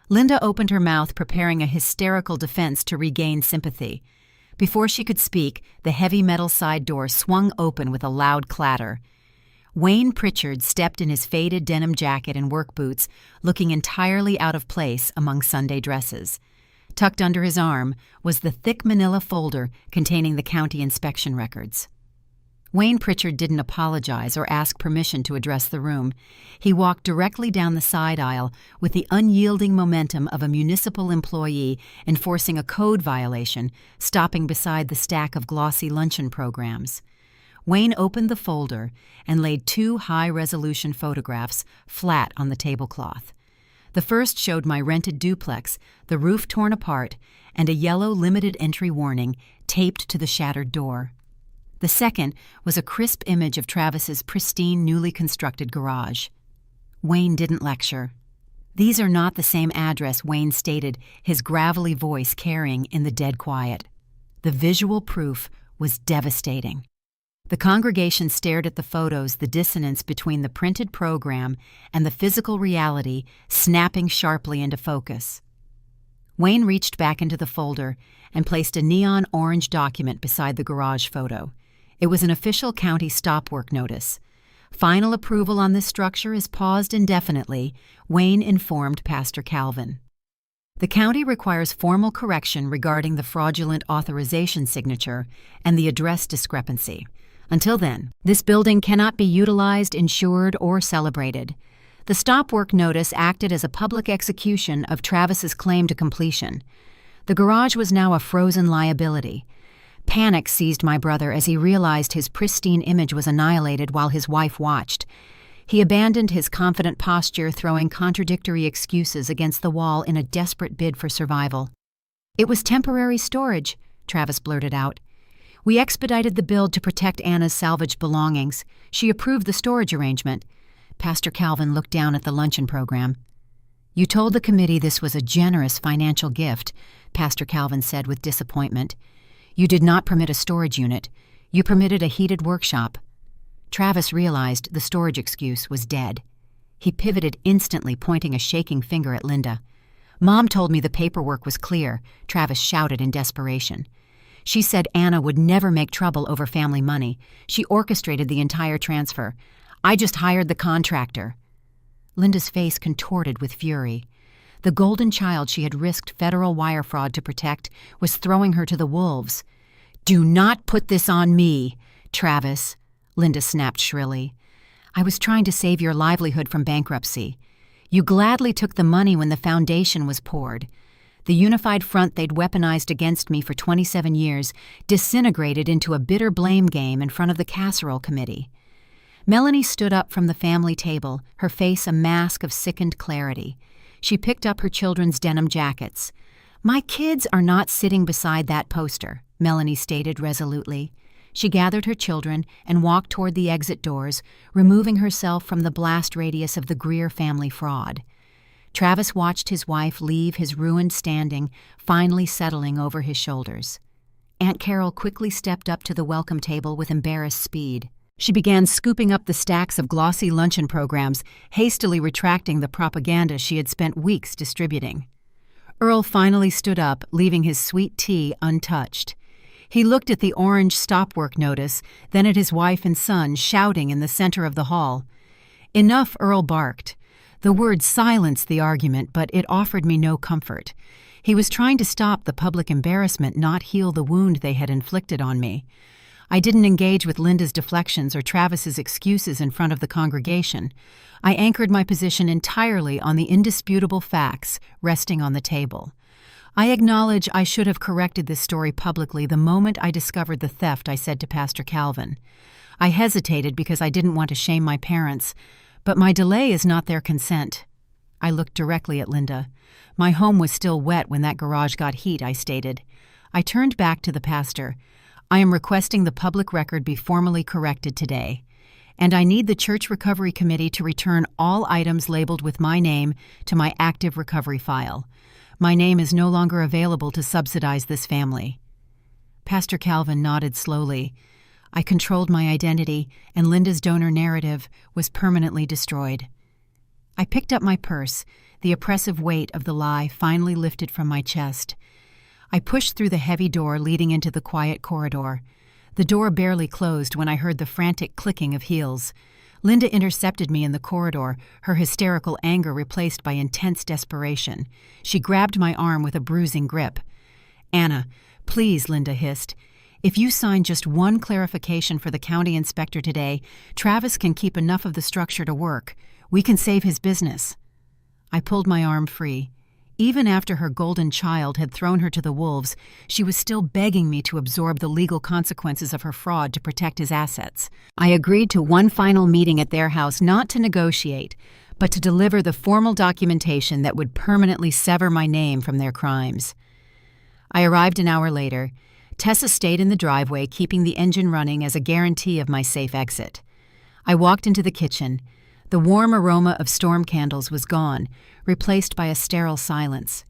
Linda opened her mouth, preparing a hysterical defense to regain sympathy. Before she could speak, the heavy metal side door swung open with a loud clatter. Wayne Pritchard stepped in his faded denim jacket and work boots, looking entirely out of place among Sunday dresses. Tucked under his arm was the thick manila folder containing the county inspection records. Wayne Pritchard didn't apologize or ask permission to address the room. He walked directly down the side aisle with the unyielding momentum of a municipal employee enforcing a code violation, stopping beside the stack of glossy luncheon programs. Wayne opened the folder and laid 2 high-resolution photographs flat on the tablecloth. The first showed my rented duplex, the roof torn apart, and a yellow limited entry warning taped to the shattered door. The second was a crisp image of Travis's pristine, newly constructed garage. Wayne didn't lecture. "These are not the same address," Wayne stated, his gravelly voice carrying in the dead quiet. The visual proof was devastating. The congregation stared at the photos, the dissonance between the printed program and the physical reality snapping sharply into focus. Wayne reached back into the folder and placed a neon orange document beside the garage photo. It was an official county stop work notice. "Final approval on this structure is paused indefinitely," Wayne informed Pastor Calvin. "The county requires formal correction regarding the fraudulent authorization signature and the address discrepancy. Until then, this building cannot be utilized, insured, or celebrated." The stop work notice acted as a public execution of Travis's claim to completion. The garage was now a frozen liability. Panic seized my brother as he realized his pristine image was annihilated while his wife watched. He abandoned his confident posture, throwing contradictory excuses against the wall in a desperate bid for survival. "It was temporary storage," Travis blurted out. "We expedited the build to protect Anna's salvaged belongings. She approved the storage arrangement." Pastor Calvin looked down at the luncheon program. "You told the committee this was a generous financial gift," Pastor Calvin said with disappointment. "You did not permit a storage unit. You permitted a heated workshop." Travis realized the storage excuse was dead. He pivoted instantly, pointing a shaking finger at Linda. "Mom told me the paperwork was clear," Travis shouted in desperation. "She said Anna would never make trouble over family money. She orchestrated the entire transfer. I just hired the contractor." Linda's face contorted with fury. The golden child she had risked federal wire fraud to protect was throwing her to the wolves. "Do not put this on me, Travis," Linda snapped shrilly. "I was trying to save your livelihood from bankruptcy. You gladly took the money when the foundation was poured. The unified front they'd weaponized against me for 27 years disintegrated into a bitter blame game in front of the casserole committee." Melanie stood up from the family table, her face a mask of sickened clarity. She picked up her children's denim jackets. "My kids are not sitting beside that poster," Melanie stated resolutely. She gathered her children and walked toward the exit doors, removing herself from the blast radius of the Greer family fraud. Travis watched his wife leave his ruined standing, finally settling over his shoulders. Aunt Carol quickly stepped up to the welcome table with embarrassed speed. She began scooping up the stacks of glossy luncheon programs, hastily retracting the propaganda she had spent weeks distributing. Earl finally stood up, leaving his sweet tea untouched. He looked at the orange stop work notice, then at his wife and son shouting in the center of the hall. "Enough," Earl barked. The word silenced the argument, but it offered me no comfort. He was trying to stop the public embarrassment, not heal the wound they had inflicted on me. I didn't engage with Linda's deflections or Travis's excuses in front of the congregation. I anchored my position entirely on the indisputable facts resting on the table. "I acknowledge I should have corrected this story publicly the moment I discovered the theft," I said to Pastor Calvin. "I hesitated because I didn't want to shame my parents, but my delay is not their consent." I looked directly at Linda. "My home was still wet when that garage got heat," I stated. I turned back to the pastor. "I am requesting the public record be formally corrected today, and I need the Church Recovery Committee to return all items labeled with my name to my active recovery file. My name is no longer available to subsidize this family." Pastor Calvin nodded slowly. I controlled my identity, and Linda's donor narrative was permanently destroyed. I picked up my purse, the oppressive weight of the lie finally lifted from my chest. I pushed through the heavy door leading into the quiet corridor. The door barely closed when I heard the frantic clicking of heels. Linda intercepted me in the corridor, her hysterical anger replaced by intense desperation. She grabbed my arm with a bruising grip. "Anna, please," Linda hissed. "If you sign just one clarification for the county inspector today, Travis can keep enough of the structure to work. We can save his business." I pulled my arm free. Even after her golden child had thrown her to the wolves, she was still begging me to absorb the legal consequences of her fraud to protect his assets. I agreed to one final meeting at their house, not to negotiate, but to deliver the formal documentation that would permanently sever my name from their crimes. I arrived an hour later. Tessa stayed in the driveway, keeping the engine running as a guarantee of my safe exit. I walked into the kitchen. The warm aroma of storm candles was gone, replaced by a sterile silence.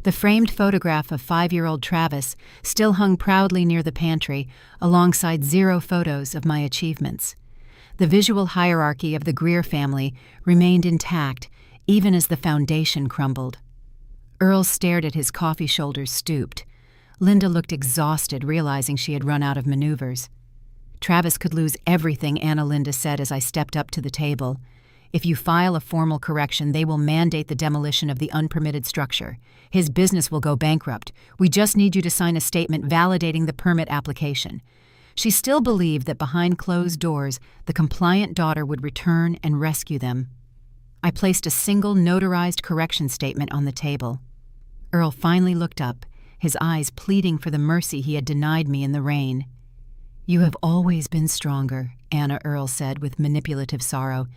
The framed photograph of 5-year-old Travis still hung proudly near the pantry, alongside 0 photos of my achievements. The visual hierarchy of the Greer family remained intact, even as the foundation crumbled. Earl stared at his coffee shoulders stooped. Linda looked exhausted, realizing she had run out of maneuvers. "Travis could lose everything," Linda said as I stepped up to the table. "If you file a formal correction, they will mandate the demolition of the unpermitted structure. His business will go bankrupt. We just need you to sign a statement validating the permit application." She still believed that behind closed doors, the compliant daughter would return and rescue them. I placed a single notarized correction statement on the table. Earl finally looked up, his eyes pleading for the mercy he had denied me in the rain. "You have always been stronger," Earl said with manipulative sorrow.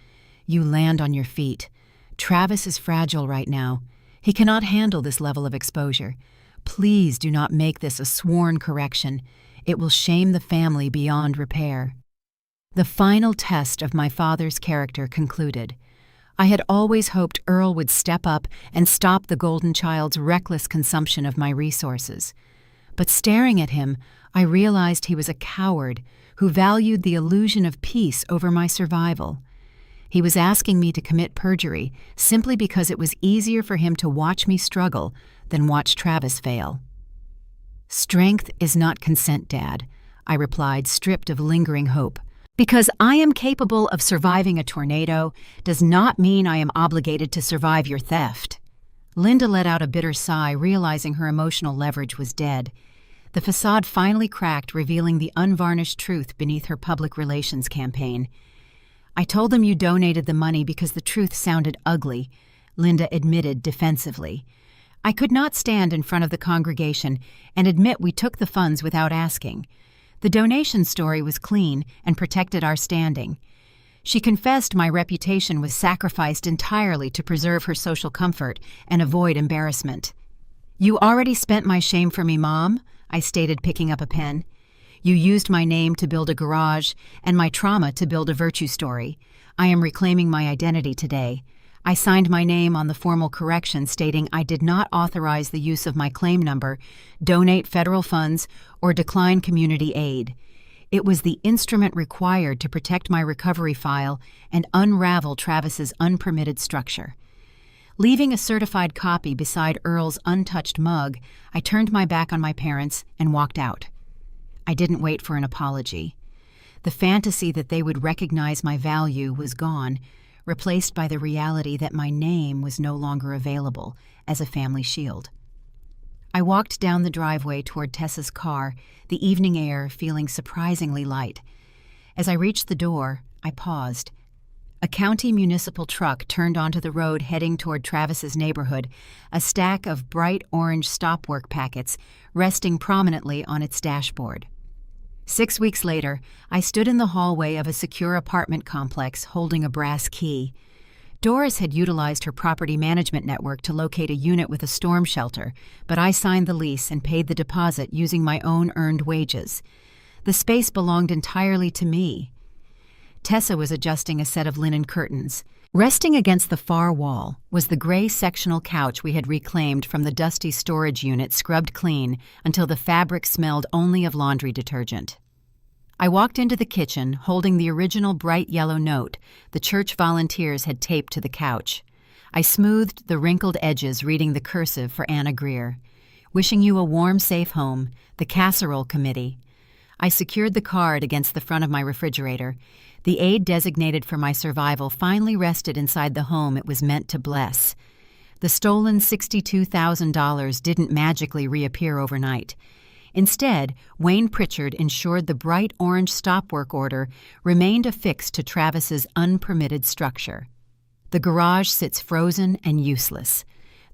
"You land on your feet. Travis is fragile right now. He cannot handle this level of exposure. Please do not make this a sworn correction. It will shame the family beyond repair." The final test of my father's character concluded. I had always hoped Earl would step up and stop the golden child's reckless consumption of my resources. But staring at him, I realized he was a coward who valued the illusion of peace over my survival. He was asking me to commit perjury simply because it was easier for him to watch me struggle than watch Travis fail. "Strength is not consent, Dad," I replied, stripped of lingering hope. "Because I am capable of surviving a tornado does not mean I am obligated to survive your theft." Linda let out a bitter sigh, realizing her emotional leverage was dead. The facade finally cracked, revealing the unvarnished truth beneath her public relations campaign. "I told them you donated the money because the truth sounded ugly," Linda admitted defensively. "I could not stand in front of the congregation and admit we took the funds without asking. The donation story was clean and protected our standing." She confessed my reputation was sacrificed entirely to preserve her social comfort and avoid embarrassment. "You already spent my shame for me, Mom," I stated, picking up a pen. "You used my name to build a garage and my trauma to build a virtue story. I am reclaiming my identity today. I signed my name on the formal correction stating I did not authorize the use of my claim number, donate federal funds, or decline community aid. It was the instrument required to protect my recovery file and unravel Travis's unpermitted structure. Leaving a certified copy beside Earl's untouched mug, I turned my back on my parents and walked out. I didn't wait for an apology. The fantasy that they would recognize my value was gone, replaced by the reality that my name was no longer available as a family shield. I walked down the driveway toward Tessa's car, the evening air feeling surprisingly light. As I reached the door, I paused. A county municipal truck turned onto the road heading toward Travis's neighborhood, a stack of bright orange stop work packets resting prominently on its dashboard. 6 weeks later, I stood in the hallway of a secure apartment complex holding a brass key. Doris had utilized her property management network to locate a unit with a storm shelter, but I signed the lease and paid the deposit using my own earned wages. The space belonged entirely to me. Tessa was adjusting a set of linen curtains. Resting against the far wall was the gray sectional couch we had reclaimed from the dusty storage unit, scrubbed clean until the fabric smelled only of laundry detergent. I walked into the kitchen holding the original bright yellow note the church volunteers had taped to the couch. I smoothed the wrinkled edges, reading the cursive for Anna Greer. "Wishing you a warm, safe home. The Casserole Committee." I secured the card against the front of my refrigerator. The aid designated for my survival finally rested inside the home it was meant to bless. The stolen $62,000 didn't magically reappear overnight. Instead, Wayne Pritchard ensured the bright orange stop work order remained affixed to Travis's unpermitted structure. The garage sits frozen and useless.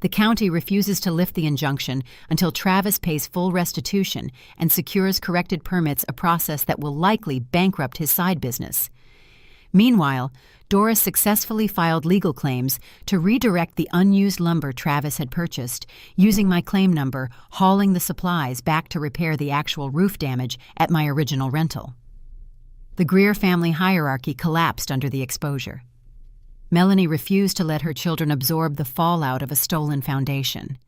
The county refuses to lift the injunction until Travis pays full restitution and secures corrected permits, a process that will likely bankrupt his side business. Meanwhile, Doris successfully filed legal claims to redirect the unused lumber Travis had purchased, using my claim number, hauling the supplies back to repair the actual roof damage at my original rental. The Greer family hierarchy collapsed under the exposure. Melanie refused to let her children absorb the fallout of a stolen foundation.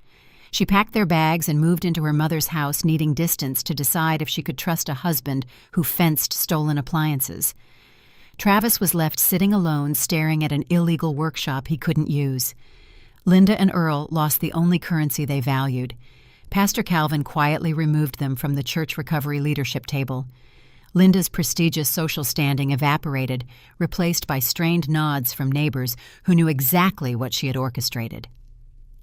She packed their bags and moved into her mother's house, needing distance to decide if she could trust a husband who fenced stolen appliances. Travis was left sitting alone, staring at an illegal workshop he couldn't use. Linda and Earl lost the only currency they valued. Pastor Calvin quietly removed them from the church recovery leadership table. Linda's prestigious social standing evaporated, replaced by strained nods from neighbors who knew exactly what she had orchestrated.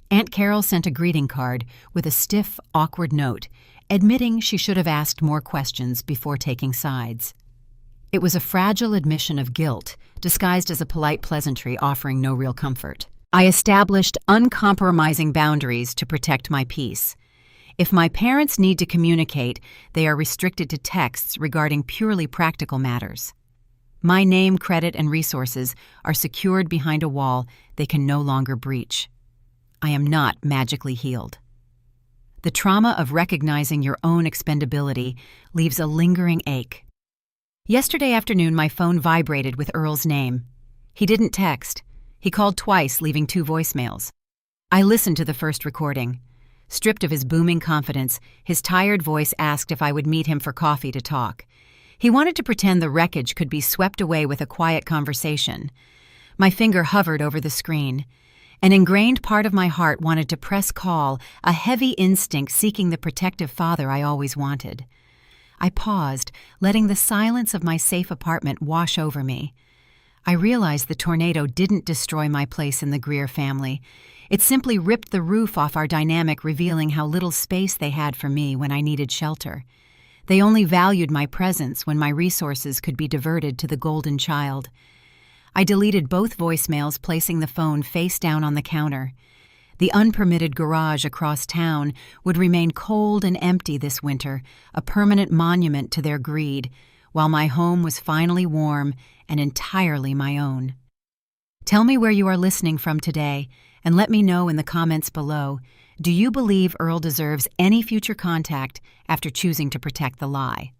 Aunt Carol sent a greeting card with a stiff, awkward note, admitting she should have asked more questions before taking sides. It was a fragile admission of guilt, disguised as a polite pleasantry offering no real comfort. I established uncompromising boundaries to protect my peace. If my parents need to communicate, they are restricted to texts regarding purely practical matters. My name, credit, and resources are secured behind a wall they can no longer breach. I am not magically healed. The trauma of recognizing your own expendability leaves a lingering ache. Yesterday afternoon, my phone vibrated with Earl's name. He didn't text. He called twice, leaving 2 voicemails. I listened to the first recording. Stripped of his booming confidence, his tired voice asked if I would meet him for coffee to talk. He wanted to pretend the wreckage could be swept away with a quiet conversation. My finger hovered over the screen. An ingrained part of my heart wanted to press call, a heavy instinct seeking the protective father I always wanted. I paused, letting the silence of my safe apartment wash over me. I realized the tornado didn't destroy my place in the Greer family. It simply ripped the roof off our dynamic, revealing how little space they had for me when I needed shelter. They only valued my presence when my resources could be diverted to the golden child. I deleted both voicemails, placing the phone face down on the counter. The unpermitted garage across town would remain cold and empty this winter, a permanent monument to their greed, while my home was finally warm and entirely my own. Tell me where you are listening from today, and let me know in the comments below. Do you believe Earl deserves any future contact after choosing to protect the lie?